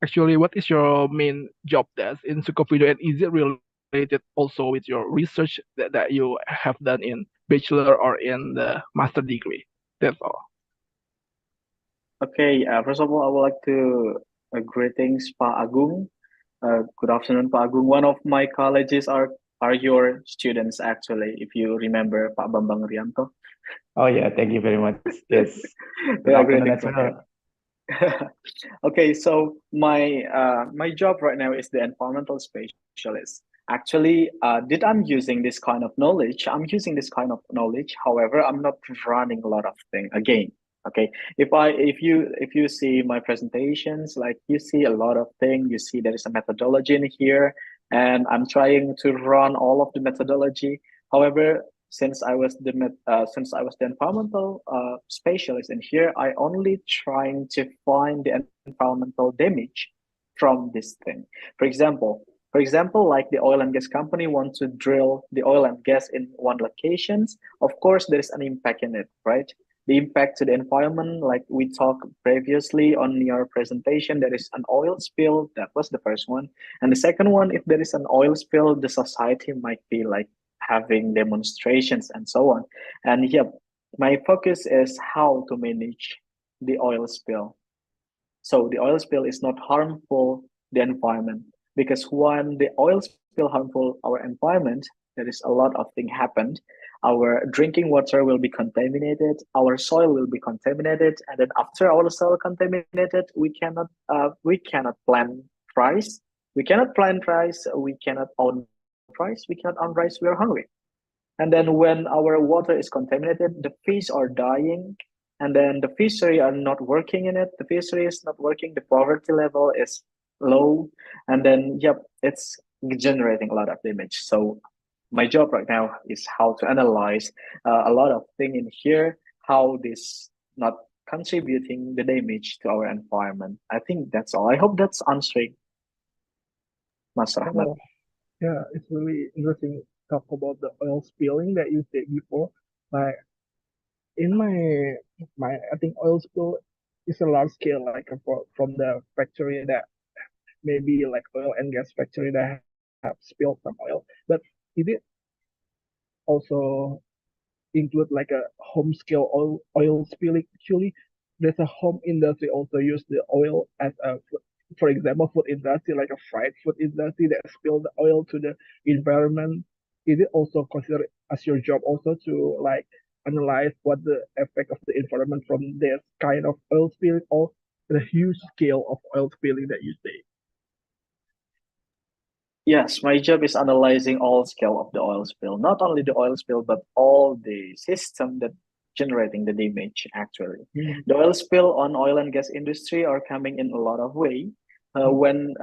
[SPEAKER 11] actually, what is your main job desk in Sukovindo, and is it related also with your research that you have done in bachelor or in the master degree? That's all.
[SPEAKER 9] Okay, first of all, I would like to greetings, Pak Agung. Good afternoon, Pak Agung. One of my colleges are your students actually. If you remember, Pak Bambang Rianto.
[SPEAKER 10] Oh yeah, thank you very much. Yes. Good
[SPEAKER 9] Yeah,
[SPEAKER 10] afternoon
[SPEAKER 9] greetings
[SPEAKER 10] as
[SPEAKER 9] from
[SPEAKER 10] well.
[SPEAKER 9] him. Okay, so my job right now is the environmental specialist. Actually, did I'm using this kind of knowledge? I'm using this kind of knowledge. However, I'm not running a lot of things again. Okay, if you see my presentations, like you see a lot of things, you see there is a methodology in here, and I'm trying to run all of the methodology. However, since I was the environmental specialist in here, I only trying to find the environmental damage from this thing. For example, like the oil and gas company want to drill the oil and gas in one locations. Of course, there is an impact in it, right? The impact to the environment, like we talked previously on your presentation, there is an oil spill. That was the first one. And the second one, if there is an oil spill, the society might be like having demonstrations and so on. And yep, my focus is how to manage the oil spill. So the oil spill is not harmful the environment, because when the oil spill harmful our environment, there is a lot of thing happened. Our drinking water will be contaminated, our soil will be contaminated, and then after our soil contaminated, we cannot plant rice, we cannot own rice, we cannot own rice, we are hungry. And then when our water is contaminated, the fish are dying, and then the fishery are not working in it. The fishery is not working. The poverty level is low, and then yep, it's generating a lot of damage. So my job right now is how to analyze a lot of thing in here, how this not contributing the damage to our environment. I think that's all. I hope that's answering, Mas Rahmat.
[SPEAKER 11] Oh, yeah, it's really interesting talk about the oil spilling that you said before. Like in my I think oil spill is a large scale, like from the factory that maybe like oil and gas factory that have spilled some oil. But is it also include like a home scale oil spilling? Actually, there's a home industry also use the oil as a, for example, food industry, like a fried food industry that spill the oil to the environment. Is it also considered as your job also to like analyze what the effect of the environment from this kind of oil spilling, or the huge scale of oil spilling that you say?
[SPEAKER 9] Yes, my job is analyzing all scale of the oil spill, not only the oil spill, but all the system that generating the damage actually.
[SPEAKER 11] Mhm.
[SPEAKER 9] The oil spill on oil and gas industry are coming in a lot of way. when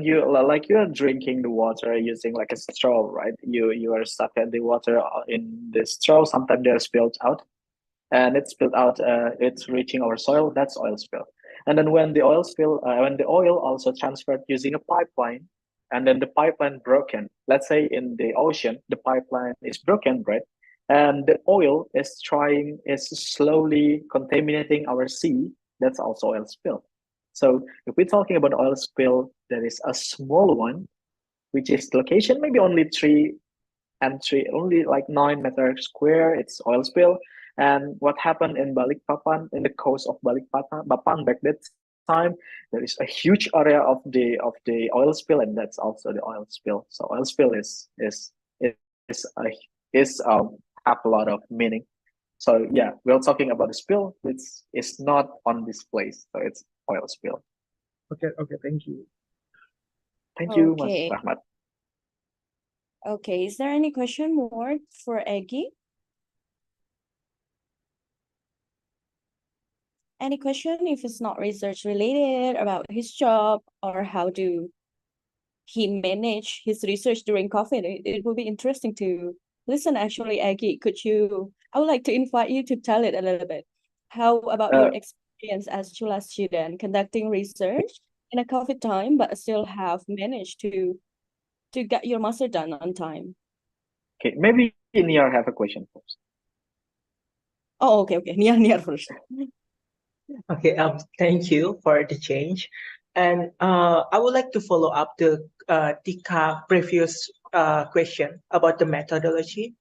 [SPEAKER 9] you like you're drinking the water using like a straw, right? You are stuck at the water in the straw. Sometimes they're spilled out, and it's spilled out. It's reaching our soil. That's oil spill. And then when the oil also transferred using a pipeline, and then the pipeline broken. Let's say in the ocean, the pipeline is broken, right? And the oil is slowly contaminating our sea. That's also oil spill. So if we're talking about oil spill, there is a small one, which is location maybe only only like 9 meters square. It's oil spill. And what happened in Balikpapan, in the coast of Balikpapan back that time, there is a huge area of the oil spill, and that's also the oil spill. So oil spill is a, is have a lot of meaning. So yeah, we're talking about the spill. It's not on this place, so it's oil spill.
[SPEAKER 11] Okay, thank you.
[SPEAKER 9] Thank you, Mas
[SPEAKER 7] Okay.
[SPEAKER 9] Rahmat.
[SPEAKER 7] Okay, is there any question more for Eggy? Any question if it's not research related about his job or how do he manage his research during COVID? It will be interesting to listen actually, Eggy. I would like to invite you to tell it a little bit. How about your experience as Chula student conducting research in a COVID time, but still have managed to get your master done on time?
[SPEAKER 9] Okay, maybe Niar have a question first.
[SPEAKER 7] Oh, okay. Niar first.
[SPEAKER 6] Okay, thank you for the change. And I would like to follow up the Tika previous question about the methodology.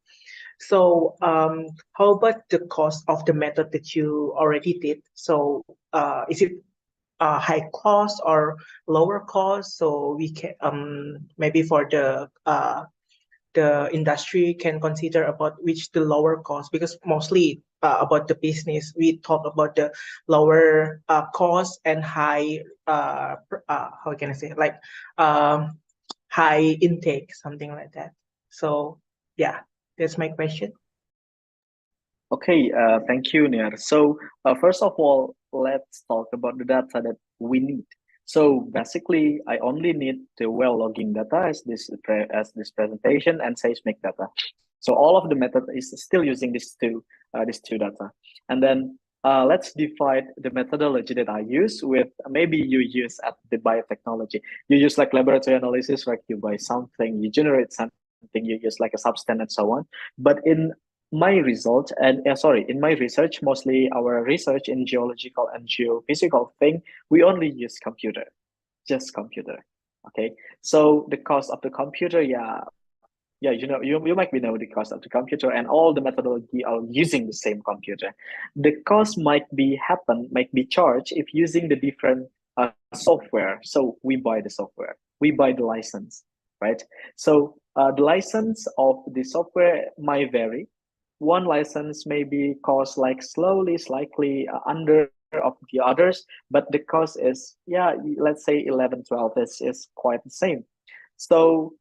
[SPEAKER 6] So how about the cost of the method that you already did? So is it high cost or lower cost? So we can maybe for the industry can consider about which the lower cost, because mostly about the business we talk about the lower cost and high how can I say, like high intake, something like that. So yeah, that's my question.
[SPEAKER 9] Okay, thank you, Niar. So first of all, let's talk about the data that we need. So basically, I only need the well logging data as this presentation and seismic data. So all of the method is still using these two data. And then let's divide the methodology that I use with maybe you use at the biotechnology. You use like laboratory analysis, like you buy something, you generate something, you use like a substance and so on. But in my result and in my research, mostly our research in geological and geophysical thing, we only use computer, just computer. Okay, so the cost of the computer, you might be know the cost of the computer, and all the methodology are using the same computer. The cost might be charged if using the different software. So we buy the software, we buy the license, right? So the license of the software might vary. One license maybe cost like slightly under of the others, but the cost is, let's say 11 12 is quite the same. So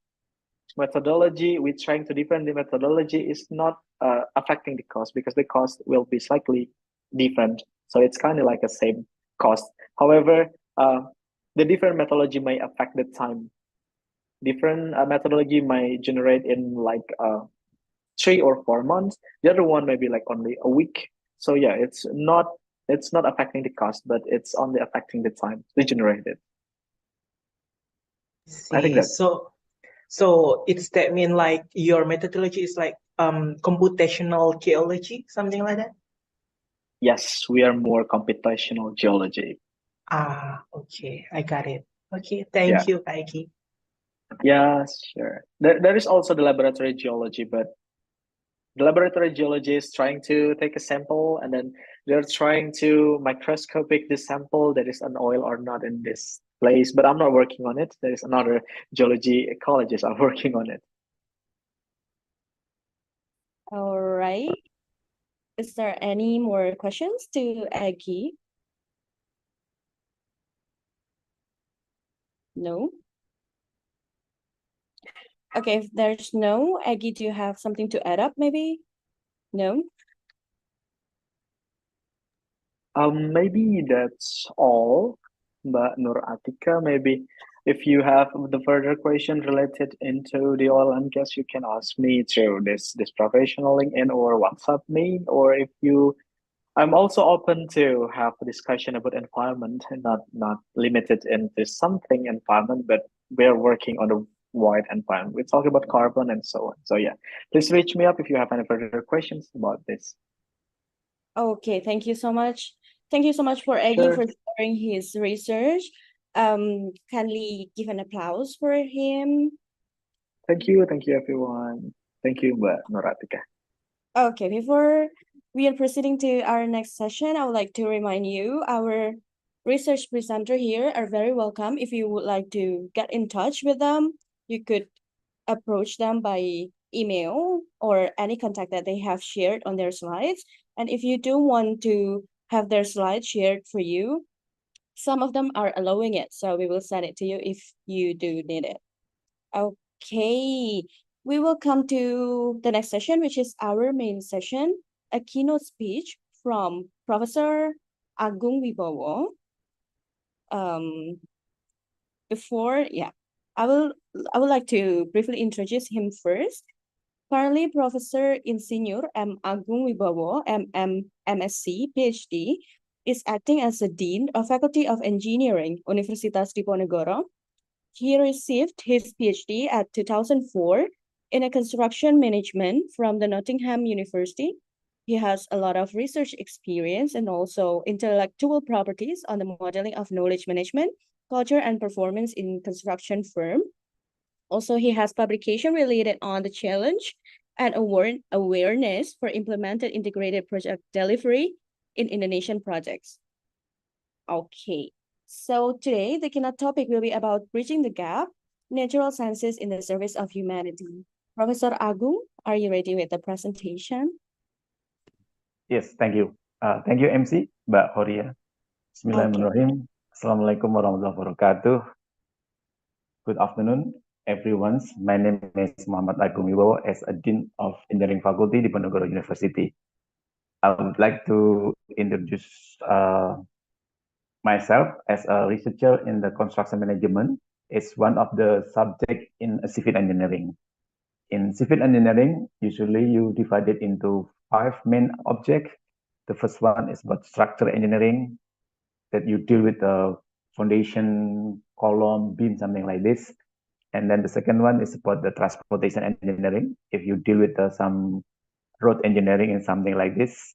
[SPEAKER 9] methodology, we're trying to different the methodology is not affecting the cost, because the cost will be slightly different, so it's kind of like a same cost. However, the different methodology may affect the time. Different methodology may generate in like 3 or 4 months. The other one may be like only a week. So yeah, it's not affecting the cost, but it's only affecting the time to generate it. I think
[SPEAKER 6] See,
[SPEAKER 9] that
[SPEAKER 6] so it's that mean like your methodology is like computational geology, something like that?
[SPEAKER 9] yes, we are more computational geology.
[SPEAKER 6] Okay, I got it. Okay,
[SPEAKER 9] Yeah.
[SPEAKER 6] thank you, Kaiki.
[SPEAKER 9] Yeah, sure. There is also the laboratory geology, but the laboratory geology is trying to take a sample, and then they're trying to microscopic the sample that is an oil or not in this place. But I'm not working on it. There is another geology ecologist are working on it.
[SPEAKER 7] All right. Is there any more questions to Aggie? No? Okay, if there's no, Aggie, do you have something to add up maybe? No?
[SPEAKER 9] Maybe that's all. Mbak Nur Atika, maybe if you have the further question related into the oil and gas, you can ask me through this professional LinkedIn or WhatsApp me, or if you I'm also open to have a discussion about environment, and not limited into something environment, but we're working on a wide environment. We talk about carbon and so on. So yeah, please reach me up if you have any further questions about this.
[SPEAKER 7] Okay, thank you so much. Thank you so much for Egi
[SPEAKER 9] Sure.
[SPEAKER 7] for sharing his research. Kindly give an applause for him.
[SPEAKER 9] Thank you everyone. Thank you, Mbak Nuratika.
[SPEAKER 7] Okay, before we are proceeding to our next session, I would like to remind you our research presenter here are very welcome. If you would like to get in touch with them, you could approach them by email or any contact that they have shared on their slides. And if you do want to have their slides shared for you, some of them are allowing it. So we will send it to you if you do need it. Okay, we will come to the next session, which is our main session, a keynote speech from Professor Agung Wibowo. Before, yeah, I would like to briefly introduce him first. Currently, Professor Insinyur M. Agung Wibowo, MM, MSc, PhD, is acting as the Dean of Faculty of Engineering, Universitas Diponegoro. He received his PhD at 2004 in a construction management from the Nottingham University. He has a lot of research experience and also intellectual properties on the modeling of knowledge management, culture, and performance in construction firm. Also, he has publication related on the challenge and awareness for implemented integrated project delivery in Indonesian projects. Okay, so today the keynote topic will be about bridging the gap, natural sciences in the service of humanity. Professor Agung, are you ready with the presentation?
[SPEAKER 10] Yes, thank you. Thank you, MC, Mbak Horia. Bismillahirrahmanirrahim. Assalamualaikum warahmatullahi wabarakatuh. Good afternoon, everyone. My name is Muhammad Agung Wibowo as a Dean of Engineering Faculty di Diponegoro University. I would like to introduce myself as a researcher in the construction management. It's one of the subject in civil engineering. In civil engineering, usually you divide it into 5 main objects. The first one is about structural engineering, that you deal with the foundation, column, beam, something like this. And then the second one is about the transportation engineering, if you deal with some road engineering and something like this.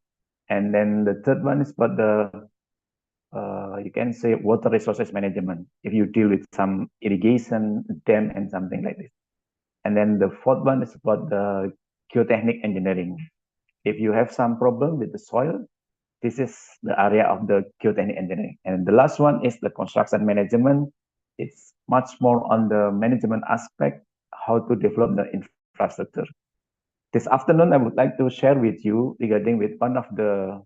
[SPEAKER 10] And then the third one is about the you can say water resources management, if you deal with some irrigation, dam, and something like this. And then the fourth one is about the geotechnic engineering. If you have some problem with the soil, this is the area of the geotechnic engineering. And the last one is the construction management. It's much more on the management aspect, how to develop the infrastructure. This afternoon, I would like to share with you regarding with one of the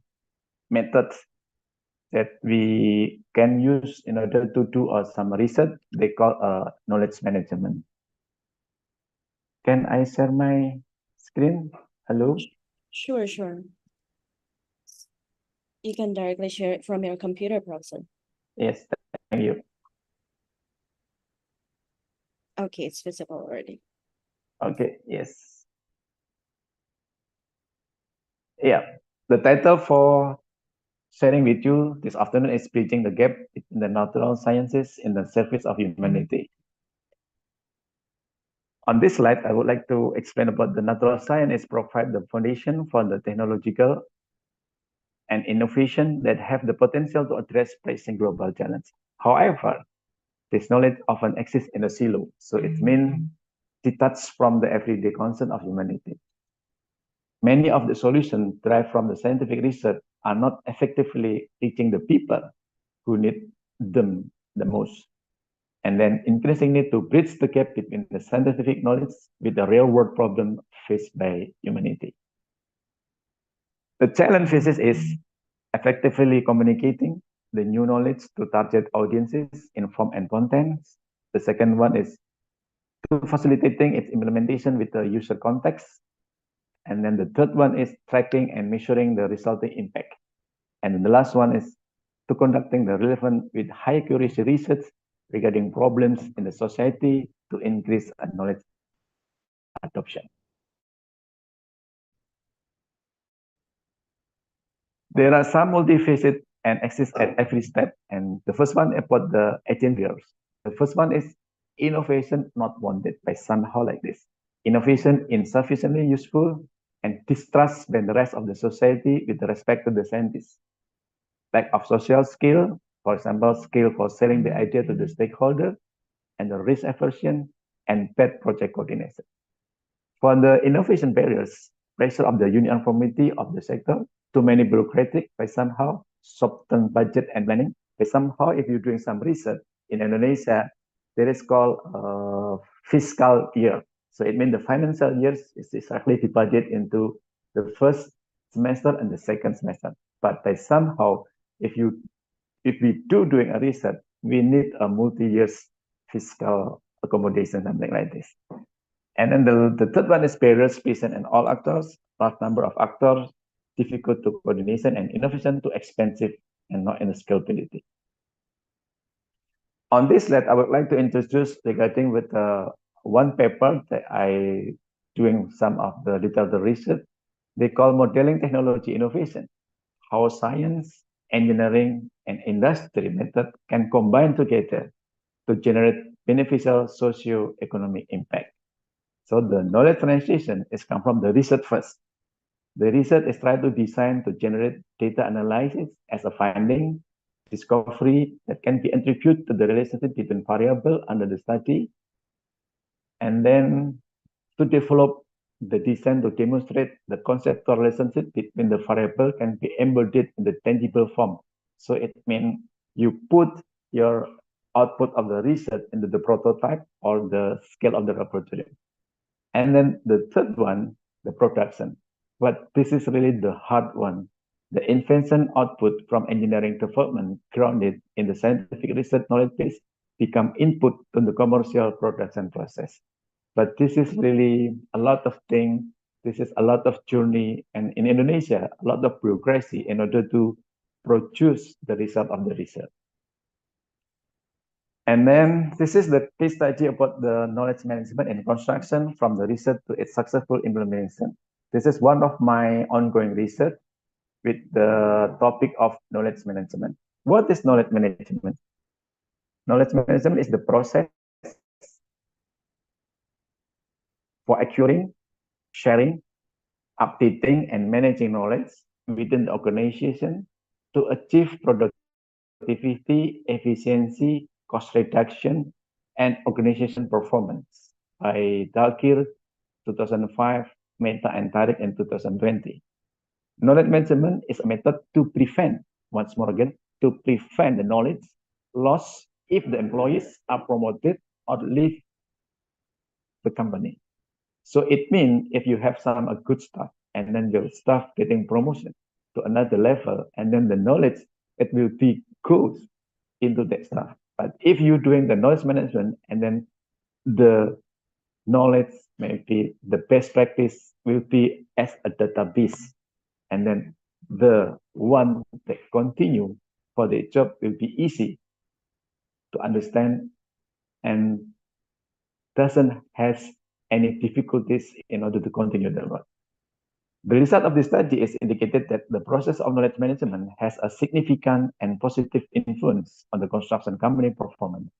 [SPEAKER 10] methods that we can use in order to do some research. They call knowledge management. Can I share my screen? Hello?
[SPEAKER 7] Sure. You can directly share it from your computer browser.
[SPEAKER 10] Yes, thank you.
[SPEAKER 7] Okay, it's visible already.
[SPEAKER 10] Okay, yes. Yeah, the title for sharing with you this afternoon is Bridging the Gap in the Natural Sciences in the Service of Humanity. On this slide, I would like to explain about the natural science provide the foundation for the technological and innovation that have the potential to address pressing global challenges. However, this knowledge often exists in a silo, so it means detached from the everyday concern of humanity. Many of the solutions derived from the scientific research are not effectively reaching the people who need them the most. And then increasing need to bridge the gap between the scientific knowledge with the real world problem faced by humanity. The challenge faces is effectively communicating the new knowledge to target audiences in form and content. The second one is to facilitating its implementation with the user context. And then the third one is tracking and measuring the resulting impact. And the last one is to conducting the relevant with high accuracy research regarding problems in the society to increase knowledge adoption. There are some multifaceted and exist at every step. And the first one about the agendas. The first one is innovation not wanted by somehow like this. Innovation insufficiently useful and distrust by the rest of the society with respect to the scientists. Lack of social skill, for example, skill for selling the idea to the stakeholder, and the risk aversion and bad project coordination. For the innovation barriers, pressure of the uniformity of the sector, too many bureaucratic by somehow, short-term budget and planning. By somehow, if you're doing some research in Indonesia, there is called fiscal year. So it means the financial years is exactly divided into the first semester and the second semester. But by somehow, if we doing a research, we need a multi-years fiscal accommodation, something like this. And then the third one is barriers, patient and all actors, large number of actors, difficult to coordination and innovation too expensive and not in the scalability. On this slide, I would like to introduce regarding with one paper that I doing some of the literature research. They call modeling technology innovation, how science, engineering, and industry method can combine together to generate beneficial socio-economic impact. So the knowledge transition is come from the research first. The research is trying to design to generate data analysis as a finding, discovery that can be attributed to the relationship between variable under the study, and then to develop the design to demonstrate the conceptual relationship between the variable can be embodied in the tangible form. So it means you put your output of the research into the prototype or the scale of the laboratory. And then the third one, the production. But this is really the hard one. The invention output from engineering development grounded in the scientific research knowledge base become input to the commercial production process. But this is really a lot of things. This is a lot of journey. And in Indonesia, a lot of bureaucracy in order to produce the result of the research. And then this is the case study about the knowledge management and construction from the research to its successful implementation. This is one of my ongoing research with the topic of knowledge management. What is knowledge management? Knowledge management is the process for acquiring, sharing, updating, and managing knowledge within the organization to achieve productivity, efficiency, cost reduction, and organization performance by Dalkir 2005, Mehta and Tariq in 2020. Knowledge management is a method to prevent, once more again, to prevent the knowledge loss if the employees are promoted or leave the company. So it means if you have some good staff and then your staff getting promotion to another level, and then the knowledge, it will be goes into that stuff. But if you're doing the knowledge management and then the knowledge, maybe the best practice will be as a database, and then the one that continue for the job will be easy to understand and doesn't has any difficulties in order to continue the work. The result of this study is indicated that the process of knowledge management has a significant and positive influence on the construction company performance.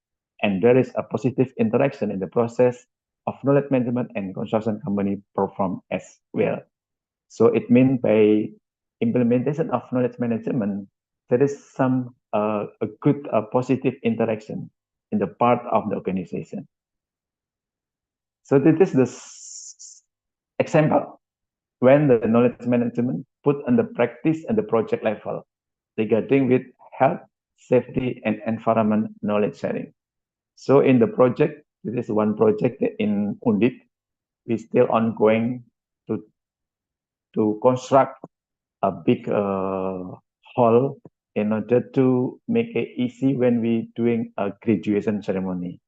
[SPEAKER 10] And there is a positive interaction in the process of knowledge management and construction company perform as well. So it means by implementation of knowledge management, there is some a good positive interaction in the part of the organization. So this is the example when the knowledge management put on the practice and the project level regarding with health, safety, and environment knowledge sharing. So in the project, this is one project in Undip. We still ongoing to construct a big hall in order to make it easy when we doing a graduation ceremony.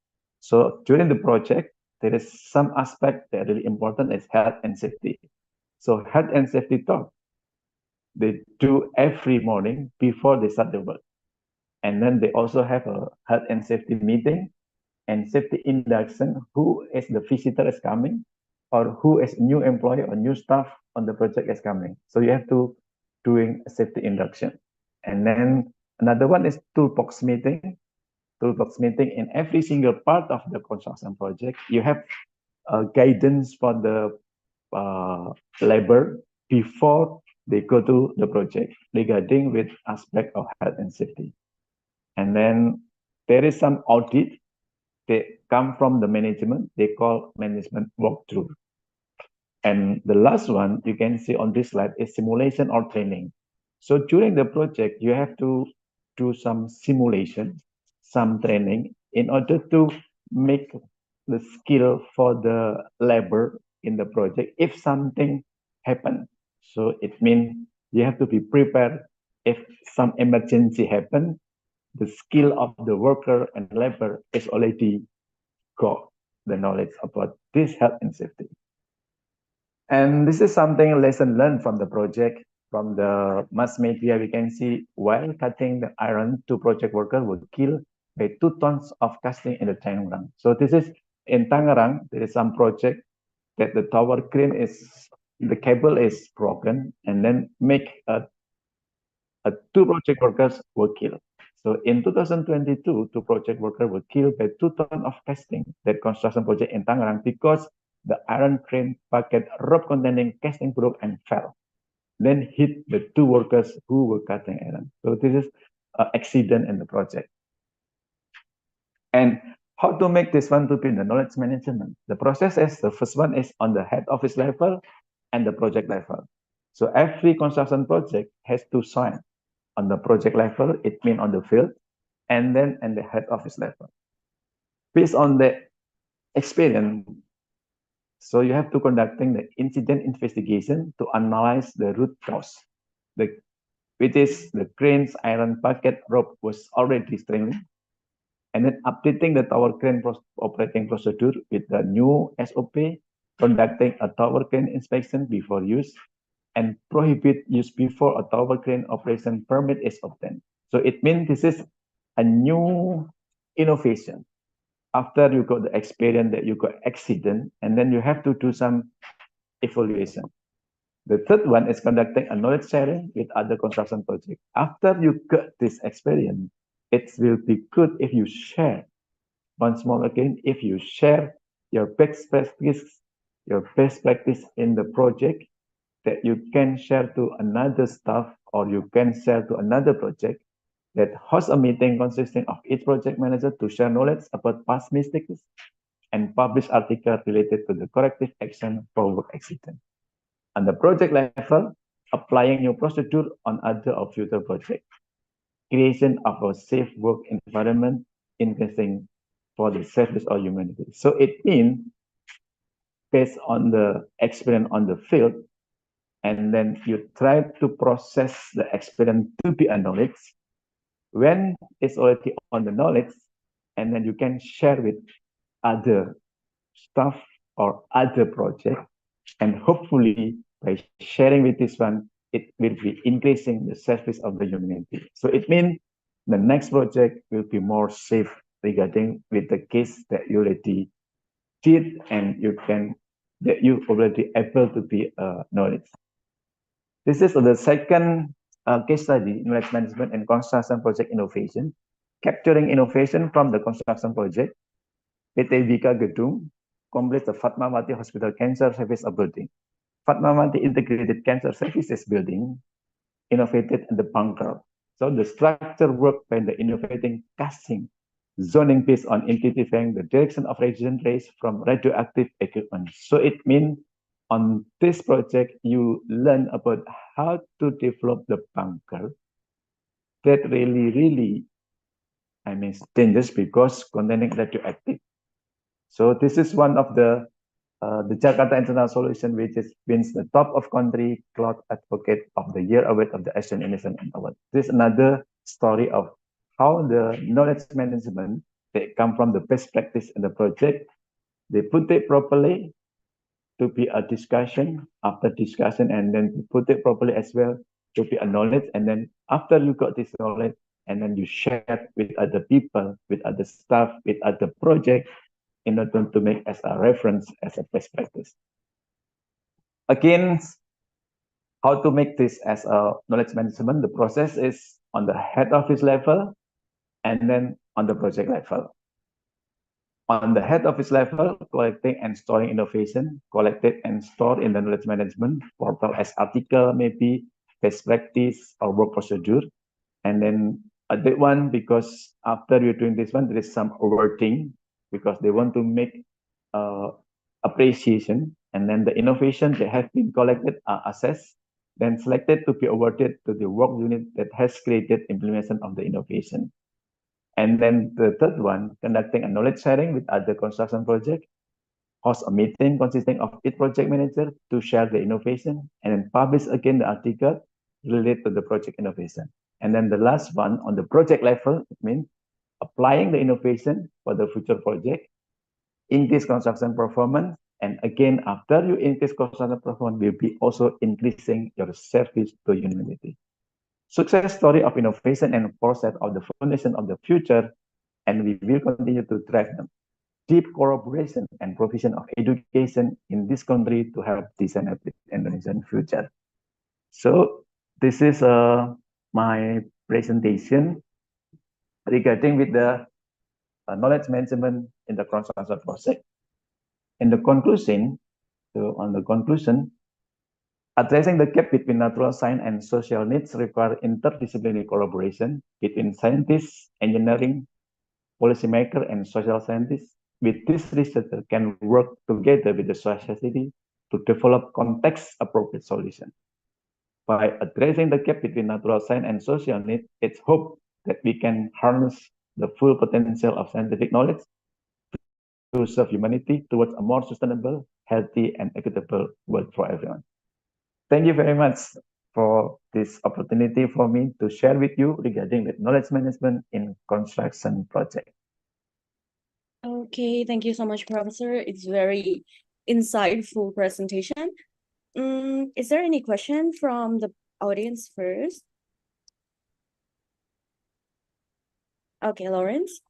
[SPEAKER 10] So during the project, there is some aspect that really important is health and safety. So health and safety talk, they do every morning before they start the work. And then they also have a health and safety meeting and safety induction, who is the visitor is coming or who is new employee or new staff on the project is coming. So you have to doing a safety induction. And then another one is toolbox meeting. Toolbox meeting in every single part of the construction project. You have guidance for the labor before they go to the project regarding with aspect of health and safety. And then there is some audit. They come from the management. They call management walkthrough. And the last one you can see on this slide is simulation or training. So during the project, you have to do some simulation, some training in order to make the skill for the labor in the project if something happen. So it means you have to be prepared if some emergency happen, the skill of the worker and labor is already got the knowledge about this health and safety. And this is something lesson learned from the project. From the mass media, we can see while cutting the iron, two project workers were killed by 2 tons of casting in the Tangerang. So this is in Tangerang, there is some project that the tower crane is, the cable is broken and then make two project workers were killed. So in 2022, two project workers were killed by 2 tons of casting that construction project in Tangerang because the iron crane bucket rope containing casting broke and fell, then hit the two workers who were cutting iron. So this is an accident in the project. And how to make this one to be the knowledge management? The process is, the first one is on the head office level and the project level. So every construction project has to sign on the project level, it means on the field, and then at the head office level. Based on the experience, so you have to conducting the incident investigation to analyze the root cause, which is the crane's iron bucket rope was already straining, and then updating the tower crane operating procedure with the new SOP, conducting a tower crane inspection before use, and prohibit use before a tower crane operation permit is obtained. So it means this is a new innovation. After you got the experience that you got accident, and then you have to do some evaluation. The third one is conducting a knowledge sharing with other construction projects. After you got this experience, it will be good if you share. Once more again, if you share your best practice in the project, that you can share to another staff or you can share to another project, that host a meeting consisting of each project manager to share knowledge about past mistakes and publish articles related to the corrective action for work accident. On the project level, applying new procedure on other or future projects. Creation of a safe work environment, investing for the service of humanity. So it means based on the experience on the field, and then you try to process the experience to be a knowledge. When it's already on the knowledge, and then you can share with other staff or other project, and hopefully by sharing with this one, it will be increasing the service of the humanity. So it means the next project will be more safe regarding with the case that you already did and that you already able to be knowledge. This is the second case study, knowledge management and construction project innovation, capturing innovation from the construction project. PT Vika Gedung completes the Fatmawati Hospital Cancer Service building. Fatmawati Integrated Cancer Services building innovated in the bunker. So the structure work by the innovating casting, zoning based on identifying the direction of radiation rays from radioactive equipment. So it means on this project, you learn about how to develop the bunker that really, dangerous because containing radioactive. So this is one of the Jakarta International Solution, which wins the top of country cloud advocate of the year award of the Asian Innocent Award. This is another story of how the knowledge management, they come from the best practice in the project. They put it properly to be a discussion, after discussion, and then to put it properly as well to be a knowledge. And then after you got this knowledge, and then you share it with other people, with other staff, with other projects, in order to make as a reference, as a best practice. Again, how to make this as a knowledge management? The process is on the head office level and then on the project level. On the head office level, collecting and storing innovation, collected and stored in the knowledge management portal as article, maybe best practice or work procedure. And then that one, because after you're doing this one, there is some awarding because they want to make appreciation. And then the innovation that have been collected are assessed, then selected to be awarded to the work unit that has created implementation of the innovation. And then the third one, conducting a knowledge sharing with other construction project, host a meeting consisting of each project manager to share the innovation, and then publish again the article related to the project innovation. And then the last one on the project level, it means applying the innovation for the future project, increase construction performance, and again, after you increase construction performance, will be also increasing your service to humanity. Success story of innovation and process of the foundation of the future, and we will continue to drive them. Deep collaboration and provision of education in this country to help design a Indonesian future. So this is my presentation regarding with the knowledge management in the construction project. In the conclusion, on the conclusion, addressing the gap between natural science and social needs require interdisciplinary collaboration between scientists, engineering, policymakers, and social scientists. With this, researchers can work together with the society to develop context-appropriate solutions. By addressing the gap between natural science and social needs, it's hoped that we can harness the full potential of scientific knowledge to serve humanity towards a more sustainable, healthy, and equitable world for everyone. Thank you very much for this opportunity for me to share with you regarding the knowledge management in construction project.
[SPEAKER 7] Okay, thank you so much, Professor. It's very insightful presentation. Is there any question from the audience first? Okay, Lawrence.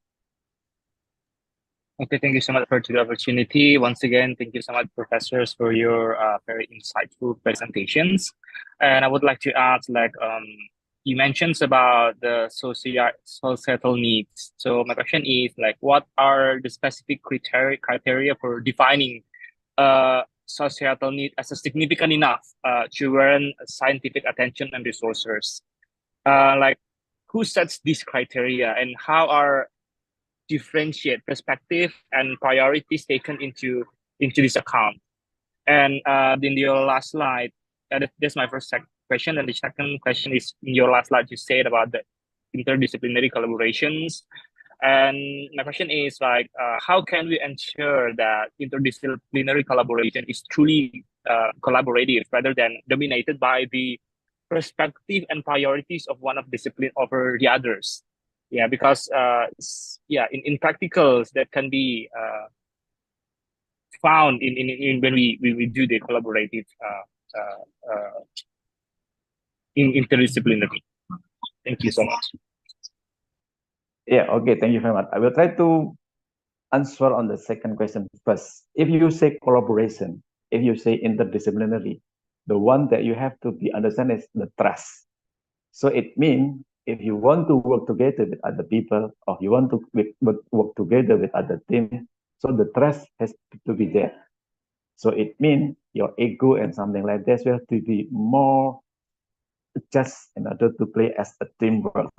[SPEAKER 3] Okay, thank you so much for the opportunity. Once again, thank you so much, professors, for your very insightful presentations. And I would like to ask, like, you mentioned about the societal needs. So my question is, like, what are the specific criteria for defining societal need as a significant enough to warrant scientific attention and resources? Like, who sets these criteria, and how are differentiate perspective and priorities taken into this account? And in your last slide, that's my first question. And the second question is, in your last slide, you said about the interdisciplinary collaborations. And my question is, like, how can we ensure that interdisciplinary collaboration is truly collaborative rather than dominated by the perspective and priorities of one of discipline over the others? Yeah, because in practicals that can be found in when we do the collaborative in interdisciplinary. Thank you so much.
[SPEAKER 10] Yeah, okay, thank you very much. I will try to answer on the second question first. If you say collaboration, if you say interdisciplinary, the one that you have to be understand is the trust. So it means if you want to work together with other people, or you want to work together with other teams, so the trust has to be there. So it means your ego and something like this will have to be more just in order to play as a teamwork.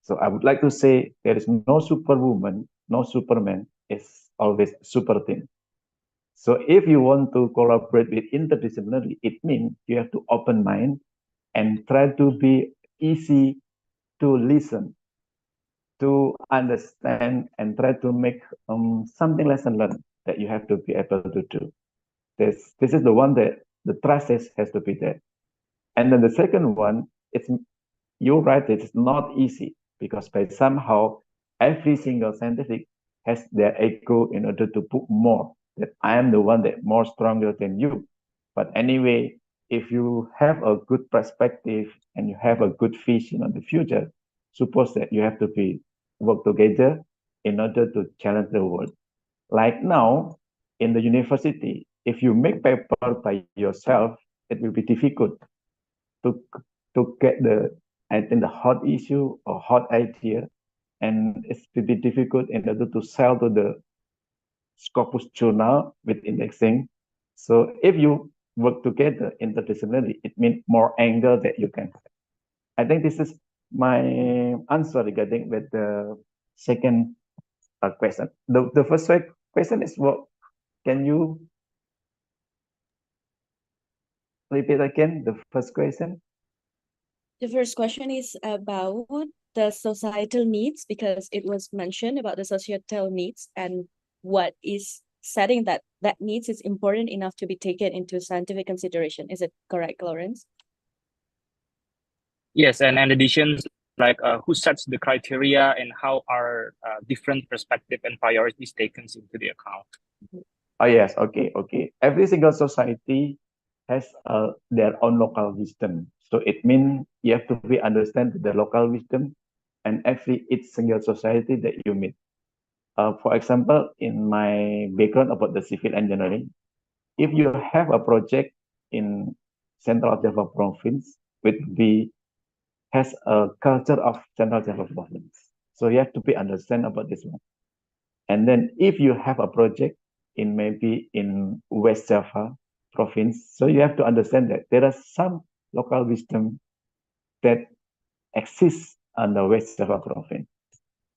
[SPEAKER 10] So I would like to say there is no superwoman, no superman, it's always super team. So if you want to collaborate with interdisciplinary, it means you have to open mind and try to be easy to listen, to understand, and try to make something lesson learned that you have to be able to do. This is the one that the trust has to be there. And then the second one, you're right, it's not easy because by somehow every single scientific has their ego in order to put more, that I am the one that more stronger than you. But anyway, if you have a good perspective and you have a good vision on the future, suppose that you have to be work together in order to challenge the world. Like now in the university, if you make paper by yourself, it will be difficult to to get the I think the hot issue or hot idea, and it's pretty difficult in order to sell to the Scopus journal with indexing. So if you work together interdisciplinary, it means more angle that you can. I think this is my answer regarding with the second question. The first question is what? Can you repeat again the first question?
[SPEAKER 7] The first question is about the societal needs, because it was mentioned about the societal needs and what is setting that needs is important enough to be taken into scientific consideration. Is it correct, Lawrence?
[SPEAKER 3] Yes, and in addition, like who sets the criteria and how are different perspective and priorities taken into the account?
[SPEAKER 10] Oh yes, okay. Every single society has their own local wisdom. So it means you have to be understand the local wisdom and each single society that you meet. For example, in my background about the civil engineering, if you have a project in Central Java province, which has a culture of Central Java province. So you have to be understand about this one. And then if you have a project in maybe in West Java province, so you have to understand that there are some local wisdom that exists on the West Java province.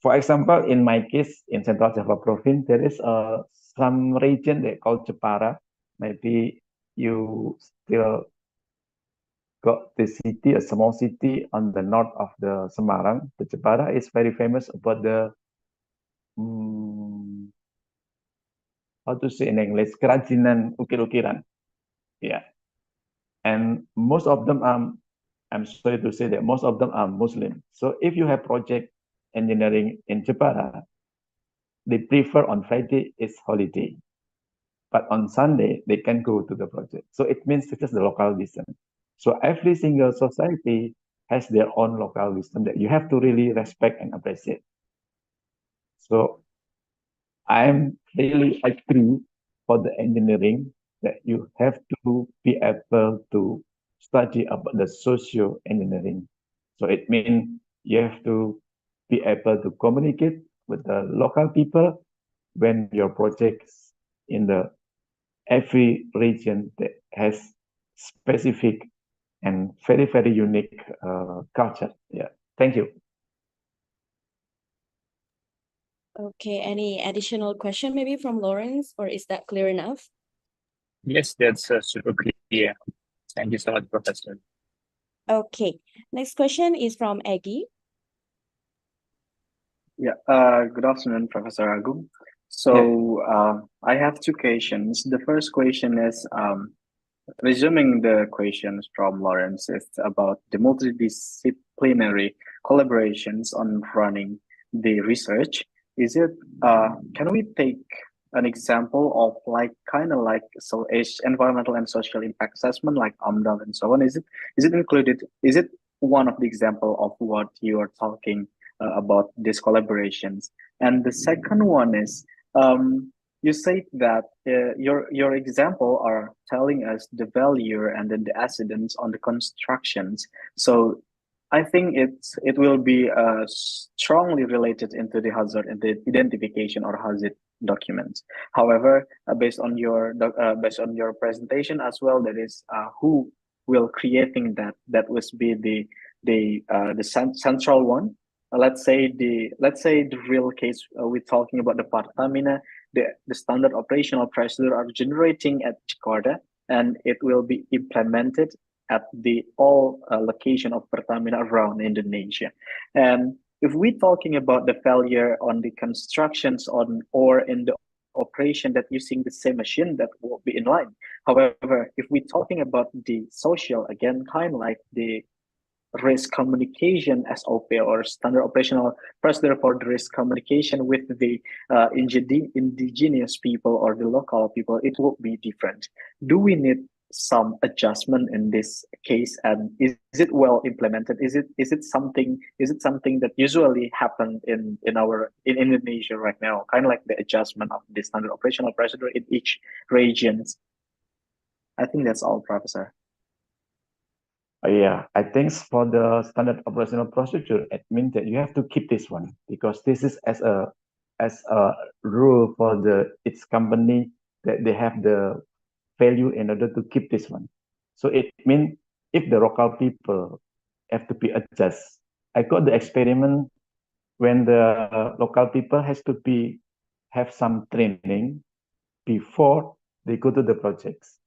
[SPEAKER 10] For example, in my case, in Central Java province, there is some region they call Jepara. Maybe you still got the city, a small city on the north of the Semarang. The Jepara is very famous about the how to say in English, kerajinan ukir-ukiran. Yeah. And most of them are, I'm sorry to say that most of them are Muslim. So if you have project engineering in Jepara, they prefer on Friday is holiday. But on Sunday, they can go to the project. So it means this is the local wisdom. So every single society has their own local wisdom that you have to really respect and appreciate. So I'm really agree for the engineering that you have to be able to study about the socio engineering. So it means you have to be able to communicate with the local people when your projects in the every region that has specific and very, very unique culture. Yeah. Thank you.
[SPEAKER 7] Okay, any additional question maybe from Lawrence, or is that clear enough?
[SPEAKER 3] Yes, that's super clear. Thank you so much, Professor.
[SPEAKER 7] Okay, next question is from Aggie.
[SPEAKER 9] Yeah, good afternoon, Professor Agung. So I have two questions. The first question is resuming the questions from Lawrence, it's about the multidisciplinary collaborations on running the research. Is it, can we take an example of like kind of like environmental and social impact assessment like AMDAL and so on? Is it included? Is it one of the example of what you are talking about these collaborations? And the second one is you say that your example are telling us the value and then the accidents on the constructions. So I think it will be strongly related into the hazard and the identification or hazard documents. However, based on your presentation as well, that is who will creating that will be the central one. Let's say the real case we're talking about the Pertamina, the standard operational procedure are generating at Jakarta, and it will be implemented at the all location of Pertamina around Indonesia. And if we're talking about the failure on the constructions on or in the operation that using the same machine, that will be in line. However, if we're talking about the social, again, kind of like the risk communication SOP or standard operational procedure for the risk communication with the indigenous people or the local people, it will be different. Do we need some adjustment in this case, and is it well implemented? Is it something that usually happen in Indonesia right now, kind of like the adjustment of the standard operational procedure in each regions? I think that's all, Professor.
[SPEAKER 10] Yeah, I think for the standard operational procedure, it means that you have to keep this one because this is as a rule for the its company that they have the value in order to keep this one. So it means if the local people have to be adjust. I got the experiment when the local people has to be have some training before they go to the projects.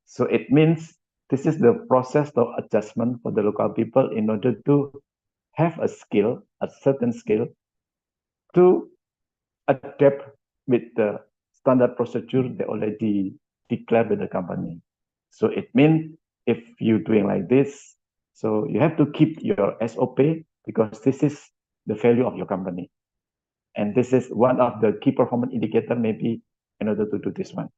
[SPEAKER 10] So it means this is the process of adjustment for the local people in order to have a skill, a certain skill, to adapt with the standard procedure they already declared by the company. So it means if you're doing like this, so you have to keep your SOP because this is the value of your company. And this is one of the key performance indicator maybe in order to do this one.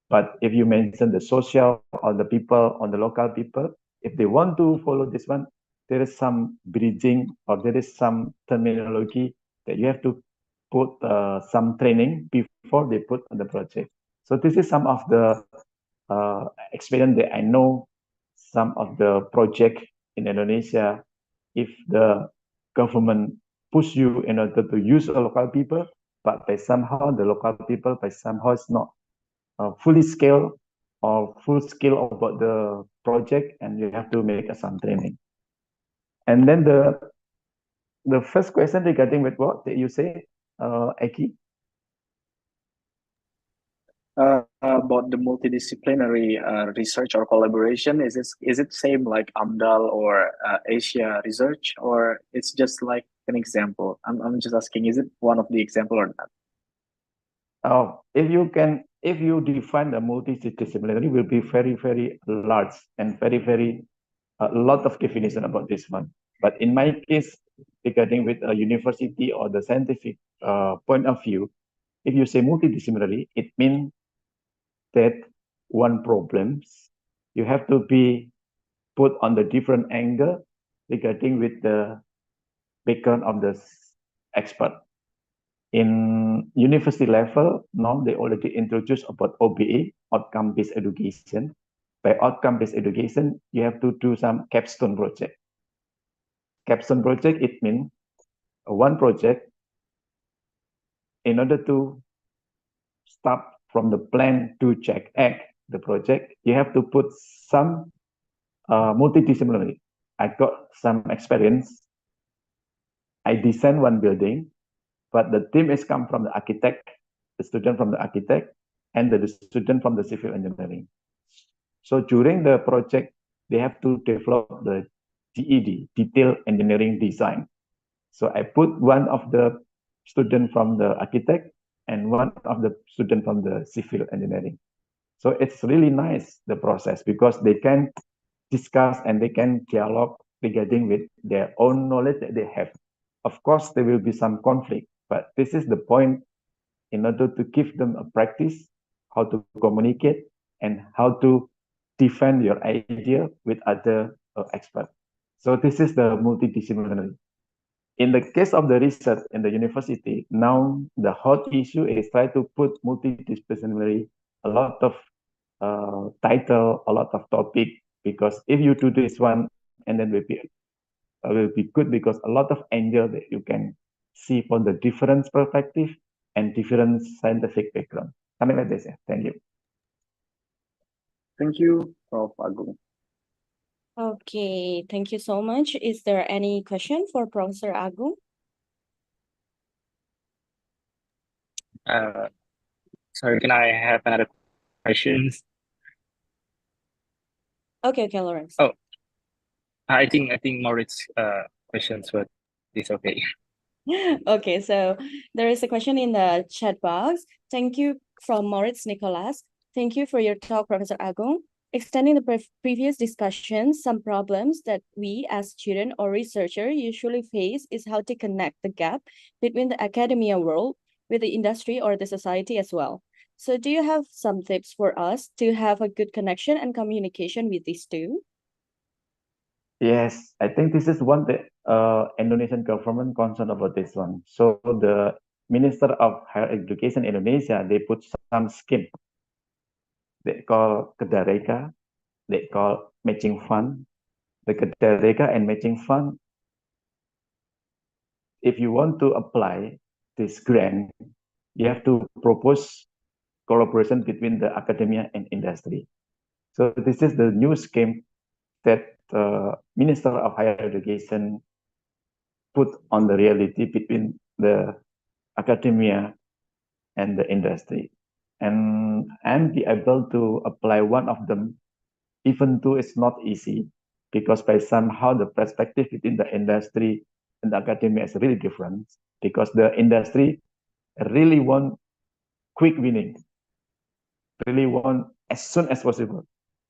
[SPEAKER 10] But if you mention the social or the people or the local people, if they want to follow this one, there is some bridging or there is some terminology that you have to put some training before they put on the project. So this is some of the experience that I know some of the project in Indonesia. If the government push you in order to use a local people, but by somehow the local people by somehow is not fully scale or full scale about the project, and you have to make some training. And then the first question regarding with what did you say, Eki?
[SPEAKER 9] About the multidisciplinary research or collaboration, is it same like AMDAL or Asia research, or it's just like an example? I'm just asking, is it one of the example or not?
[SPEAKER 10] Oh, if you define the multidisciplinary, will be very, very large and very, very a lot of definition about this one. But in my case, regarding with a university or the scientific point of view, if you say multidisciplinary, it means that one problems you have to be put on the different angle regarding with the background of the expert. In university level, now they already introduced about OBE, outcome-based education. By outcome-based education, you have to do some capstone project. Capstone project, it means one project in order to start from the plan to check act the project, you have to put some multidisciplinary. I got some experience. I designed one building, but the team is come from the architect, the student from the architect, and the student from the civil engineering. So during the project, they have to develop the DED, detailed engineering design. So I put one of the student from the architect and one of the student from the civil engineering. So it's really nice, the process, because they can discuss and they can dialogue regarding with their own knowledge that they have. Of course, there will be some conflict, but this is the point in order to give them a practice, how to communicate and how to defend your idea with other experts. So this is the multidisciplinary. In the case of the research in the university, now the hot issue is try to put multidisciplinary, a lot of title, a lot of topic, because if you do this one, and then will be good because a lot of angle that you can see from the different perspective and different scientific background. Something like this. Yeah. Thank you.
[SPEAKER 9] Thank you, Prof. Agung.
[SPEAKER 7] Okay, thank you so much. Is there any question for Professor Agung?
[SPEAKER 3] Sorry, can I have another question?
[SPEAKER 7] Okay, Lawrence.
[SPEAKER 3] Oh, I think Maurits' questions were this okay.
[SPEAKER 7] Okay, so there is a question in the chat box. Thank you from Moritz Nicolas. Thank you for your talk, Professor Agung. Extending the previous discussion, some problems that we as student or researcher usually face is how to connect the gap between the academia world with the industry or the society as well. So do you have some tips for us to have a good connection and communication with these two?
[SPEAKER 10] Yes, I think this is one that Indonesian government concerned about this one. So the Minister of Higher Education Indonesia, they put some scheme. They call Kedareka, they call matching fund. The Kedareka and matching fund, if you want to apply this grant, you have to propose collaboration between the academia and industry. So this is the new scheme that Minister of Higher Education put on the reality between the academia and the industry. And I'm be able to apply one of them, even though it's not easy, because by somehow the perspective within the industry and the academia is really different, because the industry really want quick winning, really want as soon as possible.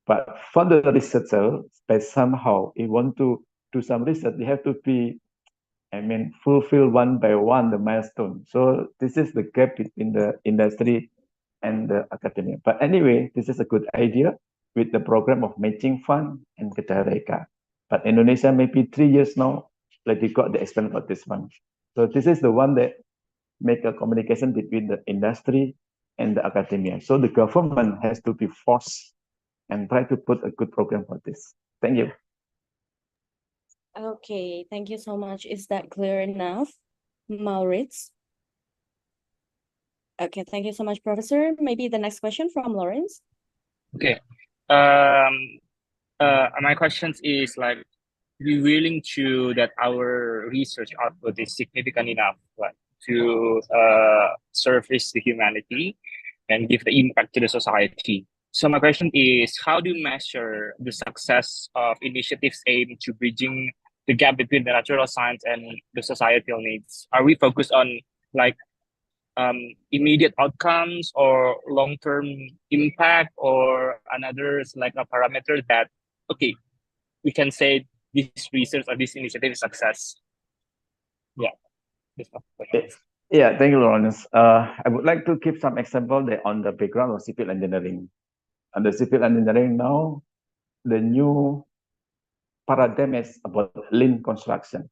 [SPEAKER 10] But for the researcher, by somehow, if want to do some research, they have to be, fulfill one by one the milestone. So this is the gap between the industry and the academia. But anyway, this is a good idea with the program of matching fund and Kedareka. But Indonesia maybe 3 years now, like they got the experience about this one. So this is the one that make a communication between the industry and the academia. So the government has to be forced and try to put a good program for this. Thank you.
[SPEAKER 7] Okay, thank you so much. Is that clear enough, Maurits? Okay, thank you so much, Professor. Maybe the next question from Lawrence.
[SPEAKER 3] Okay. My questions is like, be willing to that our research output is significant enough, like to service the humanity and give the impact to the society. So my question is, how do you measure the success of initiatives aimed to bridging the gap between the natural science and the societal needs? Are we focused on like immediate outcomes or long-term impact, or another like a parameter that, okay, we can say this research or this initiative is success? Yeah, this one.
[SPEAKER 10] Yeah, thank you, Lawrence. I would like to give some example there on the background of civil engineering. And the civil engineering now, the new paradigm is about lean construction.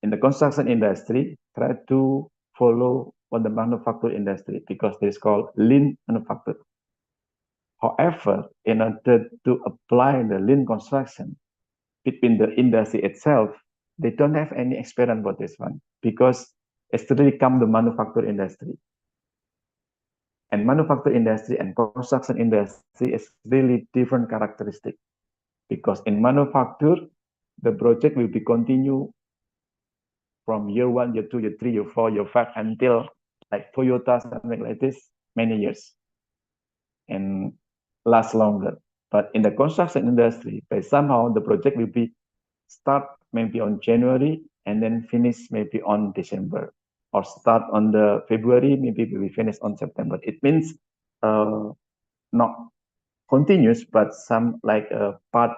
[SPEAKER 10] In the construction industry, try to follow what the manufacturing industry, because this is called lean manufacturing. However, in order to apply the lean construction between the industry itself, they don't have any experience about this one, because it's really come the manufacturing industry. And manufacturing industry and construction industry is really different characteristic, because in manufacture, the project will be continue from year 1, year 2, year 3, year 4, year 5, until like Toyota, something like this, many years, and last longer. But in the construction industry, by somehow the project will be start maybe on January and then finish maybe on December, or start on the February, maybe will be finished on September. It means not continuous, but some like a part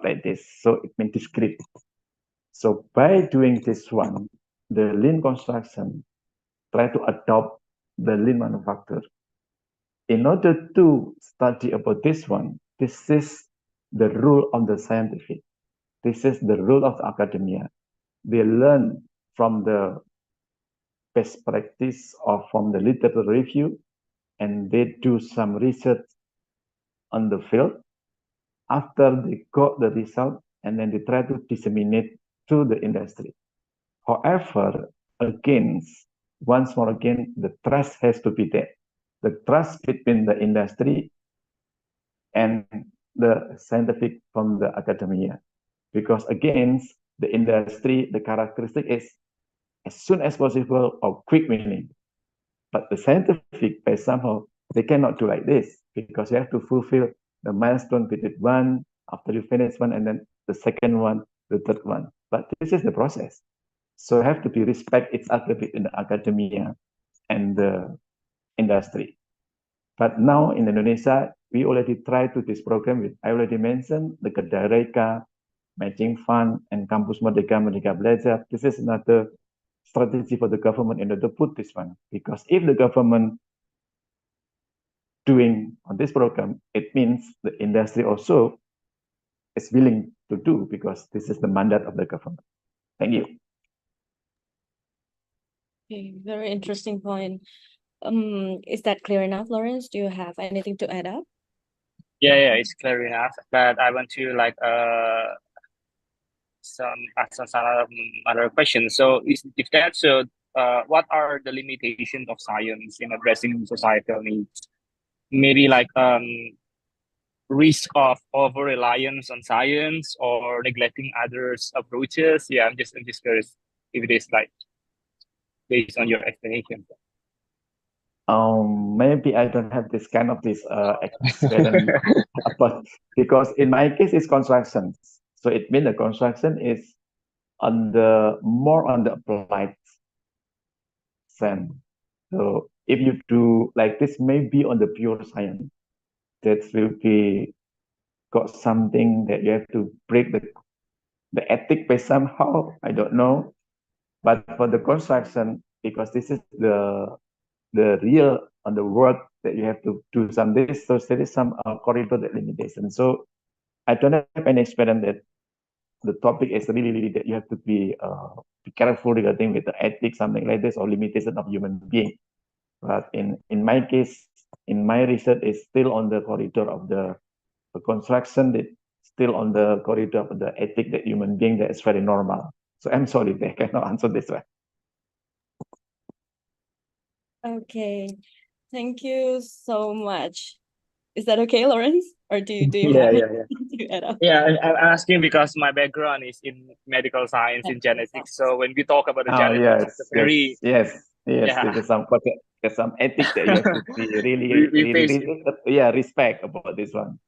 [SPEAKER 10] like this. So it means discrete. So by doing this one, the lean construction try to adopt the lean manufacture. In order to study about this one, this is the rule of the scientific. This is the rule of the academia. They learn from the best practice or from the literature review, and they do some research on the field. After they got the result, and then they try to disseminate to the industry. However, once more again, the trust has to be there. The trust between the industry and the scientific from the academia. Because again, the industry, the characteristic is as soon as possible or quick winning. But the scientific, by somehow, they cannot do like this, because you have to fulfill the milestone between one, after you finish one, and then the second one, the third one. But this is the process. So you have to be respect each other between the academia and the industry. But now in Indonesia, we already tried to this program with, I already mentioned, the Kedareka, Matching Fund, and Kampus Merdeka Belajar. This is another strategy for the government in order to put this one. Because if the government doing on this program, it means the industry also is willing to do because this is the mandate of the government. Thank you.
[SPEAKER 7] Okay, very interesting point. Is that clear enough, Lawrence? Do you have anything to add up?
[SPEAKER 3] Yeah, it's clear enough. But I want to like ask some other questions. So if that's so, what are the limitations of science in addressing societal needs? Maybe like risk of over reliance on science or neglecting others' approaches. Yeah, I'm just curious if it is like based on your explanation.
[SPEAKER 10] Maybe I don't have this kind of experience about, because in my case it's construction. So it means the construction is more on the applied sense. So if you do like this, maybe on the pure science, that will be got something that you have to break the ethic by somehow. I don't know. But for the construction, because this is the real on the work that you have to do some this, so there is some corridor limitation. So I don't have any experience that the topic is really that you have to be careful regarding with the ethics, something like this, or limitation of human being. But in my case, in my research, is still on the corridor of the construction, that still on the corridor of the ethic that human being that is very normal. So I'm sorry, I cannot answer this one.
[SPEAKER 7] Okay, thank you so much. Is that okay, Lawrence? Or do you
[SPEAKER 3] Yeah,
[SPEAKER 7] have
[SPEAKER 3] yeah.
[SPEAKER 7] anything to add up?
[SPEAKER 3] Yeah, I'm asking because my background is in medical science, in genetics. So when we talk about the genetics, it's a very
[SPEAKER 10] yes.
[SPEAKER 3] yeah.
[SPEAKER 10] There's some ethic that you have to be
[SPEAKER 3] we face
[SPEAKER 10] respect about this one.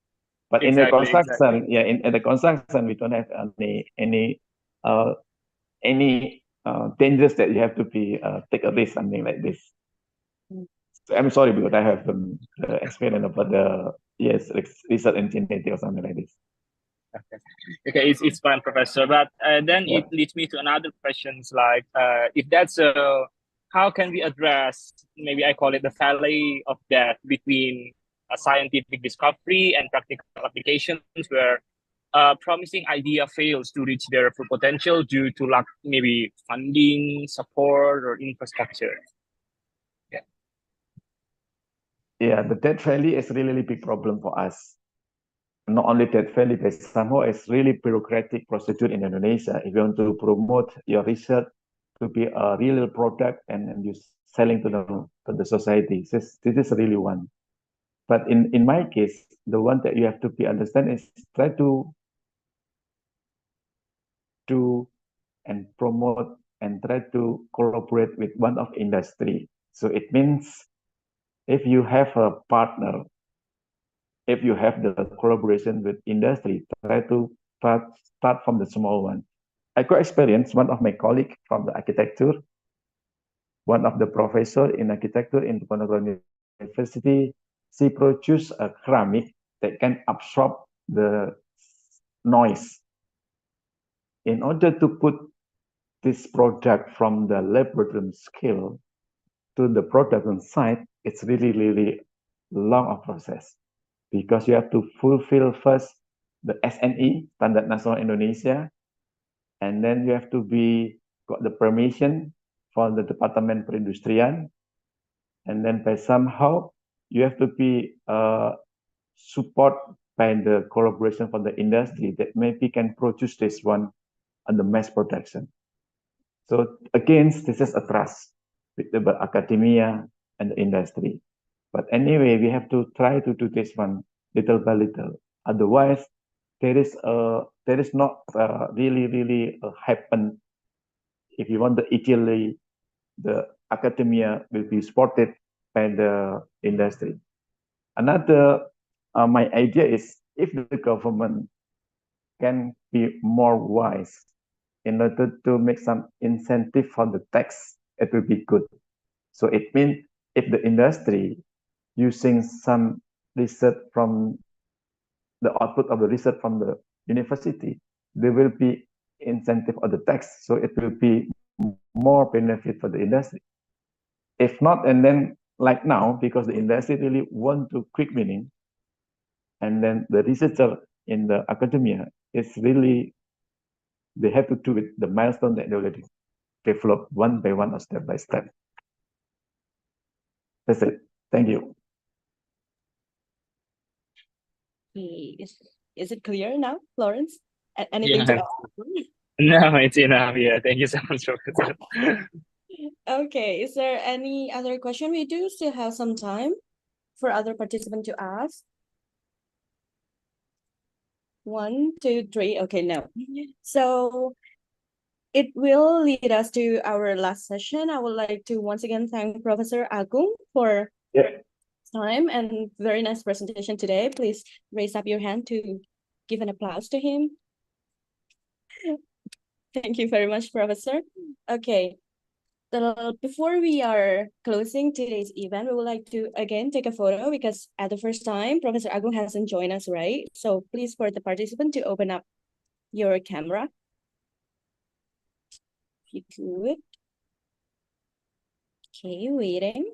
[SPEAKER 10] But in the
[SPEAKER 3] exactly.
[SPEAKER 10] construction, in the construction, we don't have any dangers that you have to be take a risk, something like this. So I'm sorry because I have the experience about the research in genetic or something like this.
[SPEAKER 3] Okay, it's fine, Professor. But then
[SPEAKER 10] Yeah.
[SPEAKER 3] it leads me to another questions like if that's so, how can we address, maybe I call it the valley of death between a scientific discovery and practical applications where a promising idea fails to reach their full potential due to lack maybe funding, support, or infrastructure?
[SPEAKER 10] Yeah, the death valley is really big problem for us. Not only death valley, but somehow it's really bureaucratic procedure in Indonesia. If you want to promote your research to be a real product and you selling to the society, this is really one. But in my case, the one that you have to be understand is try to do and promote and try to collaborate with one of industry. So it means if you have a partner, if you have the collaboration with industry, try to start from the small one. I got experience, one of my colleague from the architecture, one of the professor in architecture in Ponorogo University, she produced a ceramic that can absorb the noise. In order to put this product from the laboratory scale to the production site, it's really long a process because you have to fulfill first the SNE, Standard Nasional Indonesia, and then you have to be got the permission from the Departemen Perindustrian, and then by somehow you have to be support by the collaboration from the industry that maybe can produce this one on the mass production. So again, this is a trust with the academia and the industry. But anyway, we have to try to do this one little by little. Otherwise, there is not really happen. If you want the ideally, the academia will be supported by the industry. Another, my idea is if the government can be more wise in order to make some incentive for the tax, it will be good. So it means if the industry using some research from the output of the research from the university, there will be incentive of the tax. So it will be more benefit for the industry. If not, and then like now, because the industry really want to quick winning, and then the researcher in the academia is really, they have to do it, the milestone that they already develop one by one or step by step. That's it. Thank you.
[SPEAKER 7] Okay. Is it clear now, Lawrence? Anything to
[SPEAKER 3] Yeah.
[SPEAKER 7] add?
[SPEAKER 3] No, it's enough. Yeah, thank you so much, Professor.
[SPEAKER 7] Okay, is there any other question? We do still have some time for other participants to ask. 1, 2, 3. Okay, no. So it will lead us to our last session. I would like to once again thank Professor Agung for time and very nice presentation today. Please raise up your hand to give an applause to him. Thank you very much, Professor. Okay. Before we are closing today's event, we would like to again take a photo because at the first time, Professor Agung hasn't joined us, right? So please for the participant to open up your camera. If you could. Okay, waiting.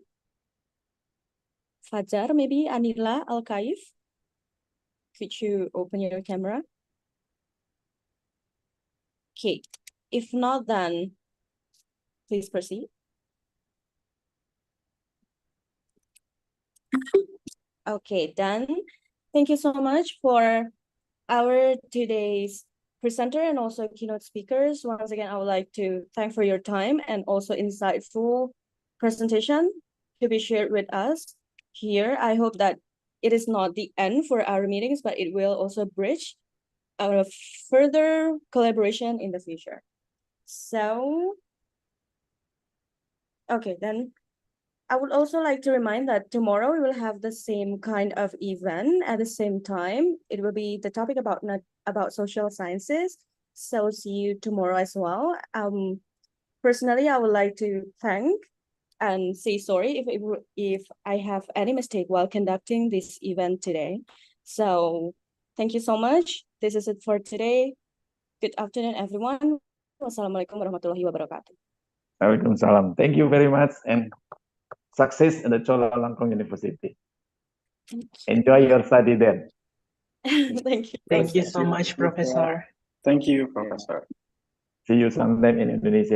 [SPEAKER 7] Fajar, maybe Anila Al-Kaif. Could you open your camera? Okay, if not, then please proceed. Okay, then thank you so much for our today's presenter and also keynote speakers. Once again, I would like to thank for your time and also insightful presentation to be shared with us here. I hope that it is not the end for our meetings, but it will also bridge our further collaboration in the future. So, okay, then I would also like to remind that tomorrow we will have the same kind of event at the same time. It will be the topic about social sciences. So see you tomorrow as well. Personally, I would like to thank and say sorry if I have any mistake while conducting this event today. So thank you so much. This is it for today. Good afternoon, everyone. Wassalamualaikum warahmatullahi wabarakatuh.
[SPEAKER 10] Waalaikumsalam. Thank you very much and success in the Chola Langkong University. Enjoy your study there.
[SPEAKER 7] Thank you.
[SPEAKER 6] Thank you so much, Professor.
[SPEAKER 9] Thank you, Professor.
[SPEAKER 10] See you sometime in Indonesia.